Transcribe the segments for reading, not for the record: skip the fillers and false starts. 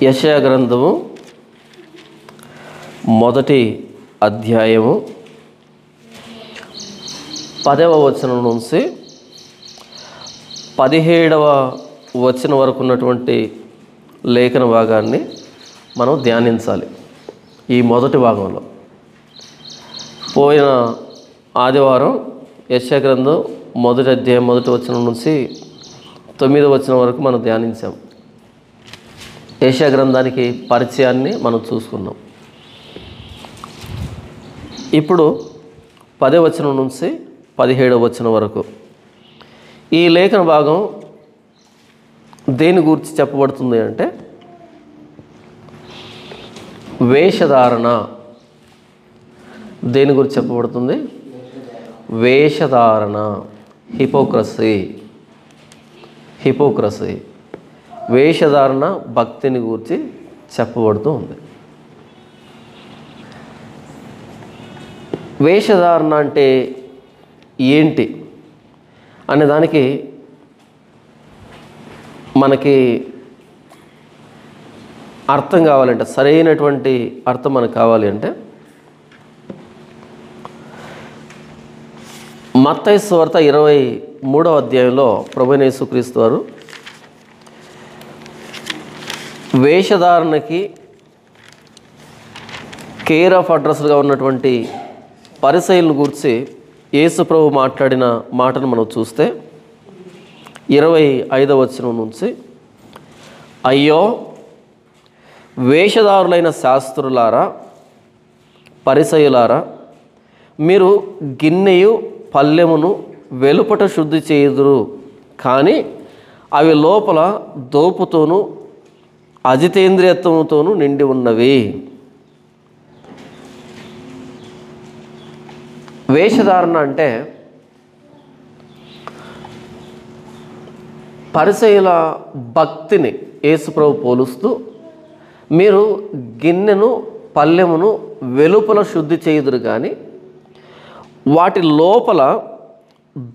యెషయా గ్రంథము మొదటి అధ్యాయము 10వ వచనం నుంచి 17వ వచనం వరకు ఉన్నటువంటి లేఖన భాగాన్ని మనం ధ్యానించాలి. ఈ మొదటి భాగంలో పోయిన ఆదివారం యెషయా గ్రంథం మొదటి అధ్యాయం మొదటి వచనం నుంచి 9వ వచనం వరకు మనం ధ్యానించాం. యెషయా గ్రంథానికి పరిచయాన్ని మనం చూసుకున్నాం. ఇప్పుడు 10వ వచనం నుంచి 17వ వచనం వరకు ఈ లేఖన భాగం దేని గురించి చెప్పబడుతుంది అంటే వేషధారణ. దేని గురించి చెప్పబడుతుంది? వేషధారణ, హిపోక్రసీ వేషధారణ భక్తిని గురించి చెప్పబడుతూ ఉంది. వేషధారణ అంటే ఏంటి అనే దానికి మనకి అర్థం కావాలంటే, సరైనటువంటి అర్థం మనకు కావాలి అంటే మత్తయి సువార్త 23వ అధ్యాయంలో ప్రభువైన యేసుక్రీస్తు వారు వేషధారణకి కేర్ ఆఫ్ అడ్రస్గా ఉన్నటువంటి పరిసయ్యులను గురించి యేసు ప్రభు మాట్లాడిన మాటను మనం చూస్తే 25వ వచనం నుంచి, అయ్యో వేషధారులైన శాస్త్రులారా, పరిసయ్యులారా, మీరు గిన్నెయు పల్లెమును వెలుపట శుద్ధి చేయుదురు, కానీ అవి లోపల దోపుతోనూ అజితేంద్రియత్వముతోనూ నిండి ఉన్నవి. వేషధారణ అంటే పరిసయ్యుల భక్తిని యేసుప్రభు పోలుస్తూ, మీరు గిన్నెను పల్లెమును వెలుపల శుద్ధి చేయుదురు కానీ వాటి లోపల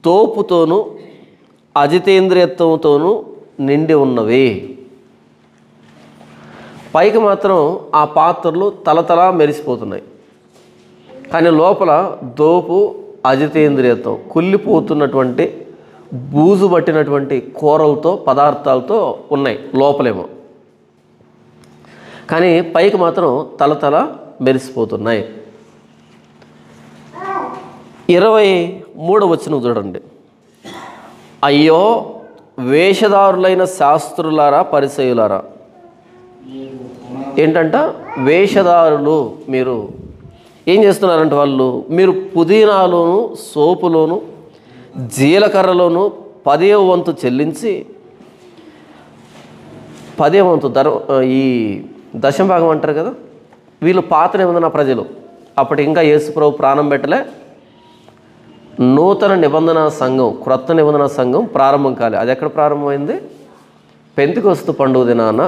దోపుతోనూ అజితేంద్రియత్వంతోనూ నిండి ఉన్నవి. పైకి మాత్రం ఆ పాత్రలు తలతలా మెరిసిపోతున్నాయి, కానీ లోపల దోపు, అజితేంద్రియత్వం, కుళ్ళిపోతున్నటువంటి బూజు పట్టినటువంటి కూరలతో పదార్థాలతో ఉన్నాయి లోపలేమో, కానీ పైకి మాత్రం తలతల మెరిసిపోతున్నాయి. 23వ వచనం చూడండి. అయ్యో వేషధారులైన శాస్త్రులారా, పరిసయ్యులారా. ఏంటంట? వేషధారులు. మీరు ఏం చేస్తున్నారంటే మీరు పుదీనాలోను సోపులోను జీలకర్రలోను 10వ వంతు చెల్లించి, 10వ వంతు ఈ దశంభాగం అంటారు కదా, వీళ్ళు పాత నిబంధన ప్రజలు. అప్పటి ఇంకా యేసుప్రభు ప్రాణం పెట్టలే, నూతన నిబంధన సంఘం, క్రొత్త నిబంధన సంఘం ప్రారంభం కాలే. అది ఎక్కడ ప్రారంభమైంది? పెంతెకొస్తు పండుగ దినాన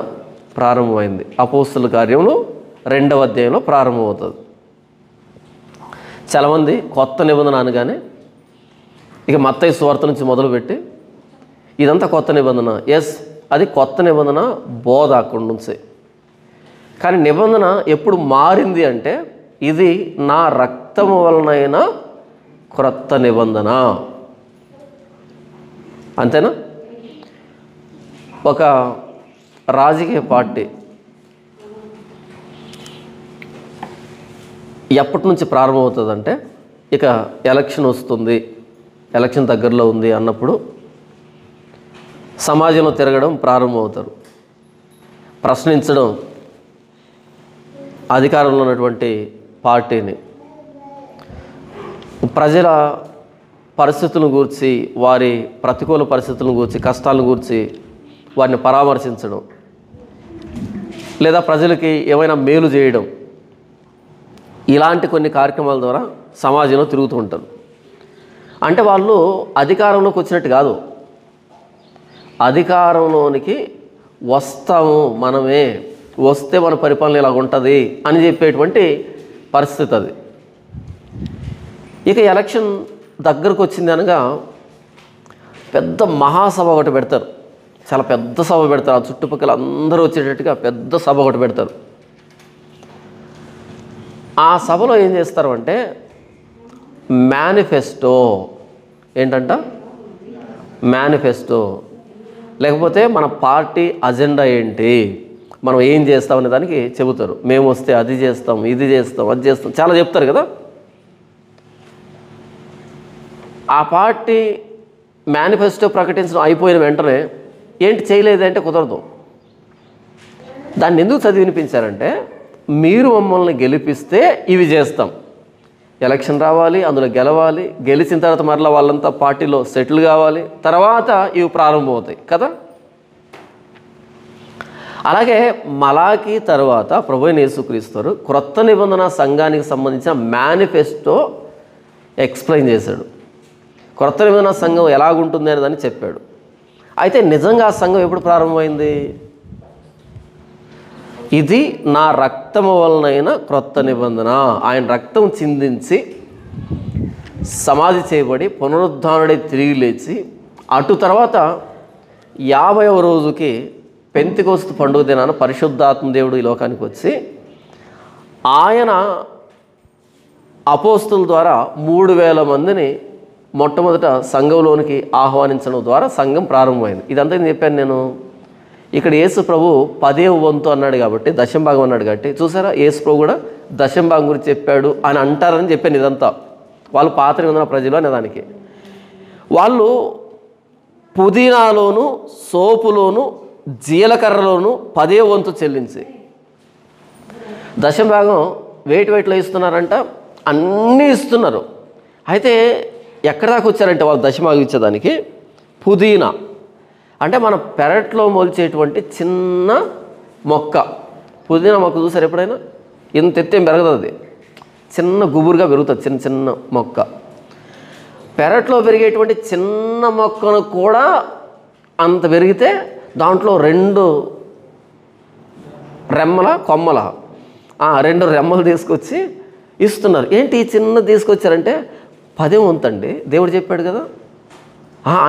ప్రారంభమైంది. అపోస్తలుల కార్యములు 2వ అధ్యాయంలో ప్రారంభమవుతుంది. చాలామంది కొత్త నిబంధన అనగానే ఇక మత్తయి సువార్త నుంచి మొదలుపెట్టి ఇదంతా కొత్త నిబంధన. ఎస్, అది కొత్త నిబంధన బోధ అక్కడి నుంచి. కానీ నిబంధన ఎప్పుడు మారింది అంటే, ఇది నా రక్తము వలనైన క్రొత్త నిబంధన. అంతేనా? ఒక రాజకీయ పార్టీ ఎప్పటి నుంచి ప్రారంభమవుతుందంటే, ఇక ఎలక్షన్ వస్తుంది, ఎలక్షన్ దగ్గరలో ఉంది అన్నప్పుడు సమాజంలో తిరగడం ప్రారంభమవుతారు, ప్రశ్నించడం అధికారంలో ఉన్నటువంటి పార్టీని, ప్రజల పరిస్థితులను గూర్చి, వారి ప్రతికూల పరిస్థితులను గూర్చి, కష్టాలను గూర్చి వారిని పరామర్శించడం, లేదా ప్రజలకి ఏమైనా మేలు చేయడం, ఇలాంటి కొన్ని కార్యక్రమాల ద్వారా సమాజంలో తిరుగుతూ ఉంటారు. అంటే వాళ్ళు అధికారంలోకి వచ్చినట్టు కాదు, అధికారంలోనికి వస్తాము మనమే, వస్తే మన పరిపాలన ఇలాగ ఉంటుంది అని చెప్పేటువంటి పరిస్థితి అది. ఇక ఎలక్షన్ దగ్గరకు వచ్చింది అనగా పెద్ద మహాసభ ఒకటి పెడతారు. చాలా పెద్ద సభ పెడతారు. ఆ చుట్టుపక్కల అందరూ వచ్చేటట్టుగా పెద్ద సభ ఒకటి పెడతారు. ఆ సభలో ఏం చేస్తారు అంటే మేనిఫెస్టో, ఏంటంట మేనిఫెస్టో, లేకపోతే మన పార్టీ అజెండా ఏంటి, మనం ఏం చేస్తామనే దానికి చెబుతారు. మేము వస్తే అది చేస్తాం, ఇది చేస్తాం, అది చేస్తాం, చాలా చెప్తారు కదా. ఆ పార్టీ మేనిఫెస్టో ప్రకటించడం అయిపోయిన వెంటనే ఏంటి చేయలేదంటే కుదరదు. దాన్ని ఎందుకు చదివి వినిపించారంటే, మీరు మమ్మల్ని గెలిపిస్తే ఇవి చేస్తాం, ఎలక్షన్ రావాలి, అందులో గెలవాలి, గెలిచిన తర్వాత మరలా వాళ్ళంతా పార్టీలో సెటిల్ కావాలి, తర్వాత ఇవి ప్రారంభమవుతాయి కదా. అలాగే మలాకి తర్వాత ప్రభువైన యేసుక్రీస్తు క్రొత్త నిబంధన సంఘానికి సంబంధించిన మేనిఫెస్టో ఎక్స్ప్లెయిన్ చేశాడు. క్రొత్త నిబంధన సంఘం ఎలాగుంటుంది అనే దాన్ని చెప్పాడు. అయితే నిజంగా ఆ సంఘం ఎప్పుడు ప్రారంభమైంది? ఇది నా రక్తము వలనైన క్రొత్త నిబంధన. ఆయన రక్తం చిందించి సమాధి చేయబడి పునరుద్ధానుడై తిరిగి లేచి అటు తర్వాత 50వ రోజుకి పెంతెకొస్తు పండుగ దినాన పరిశుద్ధాత్మ దేవుడు ఈ లోకానికి వచ్చి ఆయన అపోస్తుల ద్వారా 3000 మందిని మొట్టమొదట సంఘంలోనికి ఆహ్వానించడం ద్వారా సంఘం ప్రారంభమైంది. ఇదంతా నేను చెప్పాను నేను. ఇక్కడ యేసు ప్రభు 10వ వంతు అన్నాడు కాబట్టి, దశంభాగం అన్నాడు కాబట్టి, చూసారా యేసు ప్రభు కూడా దశంభాగం గురించి చెప్పాడు అని అంటారని చెప్పాను. ఇదంతా వాళ్ళు పాత నిబంధన ప్రజలు అనేదానికి. వాళ్ళు పుదీనాలోను, సోపులోను, జీలకర్రలోను 10వ వంతు చెల్లించి దశంభాగం వెయిట్లో ఇస్తున్నారంట. అన్నీ ఇస్తున్నారు. అయితే ఎక్కడ దాకా వచ్చారంటే వాళ్ళు దశంభాగం ఇచ్చేదానికి, పుదీనా అంటే మన పెరట్లో మొలిచేటువంటి చిన్న మొక్క. పుదీనా మొక్క చూసారు ఎప్పుడైనా? ఇంత ఎత్తేం పెరగదు, అది చిన్న గుబురుగా పెరుగుతుంది, చిన్న చిన్న మొక్క. పెరట్లో పెరిగేటువంటి చిన్న మొక్కను కూడా అంత పెరిగితే దాంట్లో 2 రెమ్మల కొమ్మల 2 రెమ్మలు తీసుకొచ్చి ఇస్తున్నారు. ఏంటి ఈ చిన్న తీసుకొచ్చారంటే 10వ వంతు అండి, దేవుడు చెప్పాడు కదా.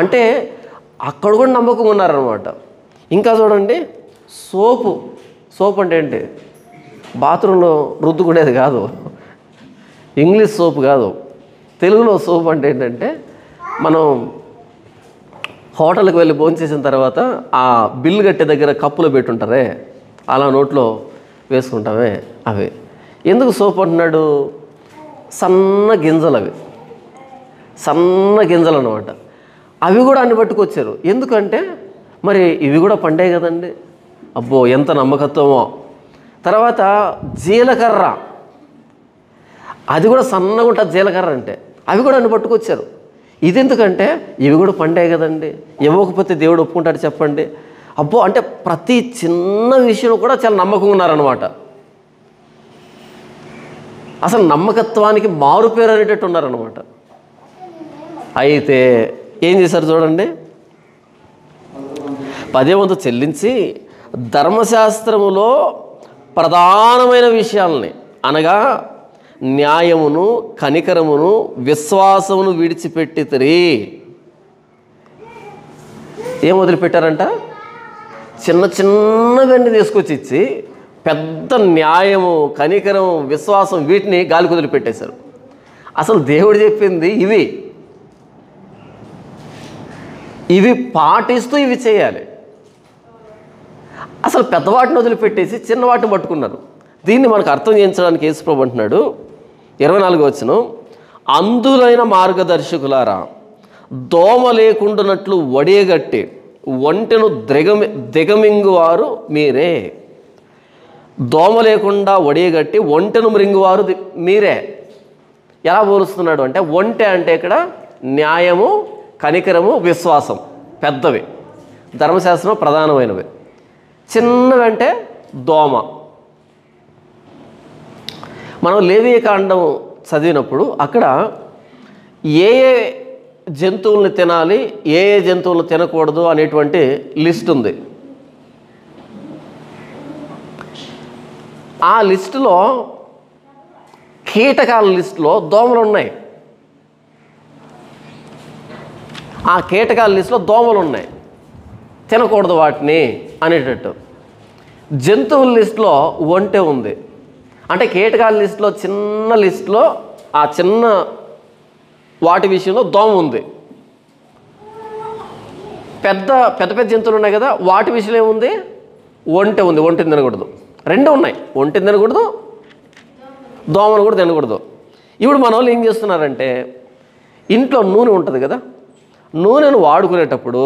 అంటే అక్కడ కూడా నమ్మకం ఉన్నారనమాట. ఇంకా చూడండి, సోపు అంటే ఏంటి? బాత్రూంలో రుద్దుకునేది కాదు, ఇంగ్లీష్ సోపు కాదు, తెలుగులో సోపు అంటే ఏంటంటే మనం హోటల్కి వెళ్ళి భోంచేసిన తర్వాత ఆ బిల్లు కట్టే దగ్గర కప్పులో పెట్టుంటారే, అలా నోట్లో వేసుకుంటామే అవి. ఎందుకు సోపు అంటున్నాడు? సన్న గింజలు, అవి సన్న గింజలు అన్నమాట. అవి కూడా అన్ని పట్టుకొచ్చారు. ఎందుకంటే మరి ఇవి కూడా పండే కదండి. అబ్బో ఎంత నమ్మకత్వమో. తర్వాత జీలకర్ర, అది కూడా సన్నగా ఉంటుంది జీలకర్ర అంటే, అవి కూడా అన్ని పట్టుకొచ్చారు. ఇది ఎందుకంటే ఇవి కూడా పండే కదండి, ఇవ్వకపోతే దేవుడు ఒప్పుకుంటాడు చెప్పండి. అబ్బో అంటే ప్రతి చిన్న విషయం కూడా చాలా నమ్మకం ఉన్నారనమాట. అసలు నమ్మకత్వానికి మారుపేరు అనేటట్టు ఉన్నారనమాట. అయితే ఏం చేశారు చూడండి, 10వ వంతు చెల్లించి ధర్మశాస్త్రములో ప్రధానమైన విషయాలని అనగా న్యాయమును, కనికరమును, విశ్వాసమును విడిచిపెట్టితిరి. ఏం వదిలిపెట్టారంట? చిన్న చిన్నవన్నీ తీసుకొచ్చి ఇచ్చి పెద్ద న్యాయము, కనికరం, విశ్వాసం వీటిని గాలికి వదిలిపెట్టేశారు. అసలు దేవుడు చెప్పింది ఇవి పాటిస్తూ ఇవి చేయాలి. అసలు పెద్దవాటిని వదిలిపెట్టేసి చిన్నవాటిని పట్టుకున్నారు. దీన్ని మనకు అర్థం చేయించడానికి యేసుప్రభు అంటున్నాడు 24వ వచనం, అందులైన మార్గదర్శకులారా, దోమ లేకుండానట్లు వడియగట్టి ఒంటెను దిగమింగువారు మీరే. దోమ లేకుండా వడియగట్టి ఒంటెను మృంగువారు మీరే. ఎలా పోలుస్తున్నాడు అంటే, ఒంటె అంటే ఇక్కడ న్యాయము, కనికరము, విశ్వాసం పెద్దవి, ధర్మశాస్త్రం ప్రధానమైనవి. చిన్నవంటే దోమ. మనం లేవీయ కాండం చదివినప్పుడు అక్కడ ఏ జంతువుల్ని తినాలి, ఏ జంతువులను తినకూడదు అనేటువంటి లిస్ట్ ఉంది. ఆ లిస్టులో, కీటకాల లిస్టులో దోమలు ఉన్నాయి. ఆ కీటకాల లిస్టులో దోమలు ఉన్నాయి. తినకూడదు వాటిని అనేటట్టు. జంతువుల లిస్టులో ఒంటె ఉంది. అంటే కీటకాల లిస్టులో చిన్న లిస్టులో ఆ చిన్న వాటి విషయంలో దోమ ఉంది. పెద్ద పెద్ద జంతువులు ఉన్నాయి కదా, వాటి విషయంలో ఏముంది? ఒంటె ఉంది. ఒంటెని తినకూడదు. రెండు ఉన్నాయి, ఒంటెని తినకూడదు, దోమను కూడా తినకూడదు. ఇప్పుడు మన వాళ్ళు ఏం చేస్తున్నారంటే, ఇంట్లో నూనె ఉంటుంది కదా, నూనెను వాడుకునేటప్పుడు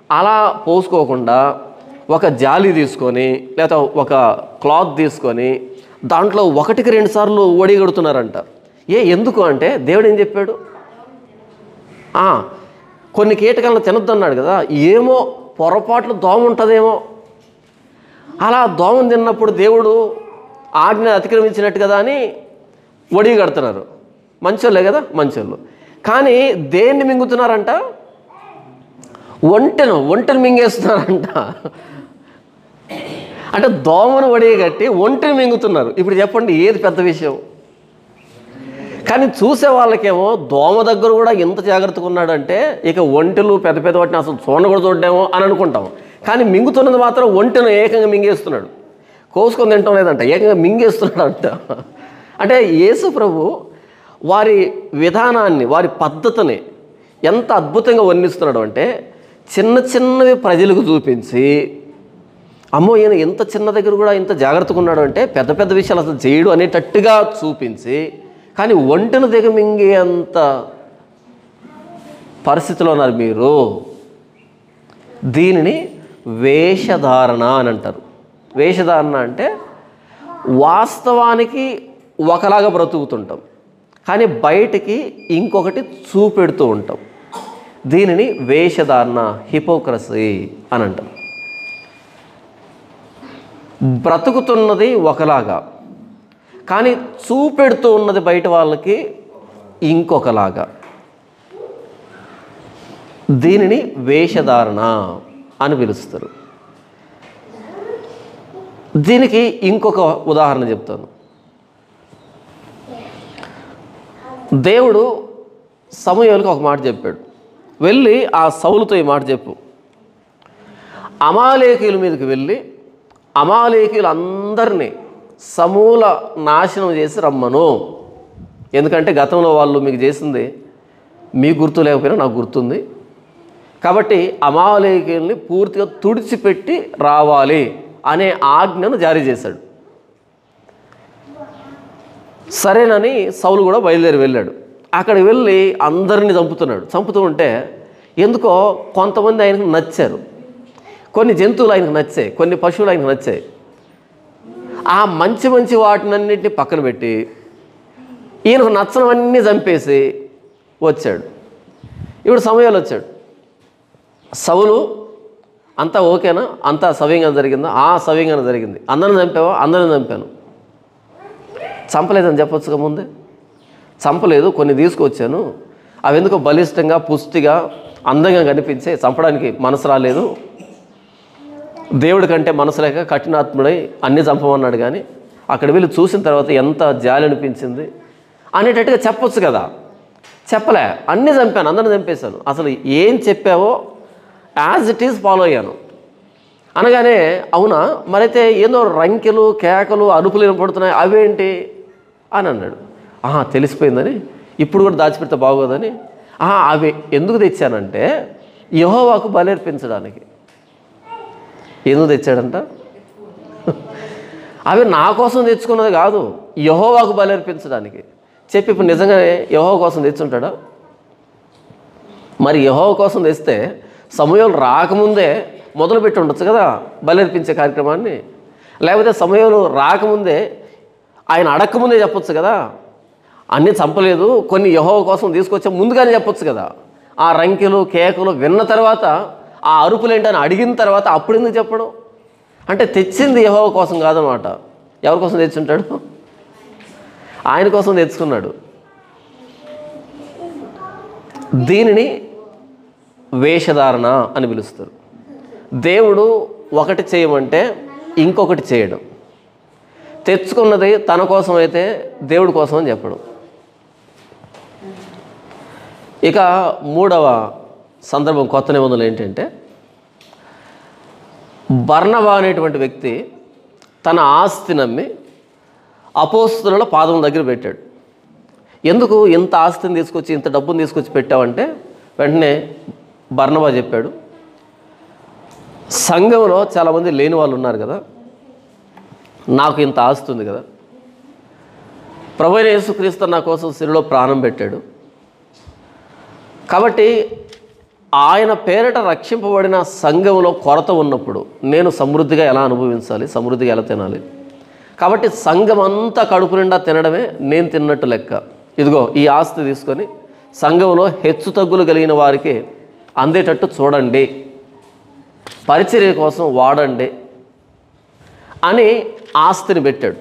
అలా పోసుకోకుండా ఒక జాలి తీసుకొని లేదా ఒక క్లాత్ తీసుకొని దాంట్లో 1కి 2 సార్లు వడిగడుతున్నారంట. ఎందుకు అంటే దేవుడు ఏం చెప్పాడు? కొన్ని కీటకాలను తినొద్దు అన్నాడు కదా, ఏమో పొరపాట్లు దోమ ఉంటుందేమో. అలా దోమను తిన్నప్పుడు దేవుడు ఆజ్ఞ అతిక్రమించినట్టు కదా అని వడిగడుతున్నారు. మంచోళ్ళే కదా, మంచోళ్ళు. కానీ దేన్ని మింగుతున్నారంట? ఒంటెను మింగేస్తున్నారంట. అంటే దోమను వడిగట్టి ఒంటెను మింగుతున్నారు. ఇప్పుడు చెప్పండి, ఏది పెద్ద విషయం? కానీ చూసే వాళ్ళకేమో దోమ దగ్గర కూడా ఎంత జాగ్రత్తగా ఉన్నాడంటే ఇక ఒంటెలు పెద్ద వాటిని అసలు చూడకూడదు చూడడేమో అని అనుకుంటాం. కానీ మింగుతున్నది మాత్రం ఒంటెను ఏకంగా మింగేస్తున్నాడు. కోసుకొని తింటాం లేదంట, ఏకంగా మింగేస్తున్నాడు అంట. అంటే యేసు ప్రభు వారి విధానాన్ని, వారి పద్ధతిని ఎంత అద్భుతంగా వర్ణిస్తున్నాడు అంటే, చిన్నవి ప్రజలకు చూపించి, అమ్మో ఈయన ఎంత చిన్న దగ్గర కూడా ఇంత జాగ్రత్తగా ఉన్నాడు అంటే పెద్ద విషయాలు అసలు చేయడు అనేటట్టుగా చూపించి, కానీ ఒంటెను దిగమింగే అంత పరిస్థితిలో ఉన్నారు మీరు. దీనిని వేషధారణ అని అంటారు. వేషధారణ అంటే వాస్తవానికి ఒకలాగా బ్రతుకుతుంటాం, కానీ బయటికి ఇంకొకటి చూపెడుతూ ఉంటాం. దీనిని వేషధారణ, హిపోక్రసీ అని అంటాం. బ్రతుకుతున్నది ఒకలాగా, కానీ చూపెడుతూ ఉన్నది బయట వాళ్ళకి ఇంకొకలాగా. దీనిని వేషధారణ అని పిలుస్తారు. దీనికి ఇంకొక ఉదాహరణ చెప్తాను. దేవుడు సమూయేలుకి ఒక మాట చెప్పాడు, వెళ్ళి ఆ సౌలుతో ఈ మాట చెప్పు, అమాలేకీయుల మీదకి వెళ్ళి అమాలేకీయులందరినీ సమూల నాశనం చేసి రమ్మను. ఎందుకంటే గతంలో వాళ్ళు మీకు చేసింది మీకు గుర్తు లేకపోయినా నాకు గుర్తుంది. కాబట్టి అమాలేకీయుల్ని పూర్తిగా తుడిచిపెట్టి రావాలి అనే ఆజ్ఞను జారీ చేశాడు. సరేనని సౌలు కూడా బయలుదేరి వెళ్ళాడు. అక్కడికి వెళ్ళి అందరినీ చంపుతూ ఉంటే ఎందుకో కొంతమంది ఆయనకు నచ్చారు. కొన్ని జంతువులు ఆయనకు నచ్చాయి, కొన్ని పశువులు ఆయనకు నచ్చాయి. ఆ మంచి వాటినన్నింటినీ పక్కన పెట్టి ఈయనకు నచ్చనవన్నీ చంపేసి వచ్చాడు. ఇప్పుడు సమయాలు వచ్చాడు. సౌలు అంతా ఓకేనా, అంతా సవ్యంగా జరిగిందా? సవ్యంగానే జరిగింది. అందరిని చంపావా? అందరిని చంపాను. చంపలేదని చెప్పొచ్చుగా ముందే. చంపలేదు, కొన్ని తీసుకొచ్చాను, అవి ఎందుకో బలిష్టంగా పుష్టిగా అందంగా కనిపించే, చంపడానికి మనసు రాలేదు, దేవుడి కంటే మనసు లేక కఠినాత్ముడై అన్నీ చంపమన్నాడు. కానీ అక్కడ వెళ్ళి చూసిన తర్వాత ఎంత జాలి అనిపించింది అనేటట్టుగా చెప్పొచ్చు కదా. చెప్పలే, అన్నీ చంపాను, అందరిని చంపేశాను. అసలు ఏం చెప్పావో యాజ్ ఇట్ ఈజ్ ఫాలో అయ్యాను అనగానే, అవునా మరైతే ఏదో రంకెలు కేకలు అరుపులు వినపడుతున్నాయి అవేంటి అని అన్నాడు. తెలిసిపోయిందని, ఇప్పుడు కూడా దాచిపెడితే బాగోదని. అవి ఎందుకు తెచ్చానంటే యెహోవాకు బలి అర్పించడానికి. ఎందుకు తెచ్చాడంట? అవి నా కోసం తెచ్చుకున్నది కాదు, యెహోవాకు బలి అర్పించడానికి చెప్పి. ఇప్పుడు నిజంగానే యెహోవా కోసం తెచ్చుంటాడా? మరి యెహోవా కోసం తెస్తే సమూయేలు రాకముందే మొదలుపెట్టి ఉండొచ్చు కదా బలి అర్పించే కార్యక్రమాన్ని. లేకపోతే సమూయేలు రాకముందే, ఆయన అడక్కముందే చెప్పొచ్చు కదా, అన్నీ చంపలేదు, కొన్ని యెహోవా కోసం తీసుకొచ్చే ముందుగానే చెప్పొచ్చు కదా. ఆ రంకెలు కేకలు విన్న తర్వాత, ఆ అరుపులు ఏంటని అడిగిన తర్వాత అప్పుడు ఎందుకు చెప్పడం? అంటే తెచ్చింది యెహోవా కోసం కాదనమాట. ఎవరి కోసం తెచ్చుంటాడు? ఆయన కోసం తెచ్చుకున్నాడు. దీనిని వేషధారణ అని పిలుస్తారు. దేవుడు ఒకటి చేయమంటే ఇంకొకటి చేయడం, తెచ్చుకున్నది తన కోసం అయితే దేవుడి కోసం అని చెప్పడం. ఇక 3వ సందర్భం కొత్త నిబంధనలు ఏంటంటే, బర్నబా అనేటువంటి వ్యక్తి తన ఆస్తిని అమ్మి అపోస్తలుల పాదం దగ్గర పెట్టాడు. ఎందుకు ఇంత ఆస్తిని తీసుకొచ్చి ఇంత డబ్బును తీసుకొచ్చి పెట్టావంటే వెంటనే బర్నబా చెప్పాడు, సంఘంలో చాలామంది లేని వాళ్ళు ఉన్నారు కదా, నాకు ఇంత ఆస్తి ఉంది కదా, ప్రభువైన యేసుక్రీస్తు నా కోసం శిలువలో ప్రాణం పెట్టాడు కాబట్టి ఆయన పేరిట రక్షింపబడిన సంఘంలో కొరత ఉన్నప్పుడు నేను సమృద్ధిగా ఎలా అనుభవించాలి, సమృద్ధిగా ఎలా తినాలి, కాబట్టి సంఘం అంతా కడుపు నిండా తినడమే నేను తిన్నట్టు లెక్క. ఇదిగో ఈ ఆస్తి తీసుకొని సంఘంలో హెచ్చు తగ్గులు కలిగిన వారికి అందేటట్టు చూడండి, పరిచర్య కోసం వాడండి అని ఆస్తిని పెట్టాడు.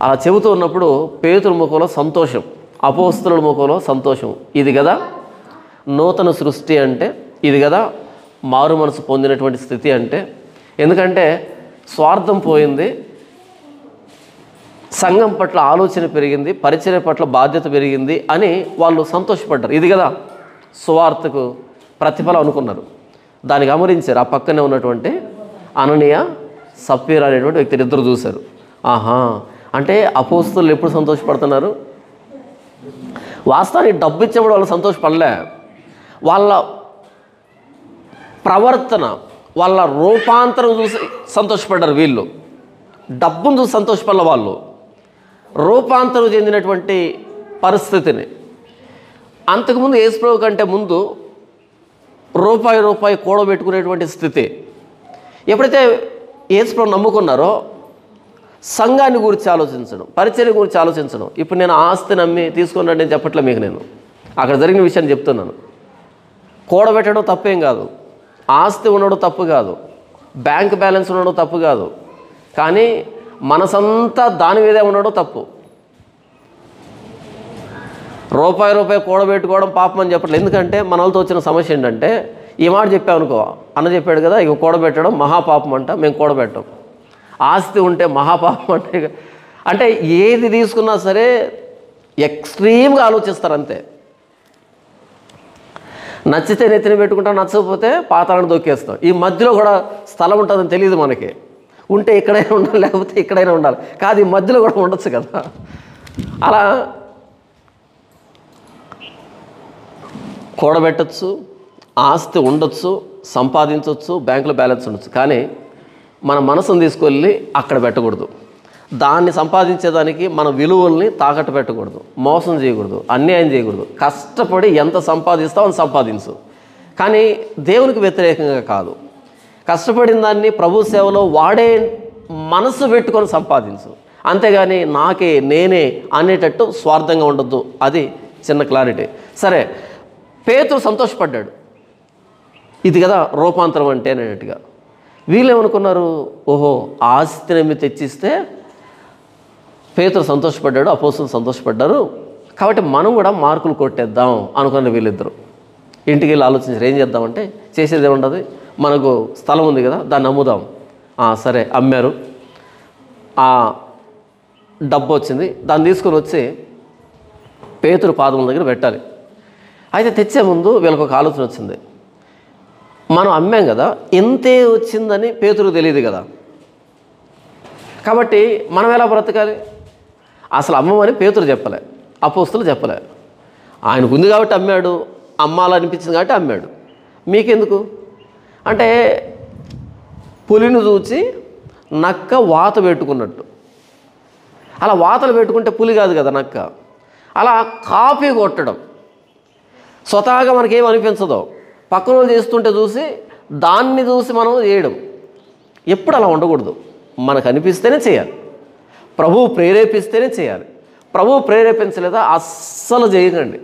అలా చెబుతూ ఉన్నప్పుడు పేతురు ముఖంలో సంతోషం, అపోస్తలుల ముఖంలో సంతోషం. ఇది కదా నూతన సృష్టి అంటే, ఇది కదా మారు మనసు పొందినటువంటి స్థితి అంటే. ఎందుకంటే స్వార్థం పోయింది, సంఘం పట్ల ఆలోచన పెరిగింది, పరిచర్య పట్ల బాధ్యత పెరిగింది అని వాళ్ళు సంతోషపడ్డారు. ఇది కదా సువార్తకు ప్రతిఫలం అనుకున్నారు. దాన్ని గమనించారు. ఆ పక్కనే ఉన్నటువంటి అననీయ సప్పీరా అనేటువంటి వ్యక్తిని ఇద్దరు చూశారు. ఆహా, అంటే అపోస్తలులు ఎప్పుడు సంతోషపడుతున్నారు? వాస్తవానికి డబ్బు ఇచ్చేప్పుడు వాళ్ళు సంతోషపడలే, వాళ్ళ ప్రవర్తన, వాళ్ళ రూపాంతరం చూసి సంతోషపడ్డారు. వీళ్ళు డబ్బును చూసి సంతోషపడలే, వాళ్ళు రూపాంతరం చెందినటువంటి పరిస్థితిని. అంతకుముందు యేసుప్రభు కంటే ముందు రూపాయి కూడబెట్టుకునేటువంటి స్థితి. ఎప్పుడైతే యేసుప్రభు నమ్ముకున్నారో సంఘాన్ని గురించి ఆలోచించడం, పరిచర్య గురించి ఆలోచించడం. ఇప్పుడు నేను ఆస్తిని నమ్మి తీసుకున్నాను నేను చెప్పట్లే మీకు, నేను అక్కడ జరిగిన విషయాన్ని చెప్తున్నాను. కూడబెట్టడం తప్పేం కాదు, ఆస్తి ఉండడం తప్పు కాదు, బ్యాంక్ బ్యాలెన్స్ ఉండడం తప్పు కాదు, కానీ మనసంతా దాని మీదే ఉండడం తప్పు. రూపాయి కూడబెట్టుకోవడం పాపం అని చెప్పట్లేదు. ఎందుకంటే మన వాళ్ళతో వచ్చిన సమస్య ఏంటంటే, ఈ మాట చెప్పామనుకో, అన్న చెప్పాడు కదా, ఇక కూడబెట్టడం మహాపాపం అంట, మేము కూడబెట్టాం. ఆస్తి ఉంటే మహాపాపం అంటే ఏది తీసుకున్నా సరే ఎక్స్ట్రీమ్గా ఆలోచిస్తారు అంతే. నచ్చితే నెత్తిన పెట్టుకుంటాం, నచ్చకపోతే పాతాలను దొక్కేస్తాం. ఈ మధ్యలో కూడా స్థలం ఉంటుందని తెలియదు మనకి. ఉంటే ఇక్కడైనా ఉండాలి, లేకపోతే ఇక్కడైనా ఉండాలి, కాదు ఈ మధ్యలో కూడా ఉండొచ్చు కదా. అలా కూడబెట్టచ్చు, ఆస్తి ఉండొచ్చు, సంపాదించవచ్చు, బ్యాంకులో బ్యాలెన్స్ ఉండొచ్చు, కానీ మన మనసును తీసుకెళ్ళి అక్కడ పెట్టకూడదు. దాన్ని సంపాదించేదానికి మన విలువల్ని తాకట్టు పెట్టకూడదు, మోసం చేయకూడదు, అన్యాయం చేయకూడదు. కష్టపడి ఎంత సంపాదిస్తావు అంత సంపాదించు, కానీ దేవునికి వ్యతిరేకంగా కాదు. కష్టపడిన దాన్ని ప్రభు సేవలో వాడే మనసు పెట్టుకొని సంపాదించు, అంతేగాని నాకే నేనే అనేటట్టు స్వార్థంగా ఉండొద్దు. అది చిన్న క్లారిటీ. సరే, పేతురు సంతోషపడ్డాడు, ఇది కదా రూపాంతరం అంటే అనేట్టుగా. వీళ్ళు ఏమనుకున్నారు, ఓహో ఆస్తి నమ్మి తెచ్చిస్తే పేతురు సంతోషపడ్డాడు, అపోస్తలులు సంతోషపడ్డారు, కాబట్టి మనం కూడా మార్కులు కొట్టేద్దాం అనుకున్న వీళ్ళిద్దరు. ఇంటికి వెళ్ళి ఆలోచించారు, ఏం చేద్దామంటే చేసేది ఏముండదు, మనకు స్థలం ఉంది కదా దాన్ని అమ్ముదాం. సరే అమ్మారు, ఆ డబ్బు వచ్చింది, దాన్ని తీసుకొని వచ్చి పేతురు పాదముల దగ్గర పెట్టాలి. అయితే తెచ్చే ముందు వీళ్ళకి ఒక ఆలోచన వచ్చింది, మనం అమ్మాం కదా, ఎంతే వచ్చిందని పేతురుకు తెలియదు కదా, కాబట్టి మనం ఎలా బ్రతకాలి? అసలు అమ్మమని పేతురు చెప్పలే, అపోస్తలులు చెప్పలే. ఆయనకు ఉంది కాబట్టి అమ్మాడు, అమ్మాలనిపించింది కాబట్టి అమ్మాడు. మీకెందుకు అంటే పులిని చూచి నక్క వాత పెట్టుకున్నట్టు. అలా వాతలు పెట్టుకుంటే పులి కాదు కదా నక్క. అలా కాపీ కొట్టడం, స్వతహాగా మనకేం అనిపించదో, పక్కన వాళ్ళు చేస్తుంటే చూసి దాన్ని చూసి మనం చేయడం. ఎప్పుడు అలా ఉండకూడదు. మనకు అనిపిస్తేనే చేయాలి, ప్రభువు ప్రేరేపిస్తేనే చేయాలి. ప్రభువు ప్రేరేపించలేదా అస్సలు చేయకండి.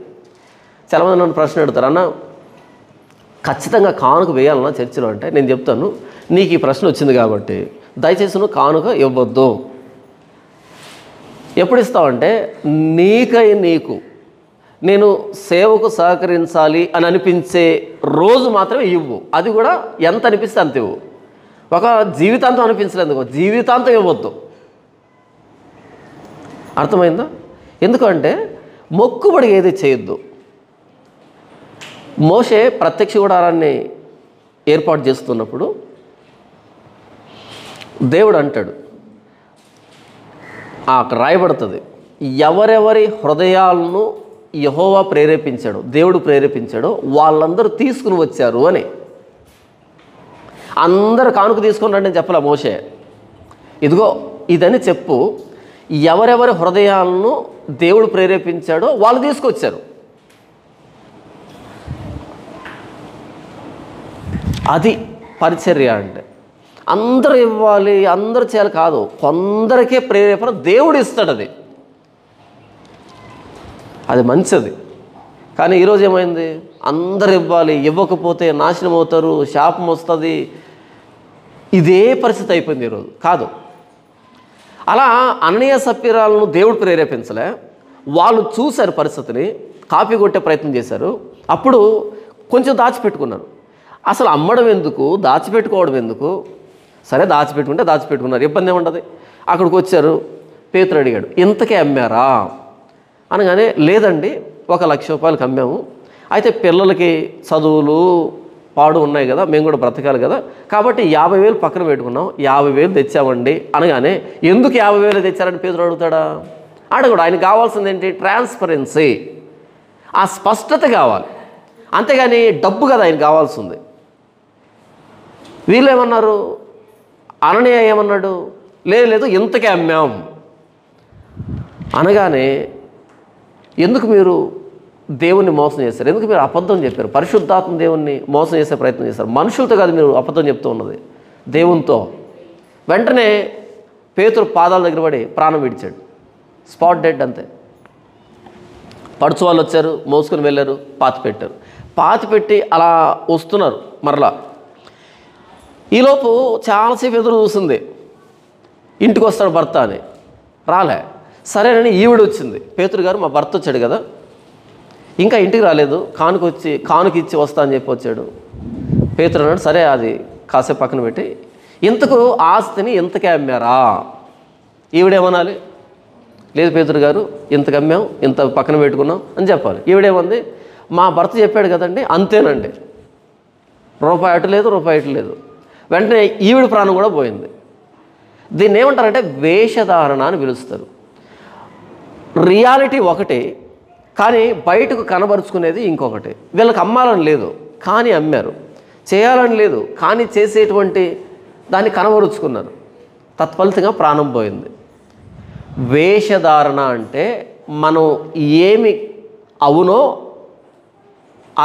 చాలామంది నన్ను ప్రశ్న అడుగుతారు, అన్న ఖచ్చితంగా కానుక వేయాలన్నా చర్చిలో అంటే నేను చెప్తాను, నీకు ఈ ప్రశ్న వచ్చింది కాబట్టి దయచేసి నువ్వు కానుక ఇవ్వద్దు. ఎప్పుడు ఇస్తావంటే నీకై నీకు నేను సేవకు సహకరించాలి అని అనిపించే రోజు మాత్రమే ఇవ్వు. అది కూడా ఎంత అనిపిస్తే అంత ఇవ్వు. ఒక జీవితాంతం అనిపించలేదు, జీవితాంతం ఇవ్వద్దు. అర్థమైందా? ఎందుకంటే మొక్కుబడి ఏది చేయొద్దు. మోషే ప్రత్యక్ష గుడారాన్ని ఏర్పాటు చేస్తున్నప్పుడు దేవుడు అంటాడు, రాయబడుతుంది, ఎవరెవరి హృదయాలను యెహోవా ప్రేరేపించాడో, దేవుడు ప్రేరేపించాడో వాళ్ళందరూ తీసుకుని వచ్చారు అని. అందరూ కానుక తీసుకుని రండి అని చెప్పలే మోషే. ఇదిగో ఇదని చెప్పు, ఎవరెవరి హృదయాలను దేవుడు ప్రేరేపించాడో వాళ్ళు తీసుకొచ్చారు. అది పరిచర్య అంటే. అందరూ ఇవ్వాలి, అందరూ చేయాలి కాదు, కొందరికే ప్రేరేపణ దేవుడు ఇస్తాడు. అది మంచిది. కానీ ఈరోజు ఏమైంది, అందరు ఇవ్వాలి, ఇవ్వకపోతే నాశనం అవుతారు, శాపం వస్తుంది, ఇదే పరిస్థితి అయిపోయింది ఈరోజు. కాదు, అలా అననీయ సప్పీరాలను దేవుడు ప్రేరేపించలే, వాళ్ళు చూశారు పరిస్థితిని, కాపీ కొట్టే ప్రయత్నం చేశారు. అప్పుడు కొంచెం దాచిపెట్టుకున్నారు. అసలు అమ్మడం ఎందుకు, దాచిపెట్టుకోవడం ఎందుకు? సరే దాచిపెట్టుకుంటే దాచిపెట్టుకున్నారు, ఇబ్బంది ఏముంటుంది. అక్కడికి వచ్చారు, పేతురు అడిగాడు, ఇంతకే అమ్మారా అనగానే, లేదండి 1,00,000 రూపాయలకి అమ్మాము, అయితే పిల్లలకి చదువులు పాడు ఉన్నాయి కదా, మేము కూడా బ్రతకాలి కదా, కాబట్టి 50,000 పక్కన పెట్టుకున్నాం, 50,000 తెచ్చామండి అనగానే, ఎందుకు 50,000 తెచ్చారని పేతురు అడుగుతాడా? అడగడు. ఆయనకు కావాల్సింది ఏంటి? ట్రాన్స్పరెన్సీ, ఆ స్పష్టత కావాలి, అంతేగాని డబ్బు కదా ఆయన కావాల్సింది. వీళ్ళు ఏమన్నారు, అననీయ ఏమన్నాడు, లేదు ఇంతకే అమ్మాం అనగానే, ఎందుకు మీరు దేవుణ్ణి మోసం చేశారు? ఎందుకు మీరు అబద్ధం చెప్పారు? పరిశుద్ధాత్మ దేవుణ్ణి మోసం చేసే ప్రయత్నం చేశారు. మనుషులతో కాదు మీరు అబద్ధం చెప్తూ ఉన్నది, దేవునితో. వెంటనే పేతురు పాదాల దగ్గర పడి ప్రాణం విడిచాడు. స్పాట్ డెడ్ అంతే. పడుచు వాళ్ళు వచ్చారు, మోసుకొని వెళ్ళారు, పాతి పెట్టారు. పాతి పెట్టి అలా వస్తున్నారు మరలా. ఈలోపు చాలాసేపు ఎదురు చూసింది, ఇంటికి వస్తాడు భర్త అని. రాలే. సరేనని ఈవిడ వచ్చింది, పేతురు గారు మా భర్త వచ్చాడు కదా, ఇంకా ఇంటికి రాలేదు, కానుక ఇచ్చి వస్తా అని చెప్పి వచ్చాడు. పేతురు అన్నాడు, సరే అది కాసేపు పక్కన పెట్టి, ఇంతకు ఆస్తిని ఇంతకే అమ్మారా? ఈవిడేమనాలి, లేదు పేతురు గారు ఇంతకు అమ్మాం, ఇంత పక్కన పెట్టుకున్నాం అని చెప్పాలి. ఈవిడేమంది, మా భర్త చెప్పాడు కదండి, అంతేనండి, రూపాయి అటు లేదు, రూపాయి ఇటు లేదు. వెంటనే ఈవిడ ప్రాణం కూడా పోయింది. దీన్ని ఏమంటారంటే వేషధారణ అని పిలుస్తారు. రియాలిటీ ఒకటి, కానీ బయటకు కనబరుచుకునేది ఇంకొకటి. వీళ్ళకి అమ్మాలని లేదు కానీ అమ్మారు, చేయాలని లేదు కానీ చేసేటువంటి దాన్ని కనబరుచుకున్నారు, తత్ఫలితంగా ప్రాణం పోయింది. వేషధారణ అంటే మనం ఏమి అవునో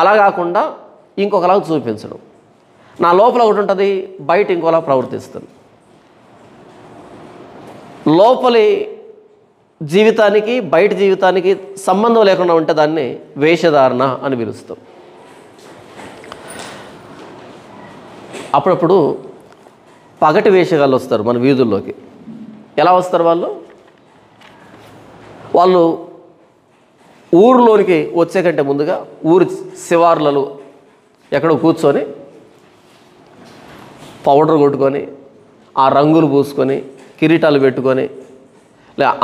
అలా కాకుండా ఇంకొకలాగా చూపించడం. నా లోపల ఒకటి ఉంటుంది, బయట ఇంకోలా ప్రవర్తిస్తుంది. లోపలి జీవితానికి బయట జీవితానికి సంబంధం లేకుండా ఉంటే దాన్ని వేషధారణ అని పిలుస్తాం. అప్పుడప్పుడు పగటి వేషగాళ్ళు వస్తారు మన వీధుల్లోకి. ఎలా వస్తారు వాళ్ళు? ఊరిలోనికి వచ్చే కంటే ముందుగా ఊరి శివార్లలో ఎక్కడో కూర్చొని పౌడర్ కొట్టుకొని, ఆ రంగులు పూసుకొని, కిరీటాలు పెట్టుకొని,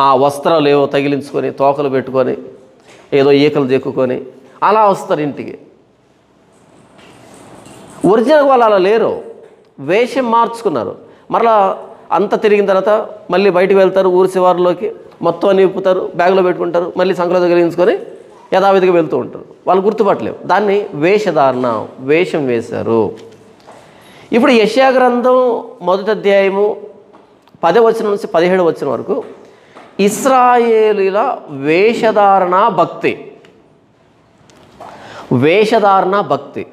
ఆ వస్త్రాలు ఏవో తగిలించుకొని, తోకలు పెట్టుకొని, ఏదో ఈకలు చెక్కుకొని అలా వస్తారు ఇంటికి. ఒరిజినల్ వాళ్ళు అలా లేరు, వేషం మార్చుకున్నారు. మరలా అంతా తిరిగిన తర్వాత మళ్ళీ బయటికి వెళ్తారు, ఊరి శివారులోకి మొత్తం అన్ని విప్పుతారు, బ్యాగ్లో పెట్టుకుంటారు, మళ్ళీ సంకలో తగిలించుకొని యథావిధిగా వెళ్తూ ఉంటారు. వాళ్ళు గుర్తుపట్టలేవు, దాన్ని వేషధారణ, వేషం వేశారు. ఇప్పుడు యెషయా గ్రంథం 1వ అధ్యాయము 10వ వచనం నుంచి 17వ వచనం వరకు ఇశ్రాయేలీల వేషధారణ భక్తి, వేషధారణ భక్తి,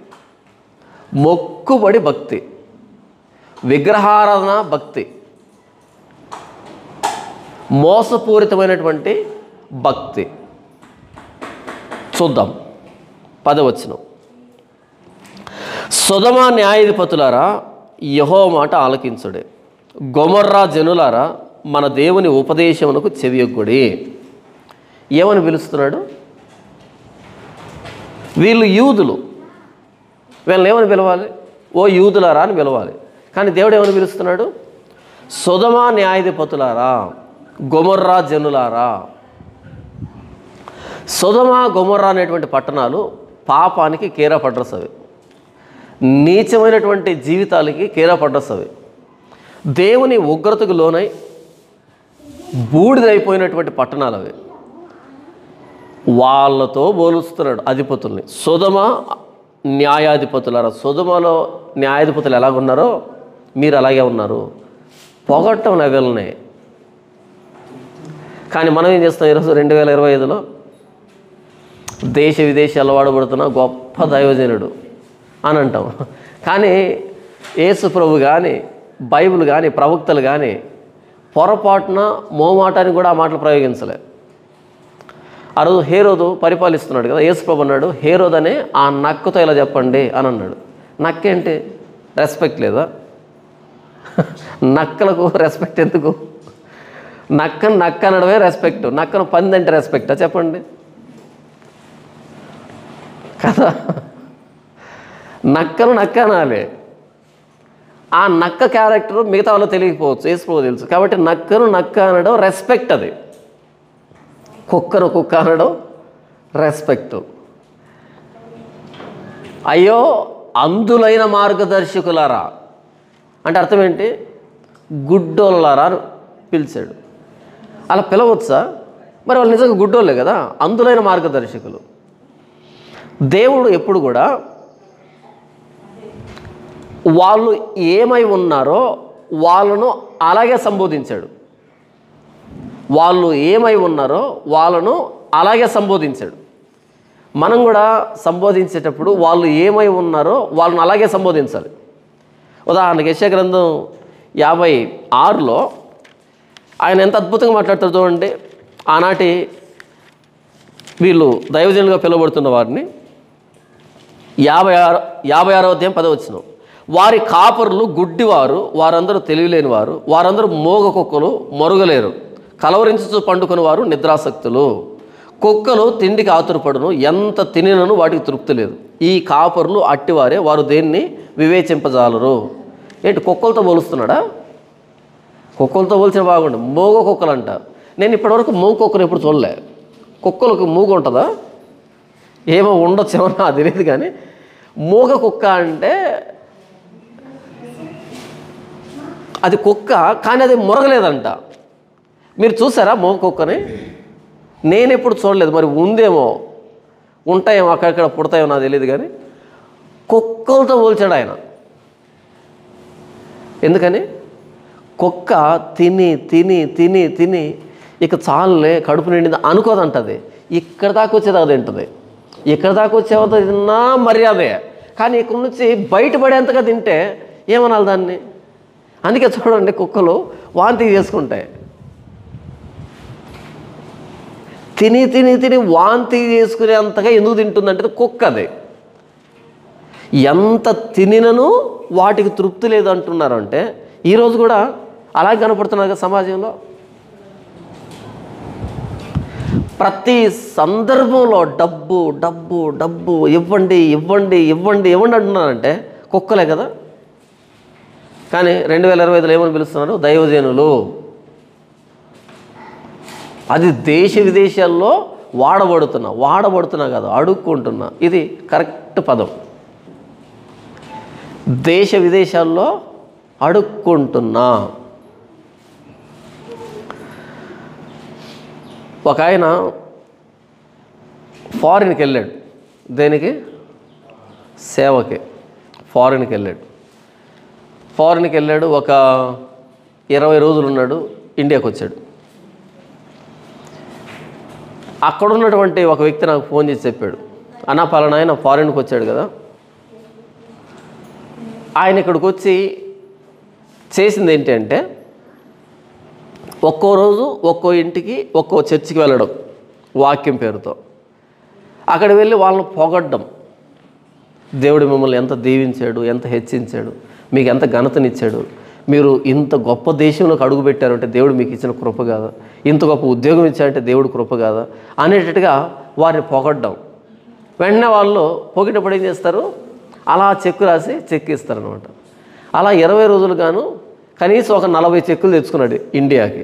మొక్కుబడి భక్తి, విగ్రహారాధన భక్తి, మోసపూరితమైనటువంటి భక్తి. చూద్దాం 10వ వచనం. సొదొమ న్యాయాధిపతులారా యెహోవా మాట ఆలకించుడే, గొమొర్రా జనులారా మన దేవుని ఉపదేశమునకు చెవియొగ్గుడి. ఏమని పిలుస్తున్నాడు? వీళ్ళు యూదులు, వీళ్ళని ఏమని పిలవాలి? ఓ యూదులారా అని పిలవాలి. కానీ దేవుడు ఏమని పిలుస్తున్నాడు? సొదొమ న్యాయాధిపతులారా, గొమొర్రా జనులారా. సొదొమ గొమొర్రా అనేటువంటి పట్టణాలు పాపానికి కేరాఫ్ అడ్రస్ అవి, నీచమైనటువంటి జీవితాలకి కేరాఫ్ అడ్రస్ అవి. దేవుని ఉగ్రతకు లోనై బూడిదైపోయినటువంటి పట్టణాలు అవి. వాళ్ళతో పోలుస్తున్నాడు అధిపతుల్ని. సొదొమ న్యాయాధిపతులారా, సొదొమలో న్యాయాధిపతులు ఎలాగున్నారో మీరు అలాగే ఉన్నారు. పొగట్టం నగలనే. కానీ మనం ఏం చేస్తాం ఈరోజు 2025లో? దేశ విదేశాల్లో వాడబడుతున్న గొప్ప దైవజనుడు అని అంటాం. కానీ యేసు ప్రభు కానీ, బైబిల్ కానీ, ప్రవక్తలు కానీ పొరపాటున మోమాటానికి కూడా ఆ మాటలు ప్రయోగించలే. ఆ రోజు హేరోదు పరిపాలిస్తున్నాడు కదా, యేసు ప్రభు అన్నాడు, హేరోద్ అనే ఆ నక్కతో ఇలా చెప్పండి అని అన్నాడు. నక్కేంటి? రెస్పెక్ట్ లేదా? నక్కలకు రెస్పెక్ట్ ఎందుకు? నక్కను నక్క అనడమే రెస్పెక్ట్. నక్కను పంది అంటే రెస్పెక్టా చెప్పండి కదా? నక్కను నక్క అనాలి. ఆ నక్క క్యారెక్టర్ మిగతా వాళ్ళు తెలియకపోవచ్చు, యేసుప్రభువు తెలుసు. కాబట్టి నక్కను నక్క అనడం రెస్పెక్ట్. అది కుక్కను కుక్క అనడం రెస్పెక్ట్. అయ్యో అంధులైన మార్గదర్శకులారా అంటే అర్థం ఏంటి? గుడ్డోళ్ళారా అని పిలిచాడు. అలా పిలవచ్చా? మరి వాళ్ళు నిజంగా గుడ్డోళ్ళే కదా, అంధులైన మార్గదర్శకులు. దేవుడు ఎప్పుడు కూడా వాళ్ళు ఏమై ఉన్నారో వాళ్ళను అలాగే సంబోధించాడు. వాళ్ళు ఏమై ఉన్నారో వాళ్ళను అలాగే సంబోధించాడు. మనం కూడా సంబోధించేటప్పుడు వాళ్ళు ఏమై ఉన్నారో వాళ్ళను అలాగే సంబోధించాలి. ఉదాహరణకి యెషయా గ్రంథం 56లో ఆయన ఎంత అద్భుతంగా మాట్లాడతారు చూడండి. ఆనాటి వీళ్ళు దైవజనులుగా పిలువబడుతున్న వారిని 56వ అధ్యాయం 10వ వచనం. వారి కాపరులు గుడ్డివారు, వారందరూ తెలివిలేని వారు, వారందరూ మోగ కుక్కలు, మరుగలేరు, కలవరించుతూ పండుకొని వారు నిద్రాసక్తులు. కుక్కలు తిండికి ఆతురపడును, ఎంత తినినను వాటికి తృప్తి లేదు. ఈ కాపరులు అట్టివారే, వారు దేన్ని వివేచింపజాలరు. ఏంటి కుక్కలతో పోలుస్తున్నాడా? కుక్కలతో పోల్చిన బాగుండు. మోగ కుక్కలు అంట. నేను ఇప్పటివరకు మూగ కుక్కను ఎప్పుడు చూడలే. కుక్కలకు మూగ ఉంటుందా? ఏమో ఉండొచ్చేమో నాకు తెలియదు. కానీ మూగ కుక్క అంటే అది కుక్క, కానీ అది మొరగలేదంట. మీరు చూసారా మూగ కుక్కని? నేను ఎప్పుడు చూడలేదు. మరి ఉందేమో, ఉంటాయేమో, అక్కడక్కడ పుడతాయేమో నాకు తెలియదు. కానీ కుక్కలతో పోల్చాడు ఆయన. ఎందుకని? కుక్క తిని తిని తిని తిని ఇక చాలులే, కడుపు నిండింది అనుకోదంటది. ఇక్కడ దాకా వచ్చేది అది తింటుంది. ఇక్కడ దాకా వచ్చేవద్ద తిన్నా మర్యాదే. కానీ ఇక్కడ నుంచి బయటపడేంతగా తింటే ఏమనాలి దాన్ని? అందుకే చూడండి కుక్కలు వాంతి చేసుకుంటాయి. తిని తిని తిని వాంతి చేసుకునేంతగా ఎందుకు తింటుందంటే కుక్క. అది ఎంత తినినను వాటికి తృప్తి లేదు అంటున్నారు. అంటే ఈరోజు కూడా అలాగే కనపడుతున్నారు కదా సమాజంలో. ప్రతి సందర్భంలో డబ్బు డబ్బు డబ్బు, ఇవ్వండి ఇవ్వండి ఇవ్వండి ఇవ్వండి అంటున్నారంటే కుక్కలే కదా. కానీ 2025లో ఏమని పిలుస్తున్నారు? దైవజనులు. అది దేశ విదేశాల్లో వాడబడుతున్నా కదా, అడుక్కుంటున్నా. ఇది కరెక్ట్ పదం. దేశ విదేశాల్లో అడుక్కుంటున్నా. ఒక ఆయన ఫారిన్కి వెళ్ళాడు. దేనికి? సేవకి ఫారిన్కి వెళ్ళాడు. ఒక 20 రోజులు ఉన్నాడు. ఇండియాకి వచ్చాడు. అక్కడ ఉన్నటువంటి ఒక వ్యక్తి నాకు ఫోన్ చేసి చెప్పాడు, అన్నా పలానా ఆయన ఫారిన్కి వచ్చాడు కదా, ఆయన ఇక్కడికి వచ్చి చేసింది ఏంటి అంటే ఒక్కో రోజు ఒక్కో ఇంటికి ఒక్కో చర్చికి వెళ్ళడం వాక్యం పేరుతో. అక్కడ వెళ్ళి వాళ్ళని పొగడ్డం. దేవుడు మిమ్మల్ని ఎంత దీవించాడు, ఎంత హెచ్చించాడు, మీకు ఎంత ఘనతనిచ్చాడు, మీరు ఇంత గొప్ప దేశంలోకి అడుగు పెట్టారంటే దేవుడు మీకు ఇచ్చిన కృప కాదా, ఇంత గొప్ప ఉద్యోగం ఇచ్చారంటే దేవుడు కృప కాదా అనేటట్టుగా వారిని పొగడ్డం. వెంటనే వాళ్ళు పొగిటప్పుడు ఏం చేస్తారు? అలా చెక్కు రాసి చెక్కు ఇస్తారనమాట. అలా 20 రోజులు గాను కనీసం ఒక 40 చెక్కులు తెచ్చుకున్నాడు ఇండియాకి.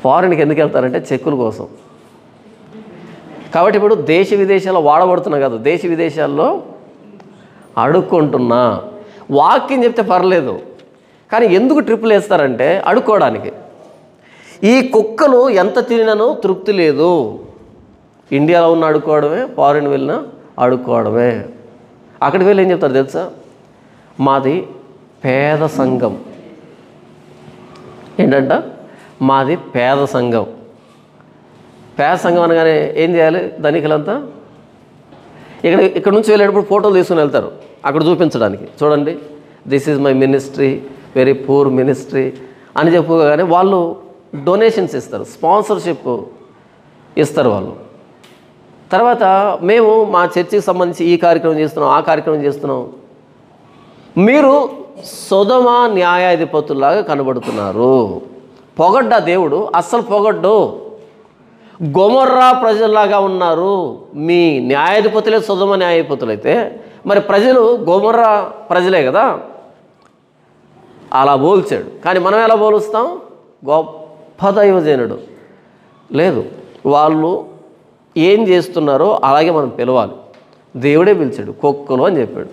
ఫారిన్కి ఎందుకు వెళ్తారంటే చెక్కుల కోసం. కాబట్టి ఇప్పుడు దేశ విదేశాల్లో వాడబడుతున్నా కాదు, దేశ విదేశాల్లో అడుక్కుంటున్నా. వాక్యం చెప్తే పర్లేదు, కానీ ఎందుకు ట్రిప్పులు వేస్తారంటే అడుక్కోవడానికి. ఈ కుక్కలు ఎంత తినను తృప్తి లేదు. ఇండియాలో ఉన్న అడుక్కోవడమే, ఫారిన్ వెళ్ళినా అడుక్కోవడమే. అక్కడికి వెళ్ళి ఏం చెప్తారు తెలుసా? మాది పేద సంఘం. ఏంటంట? మాది పేద సంఘం. పేద సంఘం అనగానే ఏం చేయాలి ధనికులంతా? ఇక్కడ నుంచి వెళ్ళేటప్పుడు ఫోటోలు తీసుకుని వెళ్తారు అక్కడ చూపించడానికి. చూడండి, this is my ministry, very poor ministry అని చెప్పుకోగానే వాళ్ళు డొనేషన్స్ ఇస్తారు, స్పాన్సర్షిప్ ఇస్తారు వాళ్ళు. తర్వాత మేము మా చర్చికి సంబంధించి ఈ కార్యక్రమం చేస్తున్నాం, ఆ కార్యక్రమం చేస్తున్నాం. మీరు సొదొమ న్యాయాధిపతుల్లాగా కనబడుతున్నారు. పొగడ్డా దేవుడు? అస్సలు పొగడ్డు. గొమొర్రా ప్రజల్లాగా ఉన్నారు. మీ న్యాయాధిపతులే సొదొమ న్యాయాధిపతులైతే మరి ప్రజలు గొమొర్రా ప్రజలే కదా. అలా పోల్చాడు. కానీ మనం ఎలా పోలుస్తాం? గొప్ప దైవజనుడు. లేదు, వాళ్ళు ఏం చేస్తున్నారో అలాగే మనం పిలవాలి. దేవుడే పిలిచాడు. కుక్కలు అని చెప్పాడు,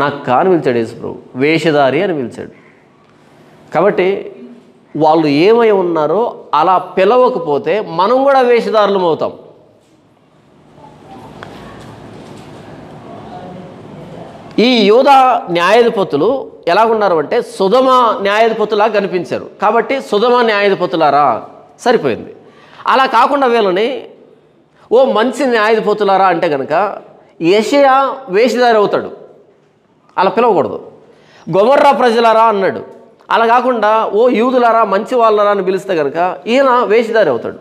నక్క అని పిలిచాడు యేసుప్రభు, వేషధారి అని పిలిచాడు. కాబట్టి వాళ్ళు ఏమై ఉన్నారో అలా పిలవకపోతే మనం కూడా వేషధారులం అవుతాం. ఈ యూదా న్యాయాధిపతులు ఎలాగున్నారు అంటే సొదొమ న్యాయాధిపతులాగా కనిపించారు. కాబట్టి సొదొమ న్యాయాధిపతులారా సరిపోయింది. అలా కాకుండా వీళ్ళని ఓ మంచి న్యాయాధిపతులారా అంటే కనుక యెషయా వేషధారి అవుతాడు. అలా పిలవకూడదు. గొమొర్రా ప్రజలారా అన్నాడు. అలా కాకుండా ఓ యూదులారా మంచి వాళ్ళరా అని పిలిస్తే కనుక ఈయన వేషధారి అవుతాడు.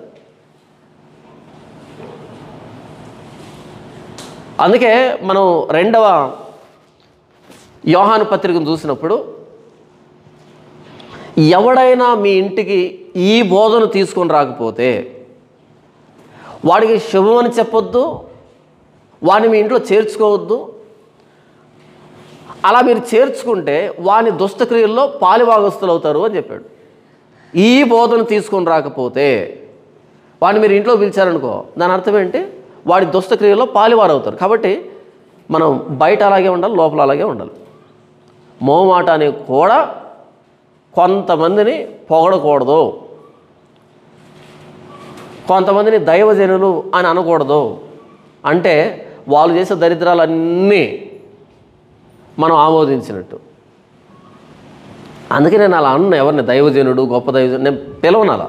అందుకే మనం 2వ యోహాను పత్రికను చూసినప్పుడు ఎవడైనా మీ ఇంటికి ఈ బోధన తీసుకొని రాకపోతే వాడికి శుభమని చెప్పొద్దు, వాడిని మీ ఇంట్లో చేర్చుకోవద్దు. అలా మీరు చేర్చుకుంటే వాని దుష్టక్రియల్లో పాలిభాగస్తులు అవుతారు అని చెప్పాడు. ఈ బోధన తీసుకొని రాకపోతే వాడిని మీరు ఇంట్లో పిలిచారనుకో, దాని అర్థం ఏంటి? వాడి దుష్టక్రియల్లో పాలివారు అవుతారు. కాబట్టి మనం బయట అలాగే ఉండాలి, లోపల అలాగే ఉండాలి. మోమాటాన్ని కూడా కొంతమందిని పొగడకూడదు, కొంతమందిని దైవజనులు అని అనకూడదు. అంటే వాళ్ళు చేసే దరిద్రాలన్నీ మనం ఆమోదించినట్టు. అందుకే నేను అలా అన్న, ఎవరిని దైవజనుడు గొప్ప దైవజనుడు నేను పిలవను అలా.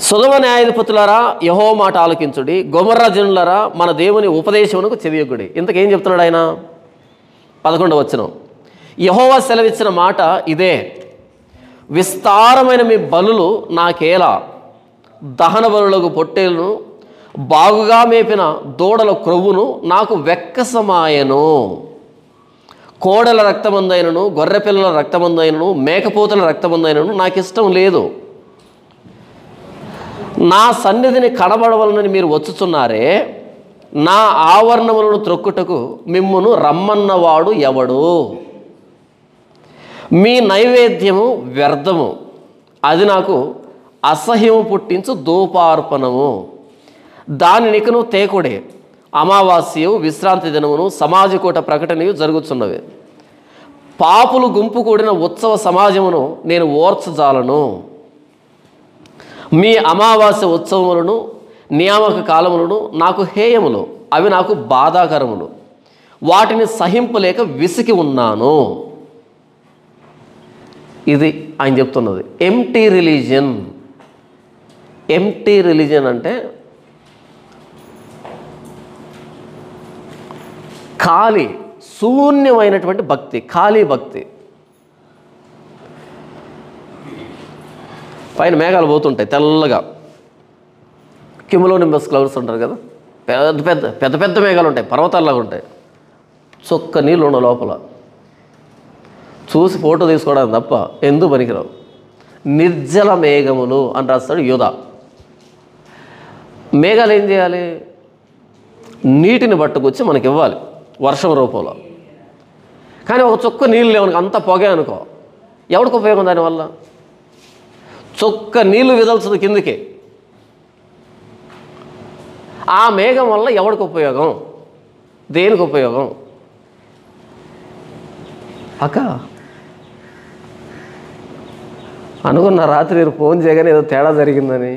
సొదొమ న్యాయాధిపతులారా యెహోవా మాట ఆలకించుడి, గొమొర్రా జనులారా మన దేవుని ఉపదేశమునకు చెవియొగ్గుడి. ఇంతకేం చెప్తున్నాడు ఆయన? 11వ వచనం, యెహోవా సెలవిచ్చిన మాట ఇదే, విస్తారమైన మీ బలులు నాకేలా, దహన బలులకు పొట్టేలను బాగుగా మేపిన దూడల క్రొవ్వును నాకు వెక్కసమాయను. కోడల రక్తమందైనను, గొర్రెపిల్లల రక్తమందైనను, మేకపోతుల రక్తమందైనను నాకు ఇష్టం లేదు. నా సన్నిధిని కనబడవలనని మీరు వచ్చుచున్నారే, నా ఆవరణములను త్రొక్కుటకు మిమ్మును రమ్మన్నవాడు ఎవడు? మీ నైవేద్యము వ్యర్థము, అది నాకు అసహ్యము పుట్టించు ధూపార్పణము. దానినికను తేకుడే. అమావాస్యయు విశ్రాంతి దినమును సమాజకూట ప్రకటనయు జరుగుతున్నవి. పాపులు గుంపు కూడిన ఉత్సవ సమాజమును నేను ఓర్చజాలను. మీ అమావాస్య ఉత్సవములను నియామక కాలములను నాకు హేయములు, అవి నాకు బాధాకరములు. వాటిని సహింపలేక విసికి ఉన్నాను. ఇది ఆయన చెప్తున్నది. Empty religion. ఎంప్టీ రిలీజియన్ అంటే ఖాళీ, శూన్యమైనటువంటి భక్తి, ఖాళీ భక్తి. పైన మేఘాలు పోతుంటాయి తెల్లగా, క్యూములోనింబస్ క్లౌడ్స్ ఉంటారు కదా, పెద్ద పెద్ద పెద్ద పెద్ద మేఘాలు ఉంటాయి, పర్వతాల్లాగా ఉంటాయి. చొక్క నీళ్ళు ఉన్న లోపల చూసి ఫోటో తీసుకోవడానికి తప్ప ఎందుకు పనికిరావు. నిర్జల మేఘములు అని రాస్తాడు యోధా. మేఘాలు ఏం చేయాలి? నీటిని పట్టుకొచ్చి మనకి ఇవ్వాలి వర్షం రూపంలో. కానీ ఒక చుక్క నీళ్ళు లేవనుకో, అంత పొగే అనుకో, ఎవరికి ఉపయోగం దానివల్ల? చుక్క నీళ్లు విదల్చదు కిందికి. ఆ మేఘం వల్ల ఎవరికి ఉపయోగం? దేనికి ఉపయోగం? అక్క అనుకున్న రాత్రి నేను ఫోన్ చేయగానే ఏదో తేడా జరిగిందని.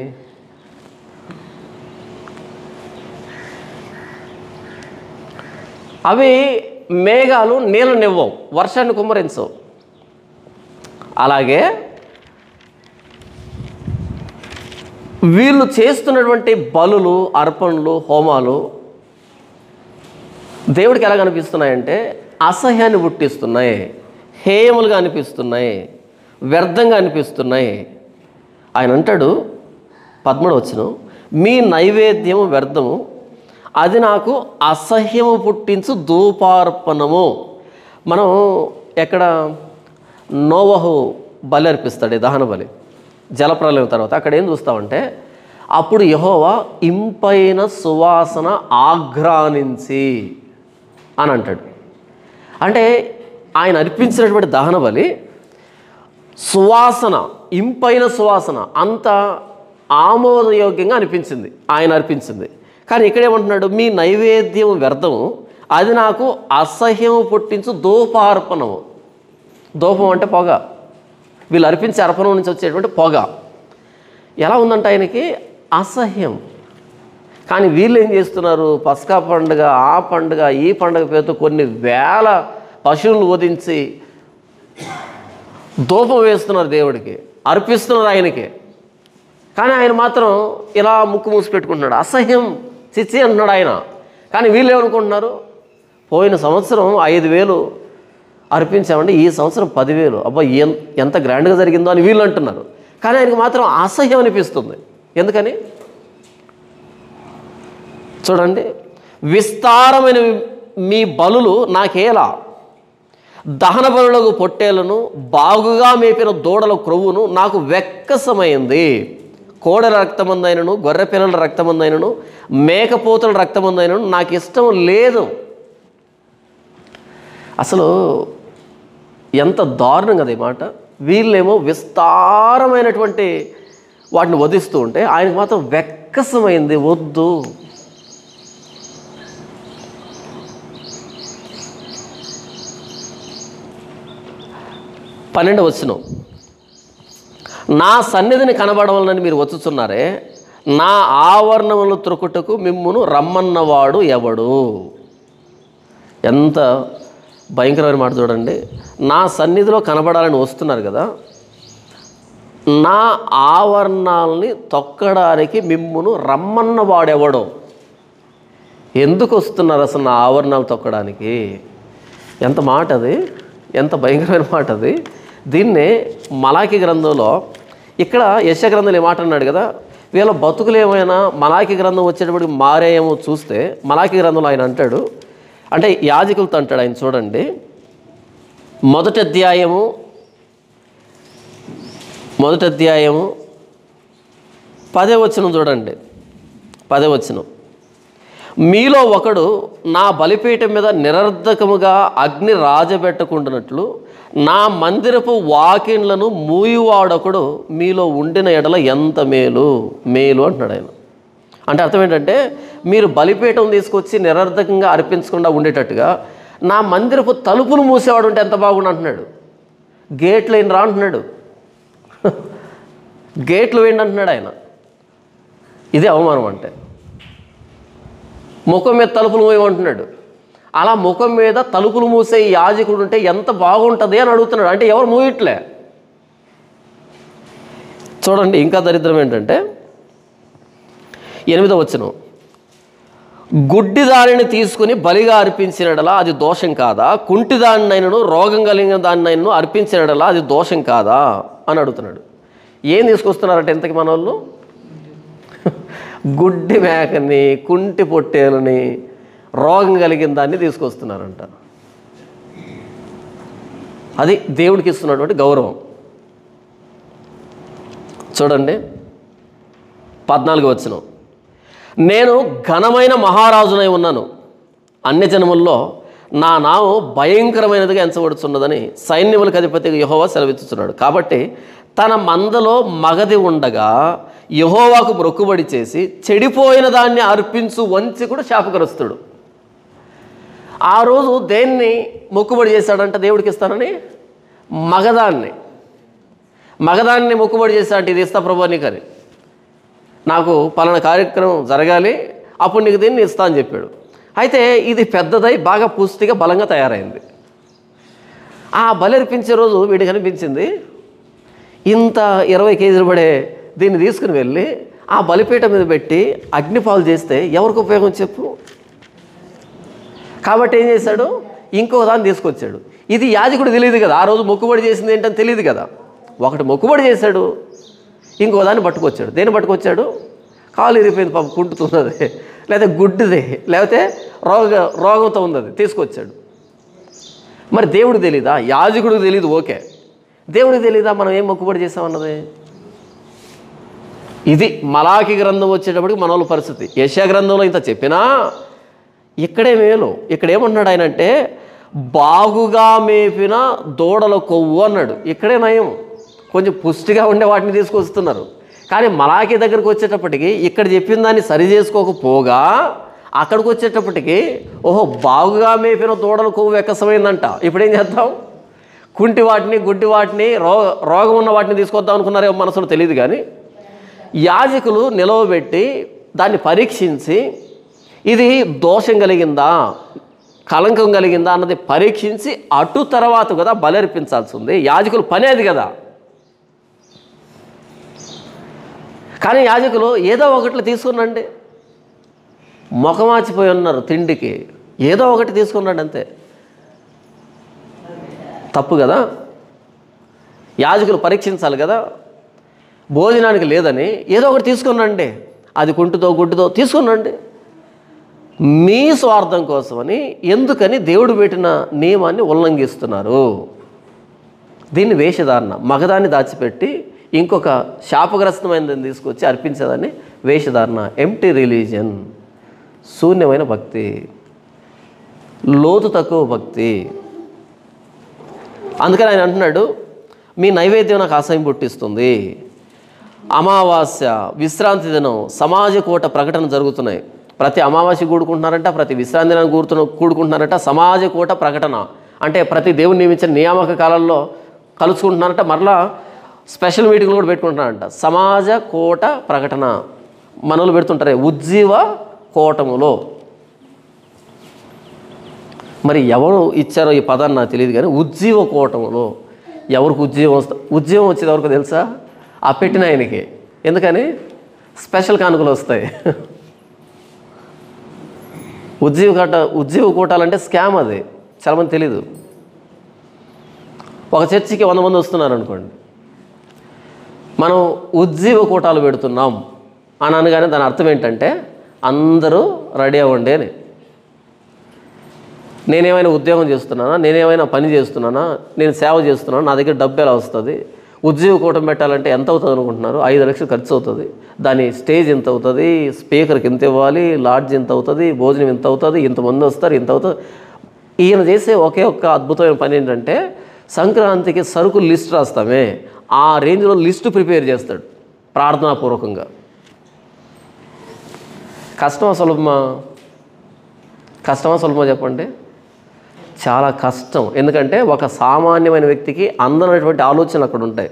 అవి మేఘాలు నీళ్ళనివ్వవు, వర్షాన్ని కుమ్మరించవు. అలాగే వీళ్ళు చేస్తున్నటువంటి బలులు, అర్పణలు, హోమాలు దేవుడికి ఎలా కనిపిస్తున్నాయంటే అసహ్యాన్ని పుట్టిస్తున్నాయి, హేయములుగా అనిపిస్తున్నాయి, వ్యర్థంగా అనిపిస్తున్నాయి. ఆయన అంటాడు 13వ వచనం, మీ నైవేద్యము వ్యర్థము, అది నాకు అసహ్యము పుట్టించు ధూపార్పణము. మనం ఎక్కడ నోవహు బలి అర్పిస్తాడు, దహన బలి, జలప్రలయం తర్వాత అక్కడ ఏం చూస్తామంటే అప్పుడు యెహోవా ఇంపైన సువాసన ఆఘ్రానించి అని అంటాడు. అంటే ఆయన అర్పించినటువంటి దహన బలి సువాసన, ఇంపైన సువాసన, అంత ఆమోదయోగ్యంగా అనిపించింది ఆయన అర్పించింది. కానీ ఇక్కడేమంటున్నాడు, మీ నైవేద్యం వ్యర్థము, అది నాకు అసహ్యము పుట్టించు ధూపార్పణము. ధూపం అంటే పొగ, వీళ్ళు అర్పించే అర్పణం నుంచి వచ్చేటువంటి పొగ ఎలా ఉందంటే ఆయనకి అసహ్యం. కానీ వీళ్ళు ఏం చేస్తున్నారు, పస్కా పండుగ, ఆ పండుగ, ఈ పండుగ పేరుతో కొన్ని వేల పశువులను వధించి ధూపం వేస్తున్నారు, దేవుడికి అర్పిస్తున్నారు ఆయనకి. కానీ ఆయన మాత్రం ఇలా ముక్కు మూసి పెట్టుకుంటున్నాడు, అసహ్యం, చిచ్చి అంటున్నాడు ఆయన. కానీ వీళ్ళు ఏమనుకుంటున్నారు, పోయిన సంవత్సరం 5,000 అర్పించామంటే ఈ సంవత్సరం 10,000, అబ్బా ఎంత గ్రాండ్గా జరిగిందో అని వీళ్ళు అంటున్నారు. కానీ ఆయనకి మాత్రం అసహ్యం అనిపిస్తుంది. ఎందుకని చూడండి, విస్తారమైన మీ బలులు నాకేలా, దహన బలులకు పొట్టేలను, బాగుగా మేపిన దూడల క్రొవ్వును నాకు వెక్కసమైంది. కోడెల రక్తమందైనను, గొర్రె పిల్లల రక్తమందైనను, మేకపోతుల రక్తమందైనను నాకు ఇష్టం లేదు. అసలు ఎంత దారుణం కదా ఈ మాట. వీళ్ళేమో విస్తారమైనటువంటి వాటిని వధిస్తూ ఉంటే ఆయనకు మాత్రం వెక్కసమైంది, వద్దు. పన్నెండవ వచనం, నా సన్నిధిని కనబడవాలని మీరు వచ్చుచున్నారే, నా ఆవరణములు త్రొక్కుటకు మిమ్మును రమ్మన్నవాడు ఎవడు. ఎంత భయంకరమైన మాట చూడండి. నా సన్నిధిలో కనబడాలని వస్తున్నారు కదా, నా ఆవరణాలని తొక్కడానికి మిమ్మును రమ్మన్నవాడెవడో. ఎందుకు వస్తున్నారు అసలు నా ఆవరణాలు తొక్కడానికి? ఎంత మాట అది, ఎంత భయంకరమైన మాట అది. దీన్నే మలాకి గ్రంథంలో, ఇక్కడ యెషయా గ్రంథంలో ఏ మాట అన్నాడు కదా, వీళ్ళ బతుకులు ఏమైనా మలాకి గ్రంథం వచ్చేటప్పటికి మారేమో చూస్తే, మలాకి గ్రంథంలో ఆయన అంటాడు, అంటే యాజకులతో అంటాడు ఆయన. చూడండి, మొదటి అధ్యాయము 10వ వచనం చూడండి. 10వ వచనం, మీలో ఒకడు నా బలిపీఠం మీద నిరర్ధకముగా అగ్ని రాజబెట్టకుండానట్లు నా మందిరపు వాకిన్లను మూయువాడొకడు మీలో ఉండిన ఎడల ఎంత మేలు అంటున్నాడు ఆయన. అంటే అర్థం ఏంటంటే, మీరు బలిపీఠం తీసుకొచ్చి నిరర్ధకంగా అర్పించకుండా ఉండేటట్టుగా నా మందిరపు తలుపులు మూసేవాడు ఉంటే ఎంత బాగుండు అంటున్నాడు. గేట్లు ఏం రా అంటున్నాడు, గేట్లు వేయండి అంటున్నాడు ఆయన. ఇదే అవమానం అంటే. ముఖం మీద తలుపులు మూయమంటున్నాడు. అలా ముఖం మీద తలుపులు మూసే యాజకుడు ఉంటే ఎంత బాగుంటుంది అని అడుగుతున్నాడు. అంటే ఎవరు మూయట్లే. చూడండి, ఇంకా దరిద్రం ఏంటంటే 8వ వచనం, గుడ్డి దానిని తీసుకుని బలిగా అర్పించినడలా అది దోషం కాదా, కుంటి దానినైనను రోగం కలిగిన దానినైనను అర్పించినడలా అది దోషం కాదా అని అడుగుతున్నాడు. ఏం తీసుకొస్తున్నారంటే ఇంతకి మన వాళ్ళు, గుడ్డి మేకని, కుంటి పొట్టేలని, రోగం కలిగిన దాన్ని తీసుకొస్తున్నారంట. అది దేవుడికి ఇస్తున్నటువంటి గౌరవం. చూడండి 14వ వచనం, నేను ఘనమైన మహారాజునై ఉన్నాను, అన్యజనముల్లో నా నామం భయంకరమైనదిగా ఎంచబడుతున్నదని సైన్యములకు అధిపతి యెహోవా సెలవిస్తున్నాడు. కాబట్టి తన మందలో మగది ఉండగా యెహోవాకు మొక్కుబడి చేసి చెడిపోయిన దాన్ని అర్పించు వంచి కూడా శాపగ్రస్తుడు. ఆ రోజు దేన్ని మొక్కుబడి చేశాడంట దేవుడికి ఇస్తానని? మగదాన్ని మొక్కుబడి చేశాడంటే, ఇది ఇస్తా ప్రభు నీకని, నాకు పలానా కార్యక్రమం జరగాలి, అప్పుడు నీకు దీన్ని ఇస్తా అని చెప్పాడు. అయితే ఇది పెద్దదై బాగా పుష్టిగా బలంగా తయారైంది. ఆ బలి అర్పించే రోజు వీడికి అనిపించింది, ఇంత 20 కేజీలు పడే దీన్ని తీసుకుని వెళ్ళి ఆ బలిపీఠ మీద పెట్టి అగ్నిపాలు చేస్తే ఎవరికి ఉపయోగం చెప్పు? కాబట్టి ఏం చేశాడు, ఇంకో దాన్ని తీసుకొచ్చాడు. ఇది యాజకుడు తెలియదు కదా, ఆ రోజు మొక్కుబడి చేసింది ఏంటని తెలియదు కదా. ఒకటి మొక్కుబడి చేశాడు, ఇంకో దాన్ని పట్టుకొచ్చాడు. దేన్ని పట్టుకొచ్చాడు? కాలు ఇరిపోయింది పాపం, కుంటుతున్నది, లేకపోతే గుడ్డిది, లేకపోతే రోగంతో ఉన్నది తీసుకొచ్చాడు. మరి దేవుడు తెలీదా? యాజకుడికి తెలీదు, ఓకే. దేవుడికి తెలీదా మనం ఏం మొక్కుబడి చేసామన్నది? ఇది మలాకి గ్రంథం వచ్చేటప్పటికి మన వాళ్ళ పరిస్థితి. యెషయా గ్రంథంలో ఇంత చెప్పినా ఇక్కడే మేలు. ఇక్కడ ఏమన్నాడు ఆయన అంటే, బాగుగా మేపిన దూడల కొవ్వు అన్నాడు. ఇక్కడే నయం, కొంచెం పుష్టిగా ఉండే వాటిని తీసుకొస్తున్నారు. కానీ మలాకి దగ్గరికి వచ్చేటప్పటికి ఇక్కడ చెప్పిన దాన్ని సరి చేసుకోకపోగా అక్కడికి వచ్చేటప్పటికి ఓహో బాగుగా మేపిన దూడల కొవ్వు ఎక్కసమైందంట. ఇప్పుడు ఏం చేద్దాం? కుంటి వాటిని, గుడ్డి వాటిని, రోగం ఉన్న వాటిని తీసుకొద్దాం అనుకున్నారేమో మనసులో తెలియదు. కానీ యాజకులు నిలవబెట్టి దాన్ని పరీక్షించి ఇది దోషం కలిగిందా, కళంకం కలిగిందా అన్నది పరీక్షించి అటు తర్వాత కదా బలి అర్పించాల్సి ఉంది. యాజకులు పని అది కదా. కానీ యాజకులు ఏదో ఒకటి తీసుకున్నాండి, మొఖమాచిపోయి ఉన్నారు తిండికి, ఏదో ఒకటి తీసుకున్నాడు అంతే. తప్పు కదా. యాజకులు పరీక్షించాలి కదా. భోజనానికి లేదని ఏదో ఒకటి తీసుకున్నాండి, అది కుంటుతో గుడ్డుతో తీసుకున్నాండి. మీ స్వార్థం కోసమని ఎందుకని దేవుడు పెట్టిన నియమాన్ని ఉల్లంఘిస్తున్నారు? దీన్ని వేషధారణ. మగదాన్ని దాచిపెట్టి ఇంకొక శాపగ్రస్తమైనదని తీసుకొచ్చి అర్పించేదాన్ని వేషధారణ. ఎంప్టీ రిలీజియన్, శూన్యమైన భక్తి, లోతు తక్కువ భక్తి. అందుకని ఆయన అంటున్నాడు, మీ నైవేద్యం నాకు అసహ్యం పుట్టిస్తుంది. అమావాస్య, విశ్రాంతి దినం, సమాజ కోట ప్రకటన జరుగుతున్నాయి. ప్రతి అమావాస్య కూడుకుంటున్నారంట, ప్రతి విశ్రాంతి దినం కూడుకుంటున్నారంట. సమాజ కోట ప్రకటన అంటే ప్రతి దేవుని నియమించిన నియామక కాలంలో కలుసుకుంటున్నారంట. మరలా స్పెషల్ మీటింగ్లు కూడా పెట్టుకుంటున్నారంట. సమాజ కోట ప్రకటన మనలు పెడుతుంటారే, ఉజ్జీవ కోటములో. మరి ఎవరు ఇచ్చారో ఈ పదాన్ని నాకు తెలియదు, కానీ ఉజ్జీవ కోటములో ఎవరికి ఉజ్జీవం వచ్చేది ఎవరికి తెలుసా? ఆ పెట్టిన ఆయనకి. ఎందుకని? స్పెషల్ కానుకలు వస్తాయి. ఉజ్జీవ కోటాలంటే స్కామ్. అది చాలామంది తెలీదు. ఒక చర్చికి 100 మంది వస్తున్నారు అనుకోండి, మనం ఉజ్జీవ కోటాలు పెడుతున్నాం అని అనగానే దాని అర్థం ఏంటంటే అందరూ రెడీ అవ్వండి అని. నేనేమైనా ఉద్యోగం చేస్తున్నానా, నేనేమైనా పని చేస్తున్నానా, నేను సేవ చేస్తున్నానా, నా దగ్గర డబ్బు ఎలా వస్తుంది? ఉద్యోగ కూటమి పెట్టాలంటే ఎంత అవుతుంది అనుకుంటున్నారు? 5 లక్షలు ఖర్చు అవుతుంది. దాని స్టేజ్ ఎంత అవుతుంది, స్పీకర్కి ఎంత ఇవ్వాలి, లాడ్జ్ ఎంత అవుతుంది, భోజనం ఎంత అవుతుంది, ఇంతమంది వస్తారు, ఇంత అవుతుంది. ఈయన చేసే ఒకే ఒక్క అద్భుతమైన పని ఏంటంటే సంక్రాంతికి సరుకులు లిస్ట్ రాస్తామే, ఆ రేంజ్లో లిస్టు ప్రిపేర్ చేస్తాడు ప్రార్థనాపూర్వకంగా. కష్టమా సులభమా చెప్పండి? చాలా కష్టం. ఎందుకంటే ఒక సామాన్యమైన వ్యక్తికి అందనటువంటి ఆలోచనలు అక్కడ ఉంటాయి.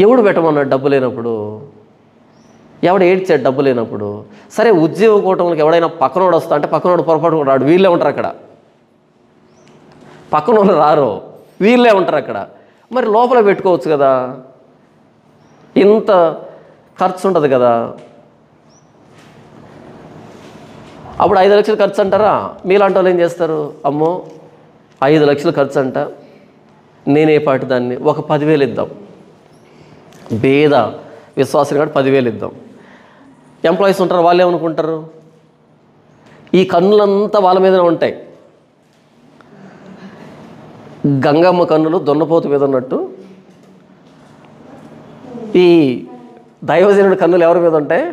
ఎవడు పెట్టమన్నాడు డబ్బు లేనప్పుడు? ఎవడు ఏడ్చాడు డబ్బు లేనప్పుడు? సరే, ఉద్యోగ కూటమికి ఎవడైనా పక్కనోడు వస్తా అంటే పక్కనోడు పొరపాటు కూడా రాడు, వీళ్ళే ఉంటారు అక్కడ. పక్కనోళ్ళు రారు, వీళ్ళే ఉంటారు అక్కడ. మరి లోపల పెట్టుకోవచ్చు కదా, ఇంత ఖర్చు ఉంటుంది కదా. అప్పుడు 5 లక్షలు ఖర్చు అంటారా? మీలాంటి వాళ్ళు ఏం చేస్తారు? అమ్మో 5 లక్షలు ఖర్చు అంట, నేనే పాటి దాన్ని ఒక 10,000 ఇద్దాం, భేద విశ్వాసం కాబట్టి 10,000 ఇద్దాం. ఎంప్లాయీస్ ఉంటారు, వాళ్ళు ఏమనుకుంటారు? ఈ కన్నులంతా వాళ్ళ మీదనే ఉంటాయి. గంగమ్మ కన్నులు దున్నపోతు మీద ఉన్నట్టు ఈ దైవజనుడి కన్నులు ఎవరి మీద ఉంటాయి?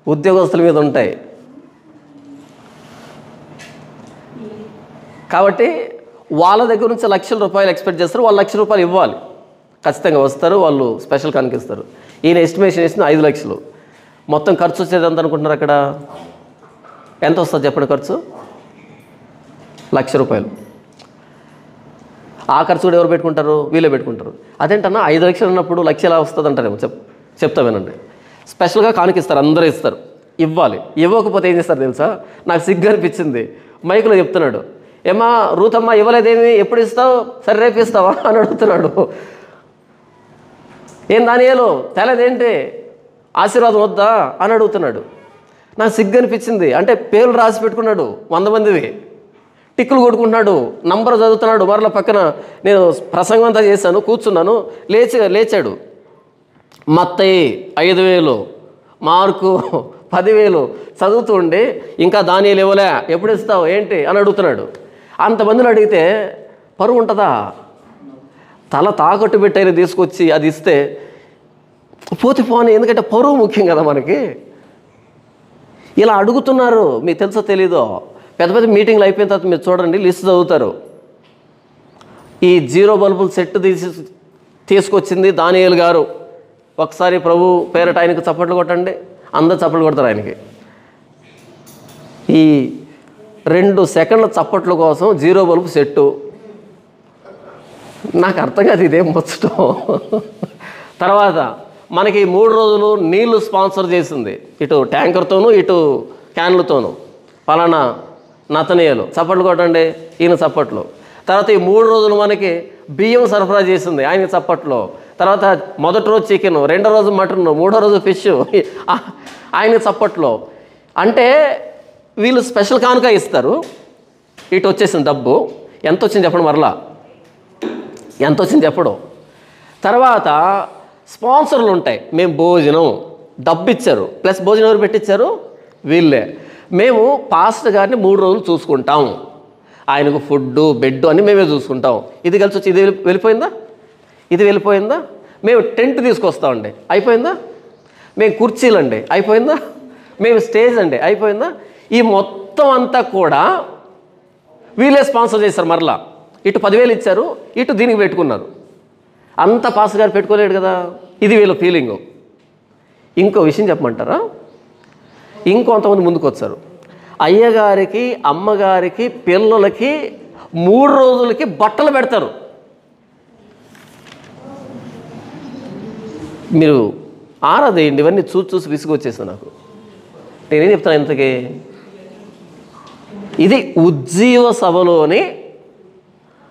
ఉద్యోగస్తుల మీద ఉంటాయి. కాబట్టి వాళ్ళ దగ్గర నుంచి ₹1,00,000 ఎక్స్పెక్ట్ చేస్తారు. వాళ్ళు ₹1,00,000 ఇవ్వాలి, ఖచ్చితంగా వస్తారు, వాళ్ళు స్పెషల్ కనిపిస్తారు. ఈయన ఎస్టిమేషన్ వేసింది 5 లక్షలు. మొత్తం ఖర్చు వచ్చేది ఎంత అనుకుంటున్నారు? అక్కడ ఎంత వస్తుంది చెప్పండి ఖర్చు? ₹1,00,000. ఆ ఖర్చు కూడా ఎవరు పెట్టుకుంటారు? వీళ్ళే పెట్టుకుంటారు. అదేంటన్నా 5 లక్షలు ఉన్నప్పుడు 1,00,000 ఎలా వస్తుంది అంటారేమో. చెప్తా వినండి. స్పెషల్గా కానుకిస్తారు, అందరూ ఇస్తారు, ఇవ్వాలి. ఇవ్వకపోతే ఏం చేస్తారు తెలుసా? నాకు సిగ్గు అనిపించింది. మైకులో చెప్తున్నాడు, ఏమా రూతమ్మ ఇవ్వలేదేమి, ఎప్పుడు ఇస్తావు? సరే రేపు ఇస్తావా అని అడుగుతున్నాడు. ఏం దానియేలు తేలేదేంటి, ఆశీర్వాదం వద్దా అని అడుగుతున్నాడు. నాకు సిగ్గు అనిపించింది. అంటే పేర్లు రాసి పెట్టుకున్నాడు 100 మందివి, టిక్కులు కొట్టుకుంటున్నాడు, నంబర్ చదువుతున్నాడు. మరలా పక్కన నేను ప్రసంగం అంతా చేశాను, కూర్చున్నాను, లేచాడు. మత్తయి 5,000, మార్కు 10,000 చదువుతూ ఉండి ఇంకా దానియేలు ఇవ్వలే, ఎప్పుడు ఇస్తావు ఏంటి అని అడుగుతున్నాడు. అంతమందిని అడిగితే పరువు ఉంటుందా? తల తాకట్టు పెట్టైనా తీసుకొచ్చి అది ఇస్తే పోని, ఎందుకంటే పరువు ముఖ్యం కదా మనకి. ఇలా అడుగుతున్నారు. మీకు తెలుసో తెలీదో, పెద్ద పెద్ద మీటింగ్లు అయిపోయిన తర్వాత మీరు చూడండి, లిస్ట్ చదువుతారు. ఈ 0 బల్బుల సెట్ తీసుకొచ్చింది దానియేలు గారు. ఒకసారి ప్రభు పేరట ఆయనకు చప్పట్లు కొట్టండి. అందరు చప్పట్లు కొడతారు ఆయనకి. ఈ 2 సెకండ్ల చప్పట్ల కోసం 0 బల్బు సెట్టు. నాకు అర్థం కాదు ఇదేం ముచ్చటం. తర్వాత మనకి 3 రోజులు నీళ్లు స్పాన్సర్ చేసింది, ఇటు ట్యాంకర్తోనూ ఇటు క్యాన్లతోనూ. పలానా నతనీయులు, చప్పట్లు కొట్టండి, ఈయన చప్పట్లు. తర్వాత ఈ 3 రోజులు మనకి బియ్యం సరఫరా చేసింది, ఆయన చప్పట్లు. తర్వాత మొదటి రోజు చికెన్, రెండో రోజు మటన్, మూడో రోజు ఫిష్, ఆయన చప్పట్లు. అంటే వీళ్ళు స్పెషల్ కానుక ఇస్తారు. ఇటు వచ్చేసింది డబ్బు. ఎంత వచ్చింది చెప్పండి, మరలా ఎంత వచ్చింది చెప్పడం. తర్వాత స్పాన్సర్లు ఉంటాయి. మేము భోజనం, డబ్బు ఇచ్చారు, ప్లస్ భోజనం ఎవరు పెట్టించారు? వీళ్ళే. మేము పాస్టర్ గారిని 3 రోజులు చూసుకుంటాం, ఆయనకు ఫుడ్డు బెడ్ అని మేమే చూసుకుంటాం. ఇది కలిసి వచ్చి ఇది వెళ్ళిపోయిందా? ఇది వెళ్ళిపోయిందా? మేము టెంట్ తీసుకొస్తామండి, అయిపోయిందా? మేము కుర్చీలండి, అయిపోయిందా? మేము స్టేజ్ అండి, అయిపోయిందా? ఈ మొత్తం అంతా కూడా వీళ్ళే స్పాన్సర్ చేశారు. మరలా ఇటు 10,000 ఇచ్చారు, ఇటు దీనికి పెట్టుకున్నారు. అంత పాస్ గారు పెట్టుకోలేడు కదా. ఇది వీళ్ళ ఫీలింగు. ఇంకో విషయం చెప్పమంటారా? ఇంకొంతమంది ముందుకు వచ్చారు. అయ్యగారికి, అమ్మగారికి, పిల్లలకి 3 రోజులకి బట్టలు పెడతారు. మీరు ఆరాధేయండి. ఇవన్నీ చూసి విసుగొచ్చేసాను నాకు. నేనేం చెప్తాను ఇంతకీ? ఇది ఉజ్జీవ సభలోని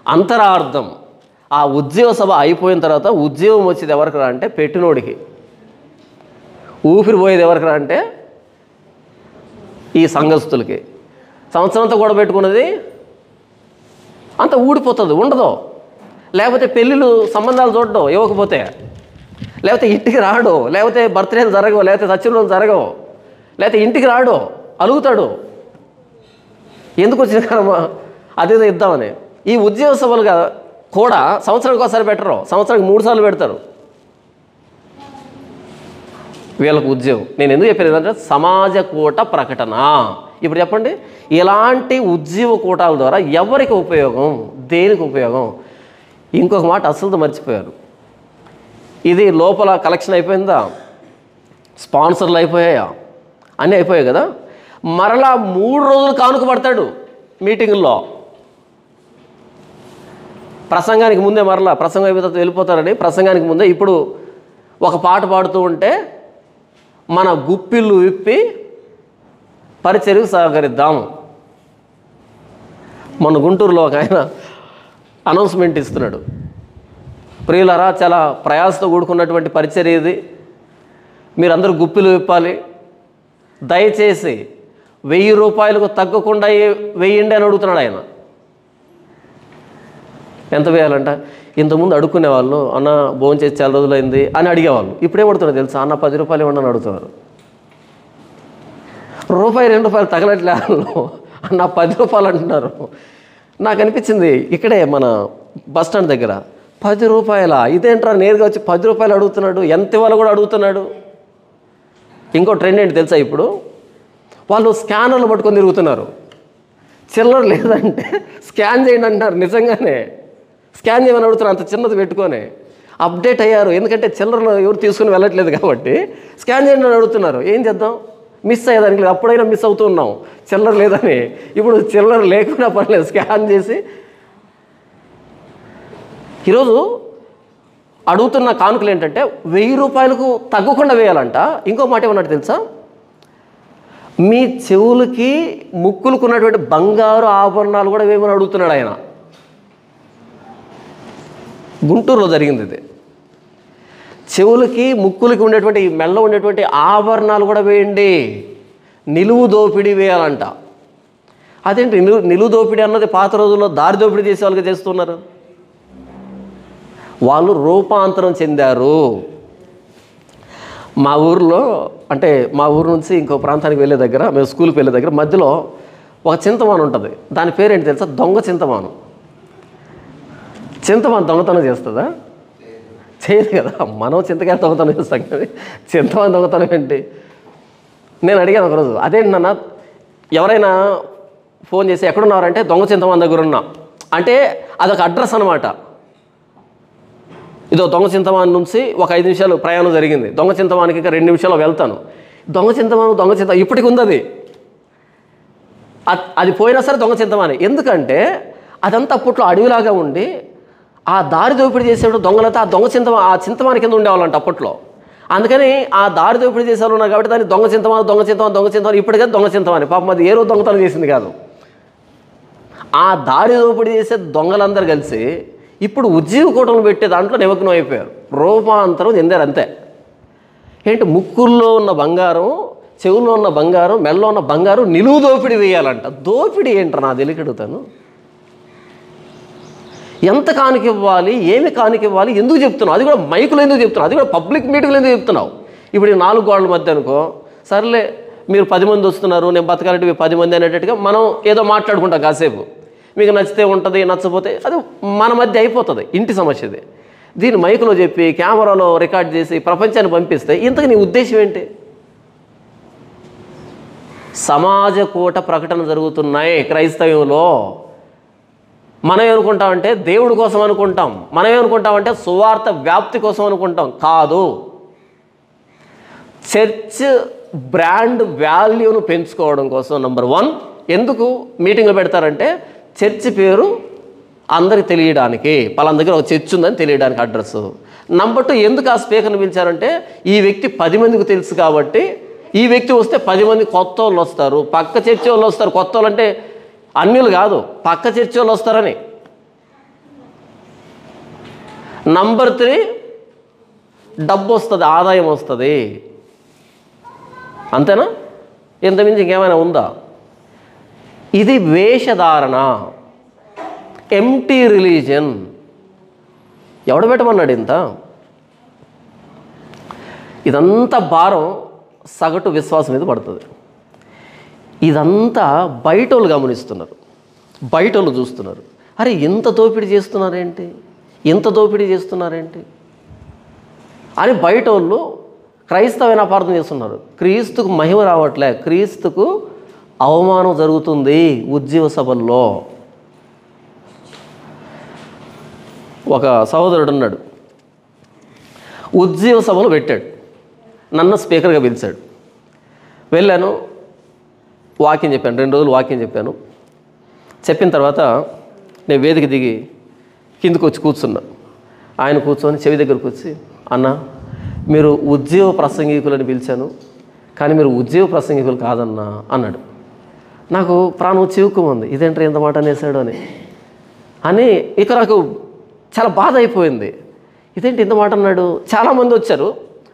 అంతరార్థం. ఆ ఉజ్జీవ సభ అయిపోయిన తర్వాత ఉజ్జీవం వచ్చేది ఎవరికి రా అంటే పెట్టినోడికి. ఊపిరి పోయేది ఎవరికి రా అంటే ఈ సంఘస్థులకి. సంవత్సరం అంతా కూడా పెట్టుకున్నది అంత ఊడిపోతుంది, ఉండదు. లేకపోతే పెళ్ళిళ్ళు సంబంధాలు చూడడం ఇవ్వకపోతే, లేకపోతే ఇంటికి రాడు, లేకపోతే బర్త్డేలు జరగవు, లేకపోతే సత్యంలో జరగవు, లేకపోతే ఇంటికి రాడు, అలుగుతాడు. ఎందుకు వచ్చిన కర్మ, అదేదో ఇద్దామని. ఈ ఉద్యోగ సభలు కూడా సంవత్సరానికి ఒకసారి పెట్టరు, సంవత్సరానికి 3 సార్లు పెడతారు వీళ్ళకు ఉద్యోగం. నేను ఎందుకు చెప్పాను ఏంటంటే సమాజ కూట ప్రకటన. ఇప్పుడు చెప్పండి, ఇలాంటి ఉద్యోగ కూటాల ద్వారా ఎవరికి ఉపయోగం, దేనికి ఉపయోగం? ఇంకొక మాట అసలు మర్చిపోయారు. ఇది లోపల కలెక్షన్ అయిపోయిందా, స్పాన్సర్లు అయిపోయాయా, అన్నీ అయిపోయాయి కదా. మరలా 3 రోజులు కానుక పడతాడు మీటింగుల్లో. ప్రసంగానికి ముందే, మరలా ప్రసంగం అయిపోతే వెళ్ళిపోతారని ప్రసంగానికి ముందే ఇప్పుడు ఒక పాట పాడుతూ ఉంటే మన గుప్పిళ్ళు విప్పి పరిచర్యకు సహకరిద్దాము. మన గుంటూరులో ఒక ఆయన అనౌన్స్మెంట్ ఇస్తున్నాడు, ప్రియులారా చాలా ప్రయాసతో కూడుకున్నటువంటి పరిచర్య ఇది, మీరందరూ గుప్పిలు విప్పాలి, దయచేసి 1000 రూపాయలకు తగ్గకుండా వేయండి అని అడుగుతున్నాడు ఆయన. ఎంత వేయాలంట? ఇంతకుముందు అడుక్కునేవాళ్ళు, అన్న భోజనం చేసి చాలా రోజులైంది అని అడిగేవాళ్ళు. ఇప్పుడేం అడుగుతున్నారు తెలుసా? అన్న 10 రూపాయలు ఇవ్వండి అని అడుగుతున్నారు. రూపాయి 2 రూపాయలు తగలట్లే వాళ్ళు, అన్న 10 రూపాయలు అంటున్నారు. నాకు అనిపించింది ఇక్కడే మన బస్ స్టాండ్ దగ్గర 10 రూపాయల, ఇదేంట్రా నేరుగా వచ్చి 10 రూపాయలు అడుగుతున్నాడు, ఎంత ఇవ్వాలో కూడా అడుగుతున్నాడు. ఇంకో ట్రెండ్ ఏంటి తెలుసా? ఇప్పుడు వాళ్ళు స్కానర్లు పట్టుకొని తిరుగుతున్నారు. చిల్లర లేదంటే స్కాన్ చేయండి అంటున్నారు. నిజంగానే స్కాన్ చేయమని అడుగుతున్నారు, అంత చిన్నది పెట్టుకొని. అప్డేట్ అయ్యారు, ఎందుకంటే చిల్లరలో ఎవరు తీసుకుని వెళ్ళట్లేదు కాబట్టి స్కాన్ చేయండి అని అడుగుతున్నారు. ఏం చేద్దాం? మిస్ అయ్యేదానికి లేదు. అప్పుడైనా మిస్ అవుతూ ఉన్నాం చిల్లర లేదని. ఇప్పుడు చిల్లర లేకుండా పర్లేదు, స్కాన్ చేసి. ఈరోజు అడుగుతున్న కానుకలు ఏంటంటే 1000 రూపాయలకు తగ్గకుండా వేయాలంట. ఇంకో మాట ఏమన్నట్టు తెలుసా, మీ చెవులకి ముక్కులకు ఉన్నటువంటి బంగారు ఆభరణాలు కూడా వేయమని అడుగుతున్నాడు ఆయన. గుంటూరులో జరిగింది ఇది. చెవులకి ముక్కులకి ఉండేటువంటి మెల్ల ఉండేటువంటి ఆభరణాలు కూడా వేయండి, నిలువు దోపిడీ వేయాలంట. అదేంటి నిలువు దోపిడీ అన్నది పాత రోజుల్లో దారి దోపిడీ చేసే వాళ్ళకి చేస్తున్నారు. వాళ్ళు రూపాంతరం చెందారు. మా ఊరిలో అంటే మా ఊరు నుంచి ఇంకో ప్రాంతానికి వెళ్ళే దగ్గర, మేము స్కూల్కి వెళ్ళే దగ్గర మధ్యలో ఒక చింతమాను ఉంటుంది. దాని పేరేంటి తెలుసా, దొంగ చింతమాను. చింతమాను దొంగతనం చేస్తుందా? చేయదు కదా. మనం చింతకాయ దొంగతనం చేస్తాం కానీ చింతమాను దొంగతనం ఏంటి? నేను అడిగాను ఒకరోజు, అదేంటి నాన్న, ఎవరైనా ఫోన్ చేసి ఎక్కడున్నారంటే దొంగ చింతమాను దగ్గర ఉన్నా అంటే అదొక అడ్రస్ అనమాట. ఇదో దొంగ చింతమాను నుంచి ఒక 5 నిమిషాలు ప్రయాణం జరిగింది, దొంగ చింతమానికి ఇంకా 2 నిమిషాల్లో వెళ్తాను. దొంగ చింతమాను ఇప్పటికి ఉంది. అది పోయినా సరే దొంగ చింతమాని. ఎందుకంటే అదంతా అప్పట్లో అడవిలాగా ఉండి ఆ దారి దోపిడీ చేసేటప్పుడు దొంగలంతా ఆ చింతమాని కింద ఉండేవాళ్ళంట అప్పట్లో. అందుకని ఆ దారి దోపిడీ చేసేవాళ్ళు ఉన్నారు కాబట్టి దాన్ని దొంగ చింతమాని ఇప్పటికే దొంగ చింతమాని. పాపం అది ఏ రోజు దొంగతనం చేసింది కాదు. ఆ దారి దోపిడీ చేసే దొంగలందరూ కలిసి ఇప్పుడు ఉజ్జీవ కూటములు పెట్టే దాంట్లో నిమగ్నం అయిపోయారు, రూపాంతరం చెందారు అంతే. ఏంటి, ముక్కుల్లో ఉన్న బంగారం, చెవుల్లో ఉన్న బంగారం, మెల్లో ఉన్న బంగారం నిలువు దోపిడీ వేయాలంట. దోపిడీ ఏంట్రా నా తెలియకడుగుతాను. ఎంత కానుక ఇవ్వాలి, ఏమి కానుక ఇవ్వాలి, ఎందుకు చెప్తున్నావు? అది కూడా మైకులు ఎందుకు చెప్తున్నావు? అది కూడా పబ్లిక్ మీటింగ్లు ఎందుకు చెప్తున్నావు? ఇప్పుడు 4 గోడల మధ్య అనుకో, సర్లే మీరు 10 మంది వస్తున్నారు, నేను బతకాలంటే 10 మంది అనేటట్టుగా మనం ఏదో మాట్లాడుకుంటాం కాసేపు. మీకు నచ్చితే ఉంటుంది, నచ్చపోతే అది మన మధ్య అయిపోతుంది, ఇంటి సమస్యది. దీన్ని మైకులో చెప్పి కెమెరాలో రికార్డ్ చేసి ప్రపంచాన్ని పంపిస్తే ఇంతకు నీ ఉద్దేశం ఏంటి? సమాజ కూట ప్రకటన జరుగుతున్నాయి క్రైస్తవ్యంలో. మనం ఏమనుకుంటామంటే దేవుడి కోసం అనుకుంటాం, మనం ఏమనుకుంటామంటే సువార్త వ్యాప్తి కోసం అనుకుంటాం. కాదు, చర్చ్ బ్రాండ్ వాల్యూను పెంచుకోవడం కోసం. నంబర్ 1, ఎందుకు మీటింగ్లు పెడతారంటే చర్చ్ పేరు అందరికి తెలియడానికి, పలానా దగ్గర ఒక చర్చ్ ఉందని తెలియడానికి అడ్రస్. నంబర్ 2, ఎందుకు ఆ స్పీకర్ని పిలిచారంటే ఈ వ్యక్తి 10 మందికి తెలుసు కాబట్టి ఈ వ్యక్తి వస్తే 10 మంది కొత్త వాళ్ళు వస్తారు, పక్క చర్చి వాళ్ళు వస్తారు. కొత్త వాళ్ళు అంటే అన్యులు కాదు, పక్క చర్చి వాళ్ళు వస్తారని. నంబర్ 3, డబ్బు వస్తుంది, ఆదాయం వస్తుంది. అంతేనా? ఇంతమించి ఇంకేమైనా ఉందా? ఇది వేషధారణ, ఎంటీ రిలీజన్. ఎవడ పెట్టమన్నాడు ఇంత? ఇదంతా భారం సగటు విశ్వాసం మీద పడుతుంది. ఇదంతా బయటోళ్ళు గమనిస్తున్నారు, బయటోళ్ళు చూస్తున్నారు. అరే ఇంత దోపిడీ చేస్తున్నారేంటి, ఇంత దోపిడీ చేస్తున్నారేంటి అని బయటోళ్ళు క్రైస్తవైన అపార్థం చేస్తున్నారు. క్రీస్తుకు మహిమ రావట్లే, క్రీస్తుకు అవమానం జరుగుతుంది ఉజ్జీవ సభల్లో. ఒక సహోదరుడు ఉన్నాడు, ఉజ్జీవ సభలు పెట్టాడు, నన్ను స్పీకర్గా పిలిచాడు. వెళ్ళాను, వాక్యం చెప్పాను, 2 రోజులు వాక్యం చెప్పాను. చెప్పిన తర్వాత నేను వేదిక దిగి కిందకు వచ్చి కూర్చున్నా. ఆయన కూర్చొని చెవి దగ్గరకు వచ్చి, అన్న మీరు ఉజ్జీవ ప్రసంగికులని పిలిచాను కానీ మీరు ఉజ్జీవ ప్రసంగికులు కాదన్నా అన్నాడు. నాకు ప్రాణం చివుక్కుమంది, ఇదేంటి ఎంత మాట అనేసాడు అని ఇక నాకు చాలా బాధ అయిపోయింది. ఇదేంటి ఇంత మాట అన్నాడు. చాలామంది వచ్చారు,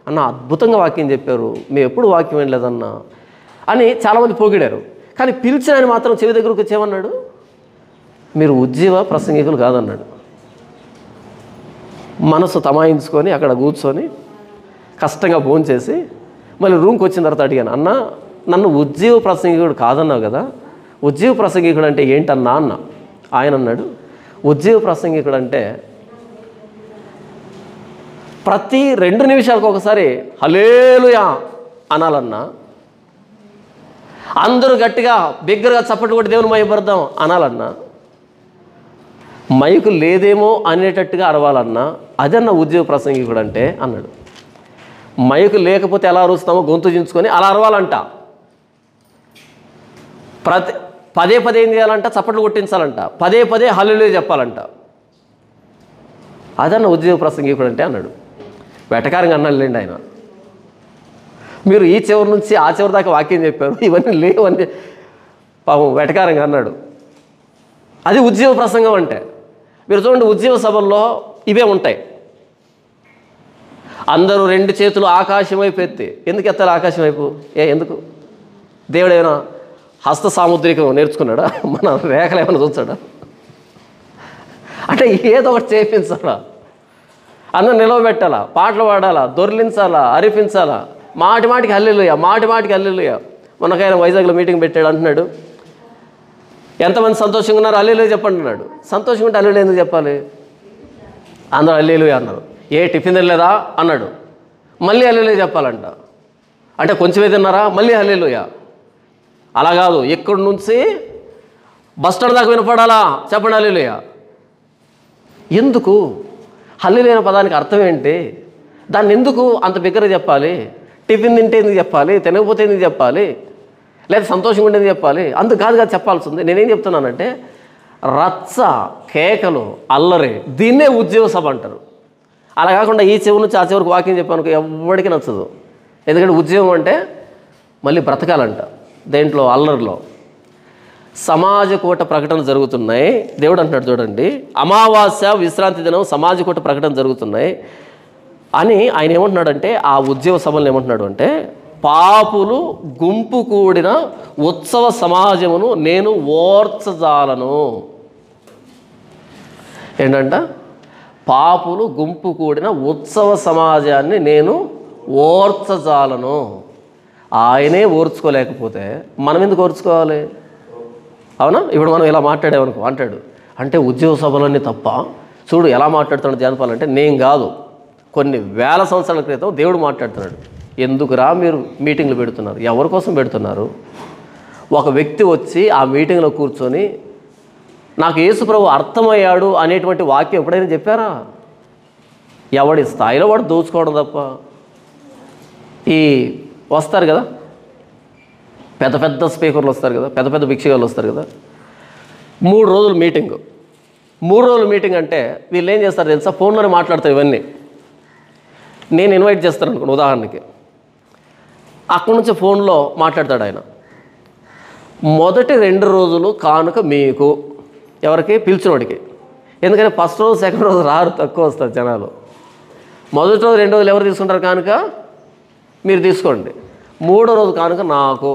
అన్న అద్భుతంగా వాక్యం చెప్పారు, మేము ఎప్పుడు వాక్యం వినలేదన్నా అని చాలామంది పొగిడారు. కానీ పిలిచిన ఆయన మాత్రం చెవి దగ్గరకు వచ్చేమన్నాడు, మీరు ఉజ్జీవ ప్రసంగికులు కాదన్నాడు. మనసు తమాయించుకొని అక్కడ కూర్చొని కష్టంగా భోంచేసి మళ్ళీ రూమ్కి వచ్చిన తర్వాత అడిగాను, అన్న నన్ను ఉజ్జీవ ప్రసంగికుడు కాదన్నావు కదా, ఉజ్జీవ ప్రసంగికుడు అంటే ఏంటన్నా అన్న. ఆయన అన్నాడు, ఉజ్జీవ ప్రసంగికుడు అంటే ప్రతి 2 నిమిషాలకు ఒకసారి హల్లెలూయా అనాలన్నా, అందరూ గట్టిగా బిగ్గరగా చప్పట్లు కొట్టి దేవుని మహిమపడదాం అనాలన్నా, మైకు లేదేమో అనేటట్టుగా అరవాలన్నా, అదన్న ఉజ్జీవ ప్రసంగికుడు అంటే అన్నాడు. మైకు లేకపోతే ఎలా అరుస్తామో గొంతు చించుకొని అలా అరవాలంట. పదే పదే ఏం చేయాలంట? చప్పట్లు కొట్టించాలంట, పదే పదే హల్లెలూయా చెప్పాలంట. అదన్న ఉద్యోగ ప్రసంగికుడు అంటే అన్నాడు. వెటకారంగా అన్నాడులేండి ఆయన. మీరు ఈ చివరి నుంచి ఆ చివరి దాకా వాక్యం చెప్పారు, ఇవన్నీ లేవని పాపం వెటకారంగా అన్నాడు. అది ఉద్యోగ ప్రసంగం అంటే. మీరు చూడండి, ఉద్యోగ సభల్లో ఇవే ఉంటాయి. అందరూ 2 చేతులు ఆకాశం వైపు ఎత్తి. ఎందుకు ఎత్తాలి ఆకాశం వైపు? ఎందుకు? దేవుడు ఏమైనా హస్త సాముద్రికం నేర్చుకున్నాడా? మన రేఖలు ఏమైనా చూస్తాడా? అంటే ఏదో ఒకటి చేయించాలా, అన్న నిలవబెట్టాలా, పాటలు పాడాలా, దొర్లించాలా, అరిపించాలా, మాటి మాటికి హల్లెలూయా, మాటి మాటికి హల్లెలూయా. మొన్నకైనా వైజాగ్లో మీటింగ్ పెట్టాడు, అంటున్నాడు, ఎంతమంది సంతోషంగా ఉన్నారు? హల్లెలూయా చెప్పండి అన్నాడు. సంతోషంగా ఉంటే హల్లెలూయా ఎందుకు చెప్పాలి? అందరూ హల్లెలూయా అన్నారు. టిఫిన్ తినలేదా అన్నాడు. మళ్ళీ హల్లెలూయా చెప్పాలంట. అంటే కొంచెమే తిన్నారా? మళ్ళీ హల్లెలూయా. అలా కాదు, ఇక్కడి నుంచి బస్ స్టాండ్ దాకా వినపడాలా, చెప్పండి హల్లెలూయా. ఎందుకు? హల్లెలూయా అనే పదానికి అర్థం ఏంటి? దాన్ని ఎందుకు అంత బిగ్గరగా చెప్పాలి? టిఫిన్ తింటే ఎందుకు చెప్పాలి? తినకపోతే ఎందుకు చెప్పాలి? లేదా సంతోషంగా ఉండేది చెప్పాలి? అందుకు కాదు కదా చెప్పాల్సింది. నేనేం చెప్తున్నానంటే, రచ్చ, కేకలు, అల్లరి, దీన్నే ఉద్యోగ సభ అంటారు. అలా కాకుండా ఈ చివరి నుంచి ఆ చివరికి వాక్యం చెప్పాను ఎవరికి నచ్చదు. ఎందుకంటే ఉద్యోగం అంటే మళ్ళీ బ్రతకాలంట. దేంట్లో? అల్లరిలో. సమాజ కూట ప్రకటన జరుగుతున్నాయి. దేవుడు అంటున్నాడు చూడండి, అమావాస్య విశ్రాంతి దినం సమాజ కూట ప్రకటన జరుగుతున్నాయి అని ఆయన ఏమంటున్నాడంటే, ఆ ఉద్యోగ సభలను ఏమంటున్నాడు అంటే, పాపులు గుంపు కూడిన ఉత్సవ సమాజమును నేను ఓర్చజాలను. ఏంటంట? పాపులు గుంపు కూడిన ఉత్సవ సమాజాన్ని నేను ఓర్చజాలను. ఆయనే ఓర్చుకోలేకపోతే మనం ఎందుకు ఓర్చుకోవాలి? అవునా? ఇప్పుడు మనం ఇలా మాట్లాడేమనుకో అంటాడు, అంటే ఉద్యోగ సభలన్నీ తప్ప. చూడు ఎలా మాట్లాడుతున్నాడు జానపాలంటే, నేను కాదు, కొన్ని వేల సంవత్సరాల క్రితం దేవుడు మాట్లాడుతున్నాడు. ఎందుకురా మీరు మీటింగ్లు పెడుతున్నారు? ఎవరి కోసం పెడుతున్నారు? ఒక వ్యక్తి వచ్చి ఆ మీటింగ్లో కూర్చొని నాకు యేసు ప్రభు అర్థమయ్యాడు అనేటువంటి వాక్యం ఎప్పుడైనా చెప్పారా? ఎవడి స్థాయిలో వాడు దోచుకోవడం తప్ప. ఈ వస్తారు కదా పెద్ద పెద్ద స్పీకర్లు వస్తారు కదా, పెద్ద పెద్ద భిక్షగాళ్ళు వస్తారు కదా, 3 రోజులు మీటింగు. 3 రోజులు మీటింగ్ అంటే వీళ్ళు ఏం చేస్తారు తెలుసా? ఫోన్లోనే మాట్లాడతారు ఇవన్నీ. నేను ఇన్వైట్ చేస్తాను అనుకోండి ఉదాహరణకి, అక్కడి నుంచి ఫోన్లో మాట్లాడతాడు ఆయన. మొదటి 2 రోజులు కానుక మీకు, ఎవరికి? పిలిచినోడికి. ఎందుకంటే ఫస్ట్ రోజు సెకండ్ రోజు రారు, తక్కువ వస్తారు జనాలు. మొదటి రోజు 2 రోజులు ఎవరు తీసుకుంటారు కానుక? మీరు తీసుకోండి. 3వ రోజు కానుక నాకు.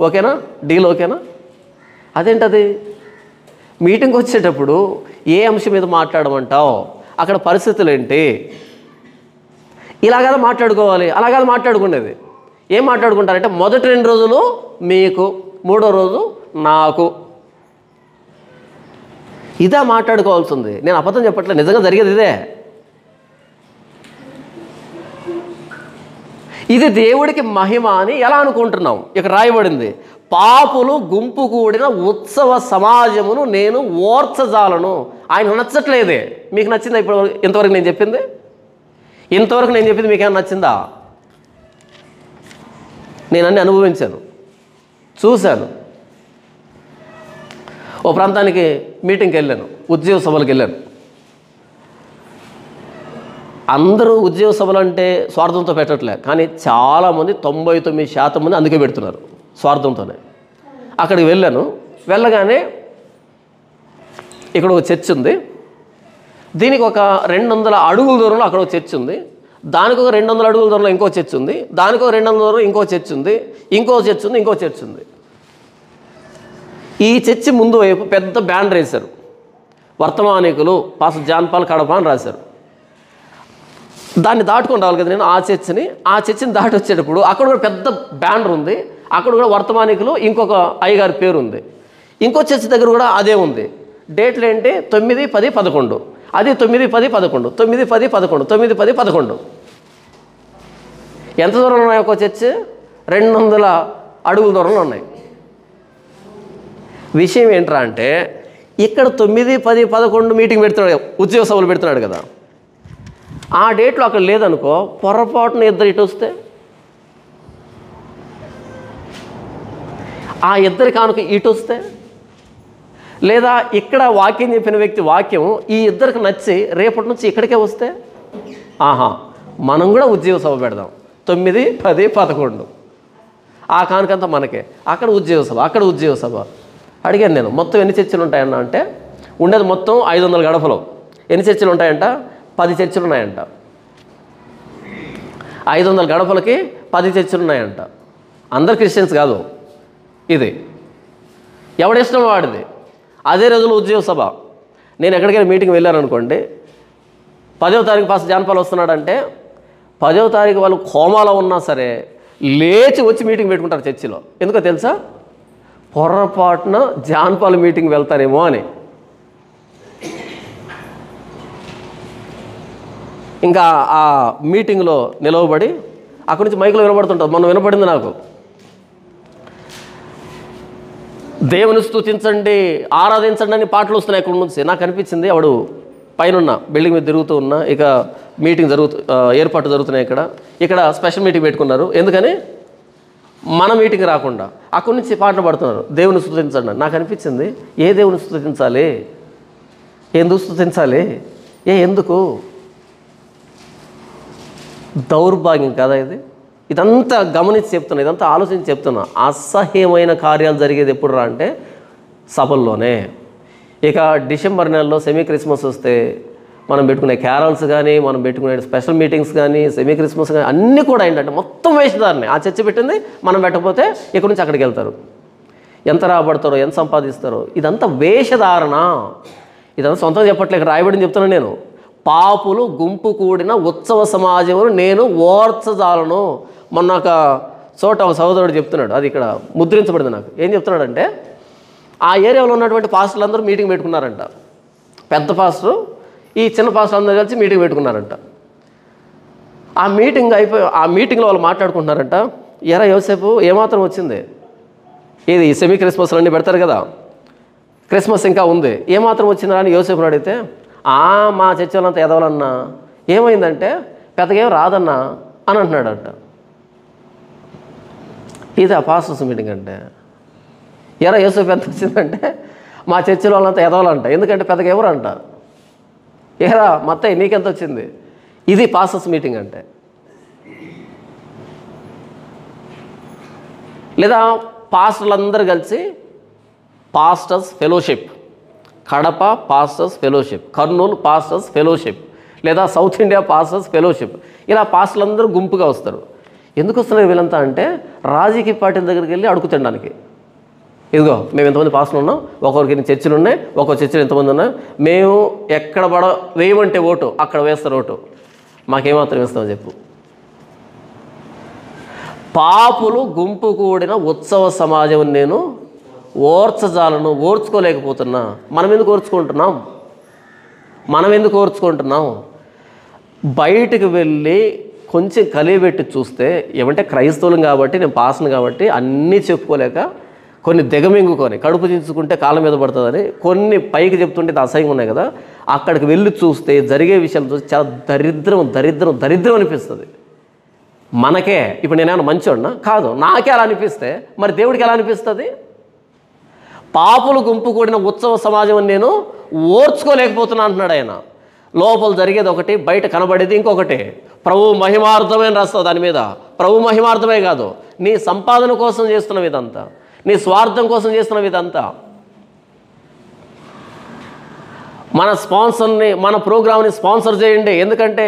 ఓకేనా? డీల్ ఓకేనా? అదేంటది? మీటింగ్కి వచ్చేటప్పుడు ఏ అంశం మీద మాట్లాడమంటావు, అక్కడ పరిస్థితులు ఏంటి, ఇలాగ మాట్లాడుకోవాలి. అలాగే మాట్లాడుకునేది. ఏం మాట్లాడుకుంటారంటే, మొదటి 2 రోజులు మీకు, 3వ రోజు నాకు. ఇదే మాట్లాడుకోవాల్సింది. నేను అబద్ధం చెప్పట్లేదు, నిజంగా జరిగేది ఇదే. ఇది దేవుడికి మహిమ అని ఎలా అనుకుంటున్నాం? ఇక్కడ రాయబడింది, పాపులు గుంపు కూడిన ఉత్సవ సమాజమును నేను ఓర్చజాలను. ఆయన నచ్చట్లేదే. మీకు నచ్చిందా ఇప్పుడు ఇంతవరకు నేను చెప్పింది? ఇంతవరకు నేను చెప్పింది మీకేమైనా నచ్చిందా? నేను అన్నీ అనుభవించాను, చూశాను. ఓ ప్రాంతానికి మీటింగ్కి వెళ్ళాను, ఉద్యోగ సభలకు వెళ్ళాను. అందరూ ఉద్యోగ సభలు అంటే స్వార్థంతో పెట్టట్లే, కానీ చాలామంది 99% మంది అందుకే పెడుతున్నారు, స్వార్థంతోనే. అక్కడికి వెళ్ళాను. వెళ్ళగానే ఇక్కడ ఒక చర్చ్ ఉంది, దీనికి ఒక 200 అడుగుల దూరంలో అక్కడ ఒక చర్చ్ ఉంది, దానికి ఒక 200 అడుగుల దూరంలో ఇంకో చర్చ్ ఉంది, దానికి ఒక 200 దూరంలో ఇంకో చర్చ్ ఉంది, ఇంకో చర్చ్ ఉంది, ఇంకో చర్చ్ ఉంది. ఈ చర్చి ముందు వైపు పెద్ద బ్యానర్ వేశారు, వర్తమానికులు పాస్టర్ జాన్పాల్ కడప అని రాశారు. దాన్ని దాటుకొని రావాలి కదా నేను, ఆ చర్చిని దాటి వచ్చేటప్పుడు అక్కడ కూడా పెద్ద బ్యానర్ ఉంది, అక్కడ కూడా వర్తమానికులు ఇంకొక అయ్యగారి పేరు ఉంది. ఇంకో చర్చి దగ్గర కూడా అదే ఉంది. డేట్లు ఏంటి? 9, 10, 11. అది 9, 10, 11, 9, 10, 11, 9, 10, 11. ఎంత దూరంలో ఉన్నాయి? ఒక చర్చి 200 అడుగుల దూరంలో ఉన్నాయి. విషయం ఏంట్రా అంటే, ఇక్కడ 9, 10, 11 మీటింగ్ పెడుతున్నాడు, ఉద్యోగ సభలు పెడుతున్నాడు కదా, ఆ డేట్లో అక్కడ లేదనుకో, పొరపాటున 2 ఇటు వస్తే ఆ ఇద్దరి కానుక ఇటు వస్తే, లేదా ఇక్కడ వాక్యం చెప్పిన వ్యక్తి వాక్యం ఈ ఇద్దరికి నచ్చి రేపటి నుంచి ఇక్కడికే వస్తే, ఆహా మనం కూడా ఉద్యోగ సభ పెడదాం 9, 10, 11 ఆ కానుకంతా మనకే. అక్కడ ఉద్యోగ సభ, అక్కడ ఉద్యోగ సభ. అడిగాను నేను, మొత్తం ఎన్ని చర్చలు ఉంటాయన్నా అంటే ఉండేది మొత్తం 500 గడపలు. ఎన్ని చర్చలు ఉంటాయంట? 10 చర్చలు ఉన్నాయంట. 500 గడపలకి 10 చర్చలు ఉన్నాయంట. అందరు క్రిస్టియన్స్ కాదు, ఇది ఎవడిష్టం వాడిది. అదే రోజులో ఉద్యోగ సభ. నేను ఎక్కడికైనా మీటింగ్ వెళ్ళాను అనుకోండి, 10వ తారీఖు పాస్ జాన్పాల్ వస్తున్నాడంటే 10వ తారీఖు వాళ్ళు కోమాలో ఉన్నా సరే లేచి వచ్చి మీటింగ్ పెట్టుకుంటారు చర్చిలో. ఎందుకో తెలుసా? పొరపాటున జాన్పాల్ మీటింగ్ వెళ్తారేమో అని. ఇంకా ఆ మీటింగ్లో నిలవబడి అక్కడి నుంచి మైకులో వినబడుతుంటుంది. మొన్న వినపడింది నాకు, దేవుని స్తుతించండి, ఆరాధించండి అని పాటలు వస్తున్నాయి అక్కడి నుంచి. నాకు అనిపించింది ఆవిడ పైన బిల్డింగ్ మీద తిరుగుతూ ఉన్నా, ఇక మీటింగ్ ఏర్పాటు జరుగుతున్నాయి. ఇక్కడ స్పెషల్ మీటింగ్ పెట్టుకున్నారు. ఎందుకని? మన మీటింగ్ రాకుండా అక్కడి నుంచి పాటలు పాడుతున్నారు, దేవుని స్తుతించండి. నాకు అనిపించింది, ఏ దేవుని స్తుతించాలి, ఎందుకు స్తుతించాలి, ఎందుకు? దౌర్భాగ్యం కదా ఇది. ఇదంతా గమనించి చెప్తున్నా, ఇదంతా ఆలోచించి చెప్తున్నా. అసహ్యమైన కార్యాలు జరిగేది ఎప్పుడు రా అంటే సభల్లోనే. ఇక డిసెంబర్ నెలలో సెమీ క్రిస్మస్ వస్తే మనం పెట్టుకునే క్యారల్స్ కానీ, మనం పెట్టుకునే స్పెషల్ మీటింగ్స్ కానీ, సెమీ క్రిస్మస్ కానీ అన్నీ కూడా ఏంటంటే మొత్తం వేషధారనే. ఆ చర్చ పెట్టింది మనం పెట్టకపోతే ఇక్కడి నుంచి అక్కడికి వెళ్తారు. ఎంత రాబడతారో, ఎంత సంపాదిస్తారో, ఇదంతా వేషధారణ. ఇదంతా సొంతంగా చెప్పట్లేక రాయబడిని చెప్తున్నాను నేను. పాపులు గుంపు కూడిన ఉత్సవ సమాజమును నేను ఓర్చజాలను. మొన్న ఒక చోట ఒక సహోదరుడు చెప్తున్నాడు, అది ఇక్కడ ముద్రించబడింది నాకు. ఏం చెప్తున్నాడంటే, ఆ ఏరియాలో ఉన్నటువంటి పాస్టర్లు అందరూ మీటింగ్ పెట్టుకున్నారంట. పెద్ద పాస్టర్ ఈ చిన్న పాస్టర్ అందరూ కలిసి మీటింగ్ పెట్టుకున్నారంట. ఆ మీటింగ్లో వాళ్ళు మాట్లాడుకుంటున్నారంట, ఎరా యోసేపు ఏమాత్రం వచ్చింది, ఇది సెమీ క్రిస్మస్లు అన్నీ పెడతారు కదా, క్రిస్మస్ ఇంకా ఉంది, ఏమాత్రం వచ్చిందా అని యోసేపుని అడిగితే, మా చర్చ వాళ్ళంతా ఎదవాలన్నా, ఏమైందంటే పెద్దగా ఏం రాదన్నా అని అంటున్నాడంట. ఇది ఆ పాస్టర్స్ మీటింగ్ అంటే. ఎరా యోసేపు ఎంత వచ్చిందంటే, మా చర్చలో వాళ్ళంతా ఎదవాలంట, ఎందుకంటే పెద్దగా ఎవరు అంట. ఏరా మత్తయ్య నీకెంత వచ్చింది, ఇది పాస్టర్స్ మీటింగ్ అంటే. లేదా పాస్టర్లందరూ కలిసి pastors fellowship, Kadapa pastors fellowship, Kurnool pastors fellowship, లేదా సౌత్ ఇండియా పాస్టర్స్ ఫెలోషిప్, ఇలా పాస్టర్లందరూ గుంపుగా వస్తారు. ఎందుకు వస్తున్నారు వీళ్ళంతా అంటే, రాజకీయ పార్టీల దగ్గరికి వెళ్ళి అడుగు తినడానికి. ఇదిగో మేము ఎంతమంది పాస్టర్లు ఉన్నాం, ఒక్కొక్కరికి ఎన్ని చర్చలు ఉన్నాయి, ఒక్కొక్క చర్చలు ఎంతమంది ఉన్నాయి, మేము ఎక్కడ వేయమంటే ఓటు అక్కడ వేస్తారు ఓటు, మాకేమాత్రం వేస్తామని చెప్పు. పాపులు గుంపు కూడిన ఉత్సవ సమాజం నేను ఓర్చజాలను, ఓర్చుకోలేకపోతున్నా. మనం ఎందుకు ఓర్చుకుంటున్నాం? బయటికి వెళ్ళి కొంచెం కలిపెట్టి చూస్తే, ఏమంటే క్రైస్తవులం కాబట్టి, నేను పాసను కాబట్టి అన్నీ చెప్పుకోలేక కొన్ని దిగమింగుకొని కడుపు చించుకుంటే కాళ్ళ మీద పడుతుందని కొన్ని పైకి చెప్తుంటే అసహ్యంగా ఉన్నాయి కదా, అక్కడికి వెళ్ళి చూస్తే జరిగే విషయాలు చూస్తే చాలా దరిద్రం అనిపిస్తుంది మనకే. ఇప్పుడు నేనేమన్నా మంచోడినా? కాదు, నాకే అలా అనిపిస్తే మరి దేవుడికి ఎలా అనిపిస్తుంది? పాపులు గుంపు కూడిన ఉత్సవ సమాజం అని నేను ఓర్చుకోలేకపోతున్నా అంటున్నాడు ఆయన. లోపల జరిగేది ఒకటి, బయట కనబడేది ఇంకొకటి. ప్రభు మహిమార్థమే రాస్తావు దాని మీద. ప్రభు మహిమార్థమే కాదు, నీ సంపాదన కోసం చేస్తున్నావు ఇదంతా, నీ స్వార్థం కోసం చేస్తున్నావు ఇదంతా. మన స్పాన్సర్ని, మన ప్రోగ్రామ్ని స్పాన్సర్ చేయండి, ఎందుకంటే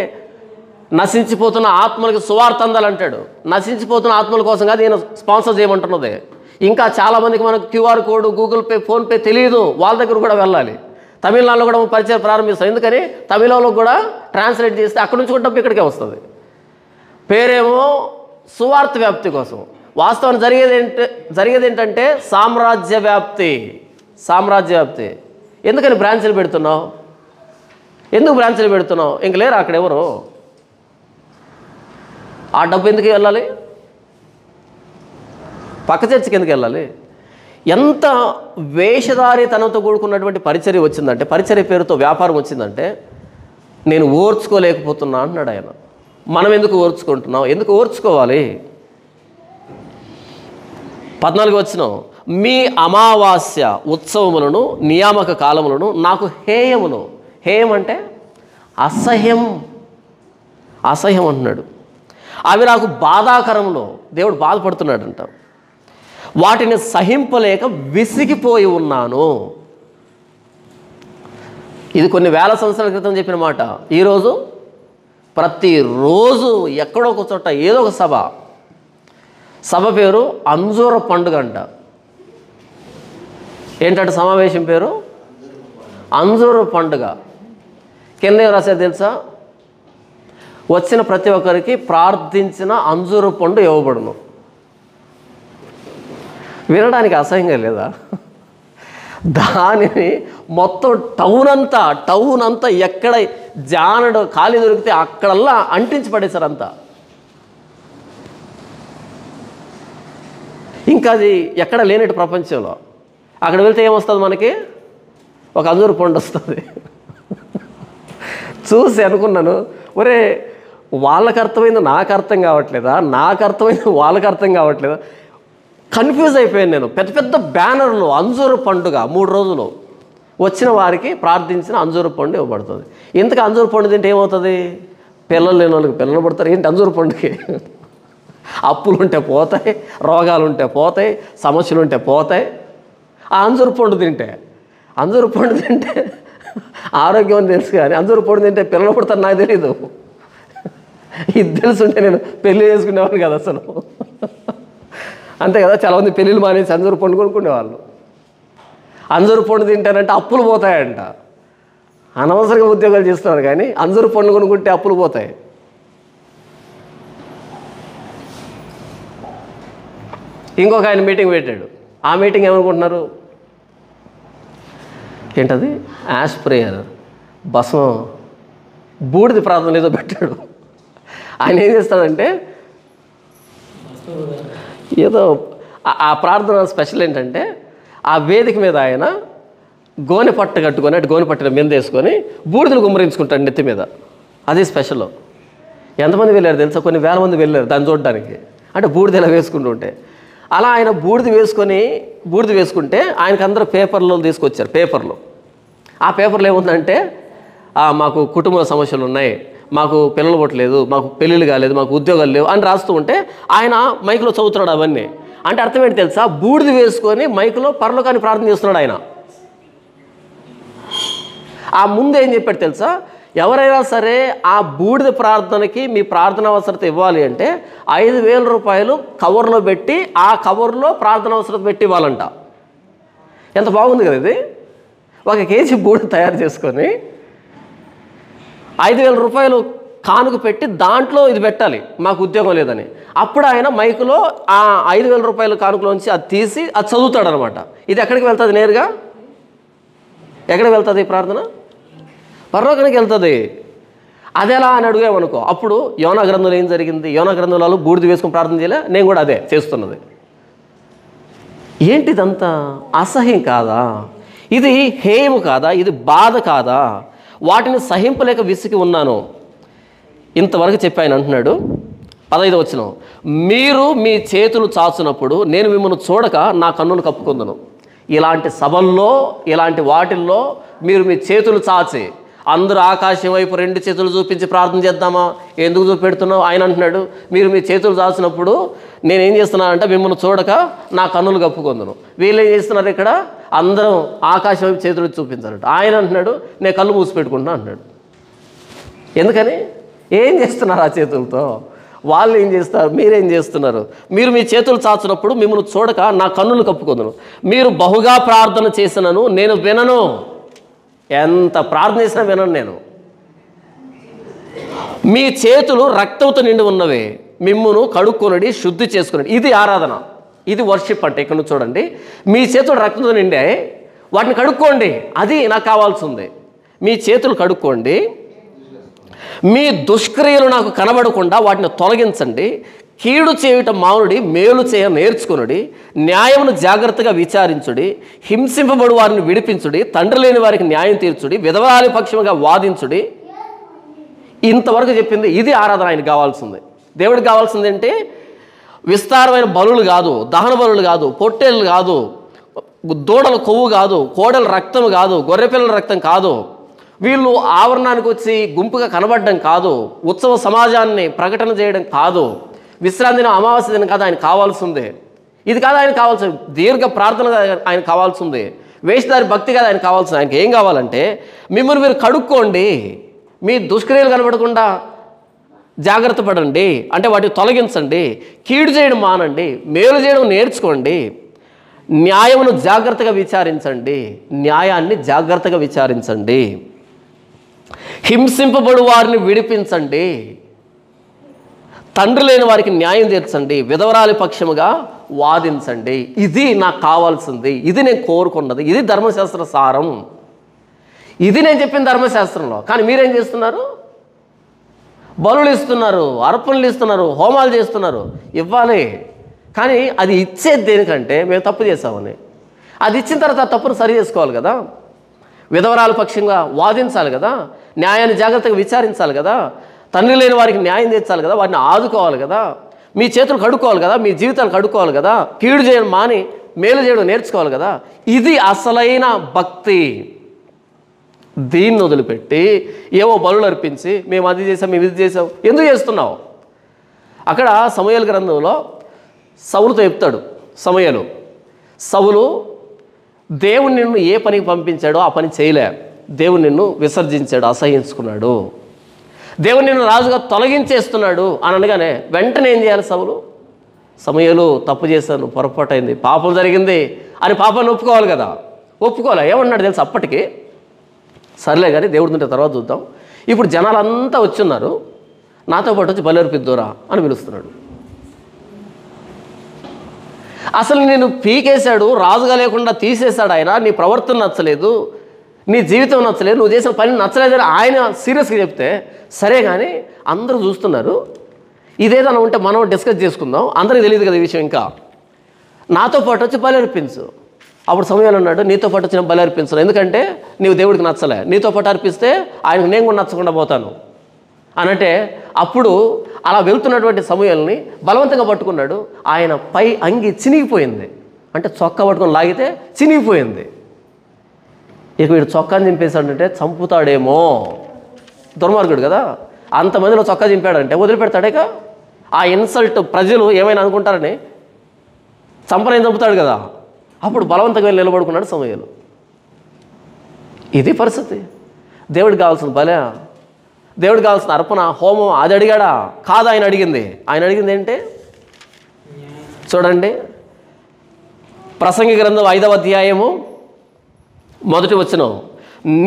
నశించిపోతున్న ఆత్మలకు సువార్త అందాలంటాడు. నశించిపోతున్న ఆత్మల కోసం కాదు నేను స్పాన్సర్ చేయమంటున్నది. ఇంకా చాలామందికి మనకు QR code, Google pay, PhonePe తెలియదు, వాళ్ళ దగ్గర కూడా వెళ్ళాలి. తమిళనాడులో కూడా పరిచయం ప్రారంభిస్తాం, ఎందుకని తమిళంలో కూడా ట్రాన్స్లేట్ చేస్తే అక్కడి నుంచి కూడా డబ్బు ఇక్కడికే వస్తుంది. పేరేమో సువార్త వ్యాప్తి కోసం. వాస్తవానికి జరిగేది ఏంటంటే సామ్రాజ్య వ్యాప్తి. ఎందుకని బ్రాంచ్లు పెడుతున్నావు? ఇంక లేరు అక్కడ ఎవరు? ఆ డబ్బు ఎందుకు వెళ్ళాలి? పక్క చర్చికి ఎందుకు వెళ్ళాలి? ఎంత వేషధారితనంతో కూడుకున్నటువంటి పరిచర్య వచ్చిందంటే, పరిచర్య పేరుతో వ్యాపారం వచ్చిందంటే, నేను ఓర్చుకోలేకపోతున్నా అంటున్నాడు ఆయన. మనం ఎందుకు ఓర్చుకుంటున్నాం? ఎందుకు ఓర్చుకోవాలి? 14 వచనం, మీ అమావాస్య ఉత్సవములను నియామక కాలములను నాకు హేయములు. హేయం అంటే అసహ్యం, అసహ్యం అంటున్నాడు. అవి నాకు బాధాకరములు. దేవుడు బాధపడుతున్నాడంట. వాటిని సహింపలేక విసిగిపోయి ఉన్నాను. ఇది కొన్ని వేల సంవత్సరాల క్రితం చెప్పిన మాట. ఈరోజు ప్రతిరోజు ఎక్కడో ఒక చోట ఏదో ఒక సభ పేరు అంజూర పండుగ అంట. ఏంటంటే సమావేశం పేరు అంజూర పండుగ. కింద ఏం రాశారు తెలుసా? వచ్చిన ప్రతి ఒక్కరికి ప్రార్థించిన అంజూర పండు ఇవ్వబడును. వినడానికి అసహ్యంగా లేదా? దానిని మొత్తం టౌన్ అంతా ఎక్కడ జానడు ఖాళీ దొరికితే అక్కడల్లా అంటించి పడేశారు అంతా. ఇంకా అది ఎక్కడ లేనట్టు ప్రపంచంలో. అక్కడ వెళ్తే ఏమొస్తుంది? మనకి ఒక అంజూరు పండు వస్తుంది. చూసి అనుకున్నాను, ఒరే వాళ్ళకి అర్థమైంది నాకు అర్థం కావట్లేదా, నాకు అర్థమైంది వాళ్ళకి అర్థం కావట్లేదా? కన్ఫ్యూజ్ అయిపోయాను నేను. పెద్ద పెద్ద బ్యానర్లు అంజూరు పండుగ 3 రోజులు వచ్చిన వారికి ప్రార్థించిన అంజూరు పండు ఇవ్వబడుతుంది. ఇంతకు అంజూరు పండు తింటే ఏమవుతుంది? పిల్లలు లేని వాళ్ళకి పిల్లలు పడతారు. ఏంటి అంజూరు పండుగకి? అప్పులు ఉంటే పోతాయి, రోగాలు ఉంటే పోతాయి, సమస్యలు ఉంటే పోతాయి. ఆ అంజూరు పండు తింటే ఆరోగ్యం అని తెలుసు, కానీ అంజూరు పండు తింటే పిల్లలు పడతారు నాకు తెలీదు. ఇది తెలుసుంటే నేను పెళ్ళి చేసుకునేవాళ్ళు కదా అసలు. అంతే కదా, చాలామంది పెళ్ళిళ్ళు మానేసి అంజూరు పండు కొనుక్కునేవాళ్ళు. అంజూరు పండు తింటానంటే అప్పులు పోతాయంట. అనవసరంగా ఉద్యోగాలు చేస్తున్నారు, కానీ అంజూరు పండు కొనుక్కుంటే అప్పులు పోతాయి. ఇంకొక ఆయన మీటింగ్ పెట్టాడు. ఆ మీటింగ్ ఏమనుకుంటున్నారు? ఏంటది? యాష్ ప్రేయర్, భస్మం, బూడిద ప్రార్థన ఏదో పెట్టాడు. ఆయన ఏం చేస్తాడంటే, ఏదో ఆ ప్రార్థన స్పెషల్ ఏంటంటే, ఆ వేదిక మీద ఆయన గోనె పట్ట కట్టుకొని, అటు గోనె పట్టిన మీద వేసుకొని బూడిదలు గుమ్మరించుకుంటాడు నెత్తి మీద. అది స్పెషల్. ఎంతమంది వెళ్ళారు తెలుసా? కొన్ని వేల మంది వెళ్ళారు దాన్ని చూడడానికి. అంటే బూడిద ఇలా వేసుకుంటూ ఉంటే, అలా ఆయన బూడిద వేసుకుంటే ఆయనకు అందరూ పేపర్లు తీసుకొచ్చారు. ఆ పేపర్లో ఏముందంటే, మాకు కుటుంబ సమస్యలు ఉన్నాయి, మాకు పిల్లలు పుట్టలేదు, మాకు పెళ్ళిళ్ళు కాలేదు, మాకు ఉద్యోగాలు లేవు అని రాస్తూ ఉంటే ఆయన మైకులో చదువుతున్నాడు అవన్నీ. అంటే అర్థం ఏంటి తెలుసా? బూడిద వేసుకొని మైకులో పరలోకాన్ని ప్రార్థన చేస్తున్నాడు ఆయన. ఆ ముందు ఏం చెప్పాడు తెలుసా? ఎవరైనా సరే ఆ బూడిద ప్రార్థనకి మీ ప్రార్థన అవసరత ఇవ్వాలి అంటే 5,000 రూపాయలు కవర్లో పెట్టి, ఆ కవర్లో ప్రార్థన అవసరత పెట్టి ఇవ్వాలంట. ఎంత బాగుంది కదా ఇది! 1 కేజీ బూడిద తయారు చేసుకొని 5,000 రూపాయలు కానుక పెట్టి దాంట్లో ఇది పెట్టాలి, మాకు ఉద్యోగం లేదని. అప్పుడు ఆయన మైకులో ఆ 5,000 రూపాయల కానుకలోంచి అది తీసి అది చదువుతాడు అనమాట. ఇది ఎక్కడికి వెళ్తుంది? నేరుగా ఎక్కడికి వెళ్తుంది ఈ ప్రార్థన? పరలోకానికి వెళ్తుంది. అది ఎలా అని అడిగామనుకో, అప్పుడు యోనా గ్రంథంలో ఏం జరిగింది? యోనా గ్రంథంలో బూడిద వేసుకుని ప్రార్థన చేయలే? నేను కూడా అదే చేస్తున్నది. ఏంటిదంతా? అసహ్యం కాదా? ఇది హేయము కాదా? ఇది బాధ కాదా? వాటిని సహింపలేక విసిగి ఉన్నాను. ఇంతవరకు చెప్పి ఆయన అంటున్నాడు 15వ వచనం, మీరు మీ చేతులు చాచునప్పుడు నేను మిమ్మల్ని చూడక నా కన్నులు కప్పుకుందును. ఇలాంటి సభల్లో, ఇలాంటి వాటిల్లో మీరు మీ చేతులు చాచి, అందరూ ఆకాశం వైపు 2 చేతులు చూపించి ప్రార్థన చేద్దామా? ఎందుకు చూపెడుతున్నావు? ఆయన అంటున్నాడు, మీరు మీ చేతులు చాచినప్పుడు నేనేం చేస్తున్నానంటే మిమ్మల్ని చూడక నా కన్నులు కప్పుకుందును. వీళ్ళు ఏం చేస్తున్నారు? ఇక్కడ అందరం ఆకాశం వైపు చేతులు చూపించాలంట. ఆయన అంటున్నాడు, నేను కళ్ళు మూసి పెట్టుకుంటున్నా అంటున్నాడు. ఎందుకని? ఏం చేస్తున్నారు ఆ చేతులతో? వాళ్ళు ఏం చేస్తారు? మీరేం చేస్తున్నారు? మీరు మీ చేతులు చాచినప్పుడు మిమ్మల్ని చూడక నా కన్నులు కప్పుకుందును. మీరు బహుగా ప్రార్థన చేసినను నేను వినను. ఎంత ప్రార్థన చేసినా వినను నేను. మీ చేతులు రక్తంతో నిండి ఉన్నవే, మిమ్మును కడుక్కొనడి, శుద్ధి చేసుకునండి. ఇది ఆరాధన, ఇది వర్షిప్ అంటే. ఇక్కడ చూడండి, మీ చేతులు రక్తంతో నిండే, వాటిని కడుక్కోండి. అది నాకు కావాల్సింది. మీ చేతులు కడుక్కోండి, మీ దుష్క్రియలు నాకు కనబడకుండా వాటిని తొలగించండి. కీడు చేయుట మానుడి, మేలు చేయ నేర్చుకునుడి. న్యాయమును జాగ్రత్తగా విచారించుడి. హింసింపబడు వారిని విడిపించుడి. తండ్రి లేని వారికి న్యాయం తీర్చుడి. విధవరాలి పక్షముగా వాదించుడి. ఇంతవరకు చెప్పింది ఇది ఆరాధన. ఆయనకు కావాల్సింది, దేవుడికి కావాల్సింది ఏంటి? విస్తారమైన బలులు కాదు, దహన బలులు కాదు, పొట్టేళ్ళు కాదు, దూడల కొవ్వు కాదు, కోడల రక్తం కాదు, గొర్రెపిల్లల రక్తం కాదు. వీళ్ళు ఆవరణానికి వచ్చి గుంపుగా కనబడడం కాదు, ఉత్సవ సమాజాన్ని ప్రకటన చేయడం కాదు, విశ్రాంతి దినం అమావాస్య దినం కాదు ఆయన కావాల్సిందే. ఇది కాదు ఆయన కావాల్సింది, దీర్ఘ ప్రార్థన ఆయన కావాల్సింది, వేషధారి భక్తి కాదు ఆయన కావాల్సింది. ఆయనకి ఏం కావాలంటే మిమ్మల్ని మీరు కడుక్కోండి, మీ దుష్క్రియలు కనబడకుండా జాగ్రత్త పడండి, అంటే వాటిని తొలగించండి, కీడు చేయడం మానండి, మేలు చేయడం నేర్చుకోండి, న్యాయమును జాగ్రత్తగా విచారించండి, న్యాయాన్ని జాగ్రత్తగా విచారించండి, హింసింపబడు వారిని విడిపించండి, తండ్రి లేని వారికి న్యాయం తీర్చండి, విధవరాలి పక్షముగా వాదించండి. ఇది నాకు కావాల్సింది, ఇది నేను కోరుకున్నది, ఇది ధర్మశాస్త్ర సారం, ఇది నేను చెప్పిన ధర్మశాస్త్రంలో. కానీ మీరేం చేస్తున్నారు? బలులు ఇస్తున్నారు, అర్పణలు ఇస్తున్నారు, హోమాలు చేస్తున్నారు. ఇవ్వాలి, కానీ అది ఇచ్చేది దేనికంటే మేము తప్పు చేసామని. అది ఇచ్చిన తర్వాత ఆ తప్పును సరి చేసుకోవాలి కదా, విధవరాల పక్షంగా వాదించాలి కదా, న్యాయాన్ని జాగ్రత్తగా విచారించాలి కదా, తండ్రి లేని వారికి న్యాయం తీర్చాలి కదా, వారిని ఆదుకోవాలి కదా, మీ చేతులు కడుక్కోవాలి కదా, మీ జీవితాలు కడుక్కోవాలి కదా, కీడు చేయడం మాని మేలు చేయడం నేర్చుకోవాలి కదా. ఇది అసలైన భక్తి. దీన్ని వదిలిపెట్టి ఏవో బలులు అర్పించి మేము అది చేసాం, మేము ఇది చేసాం. ఎందుకు చేస్తున్నావు? అక్కడ సమూయేలు గ్రంథంలో సౌలుతో చెప్తాడు సౌలు దేవుడు నిన్ను ఏ పనికి పంపించాడో ఆ పని చేయలే, దేవుడు నిన్ను విసర్జించాడు, అసహించుకున్నాడు, దేవుడు నిన్ను రాజుగా తొలగించేస్తున్నాడు అని అనగానే వెంటనే ఏం చేయాలి? సమూయేలు తప్పు చేశాను, పొరపాటైంది, పాపం జరిగింది అని పాపాన్ని ఒప్పుకోవాలి కదా. ఒప్పుకోలే. ఏమన్నాడు తెలుసు అప్పటికి? సర్లే కానీ దేవుడి నుండి తర్వాత చూద్దాం, ఇప్పుడు జనాలంతా వచ్చున్నారు, నాతో పాటు వచ్చి బలి అర్పిద్దురా అని పిలుస్తున్నాడు. అసలు నేను పీకేశాడు, రాజుగా లేకుండా తీసేశాడు ఆయన. నీ ప్రవర్తన నచ్చలేదు, నీ జీవితం నచ్చలేదు, నువ్వు చేసిన పని నచ్చలేదని ఆయన సీరియస్గా చెప్తే సరే, కానీ అందరూ చూస్తున్నారు, ఇదేదైనా ఉంటే మనం డిస్కస్ చేసుకుందాం, అందరికీ తెలియదు కదా ఈ విషయం. ఇంకా నాతో పాటు వచ్చి బలి అర్పించు. అప్పుడు సమూయేలు అన్నాడు, నీతో పాటు వచ్చిన బలి అర్పించను, ఎందుకంటే నీవు దేవుడికి నచ్చలే, నీతో పాటు అర్పిస్తే ఆయనకు నేను కూడా నచ్చకుండా పోతాను అనంటే, అప్పుడు అలా వెళ్తున్నటువంటి సమూయేలుని బలవంతంగా పట్టుకున్నాడు. ఆయన పై అంగి చినిగిపోయింది, అంటే చొక్కా పట్టుకొని లాగితే చినిగిపోయింది. ఇక వీడు చొక్కాని చింపేశాడంటే చంపుతాడేమో, దుర్మార్గుడు కదా, అంతమందిలో చొక్కా చింపాడంటే వదిలిపెడతాడేక? ఆ ఇన్సల్ట్ ప్రజలు ఏమైనా అనుకుంటారని చంపనేం చంపుతాడు కదా. అప్పుడు బలవంతంగా వెళ్ళి నిలబడుకున్నాడు సమూయేలు. ఇది పరిస్థితి. దేవుడికి కావాల్సిన బలే, దేవుడికి కావాల్సిన అర్పణ, హోమం అది అడిగాడా? కాదు. ఆయన అడిగింది ఏంటి చూడండి, ప్రసంగి గ్రంథం 5వ అధ్యాయము 1వ వచనం,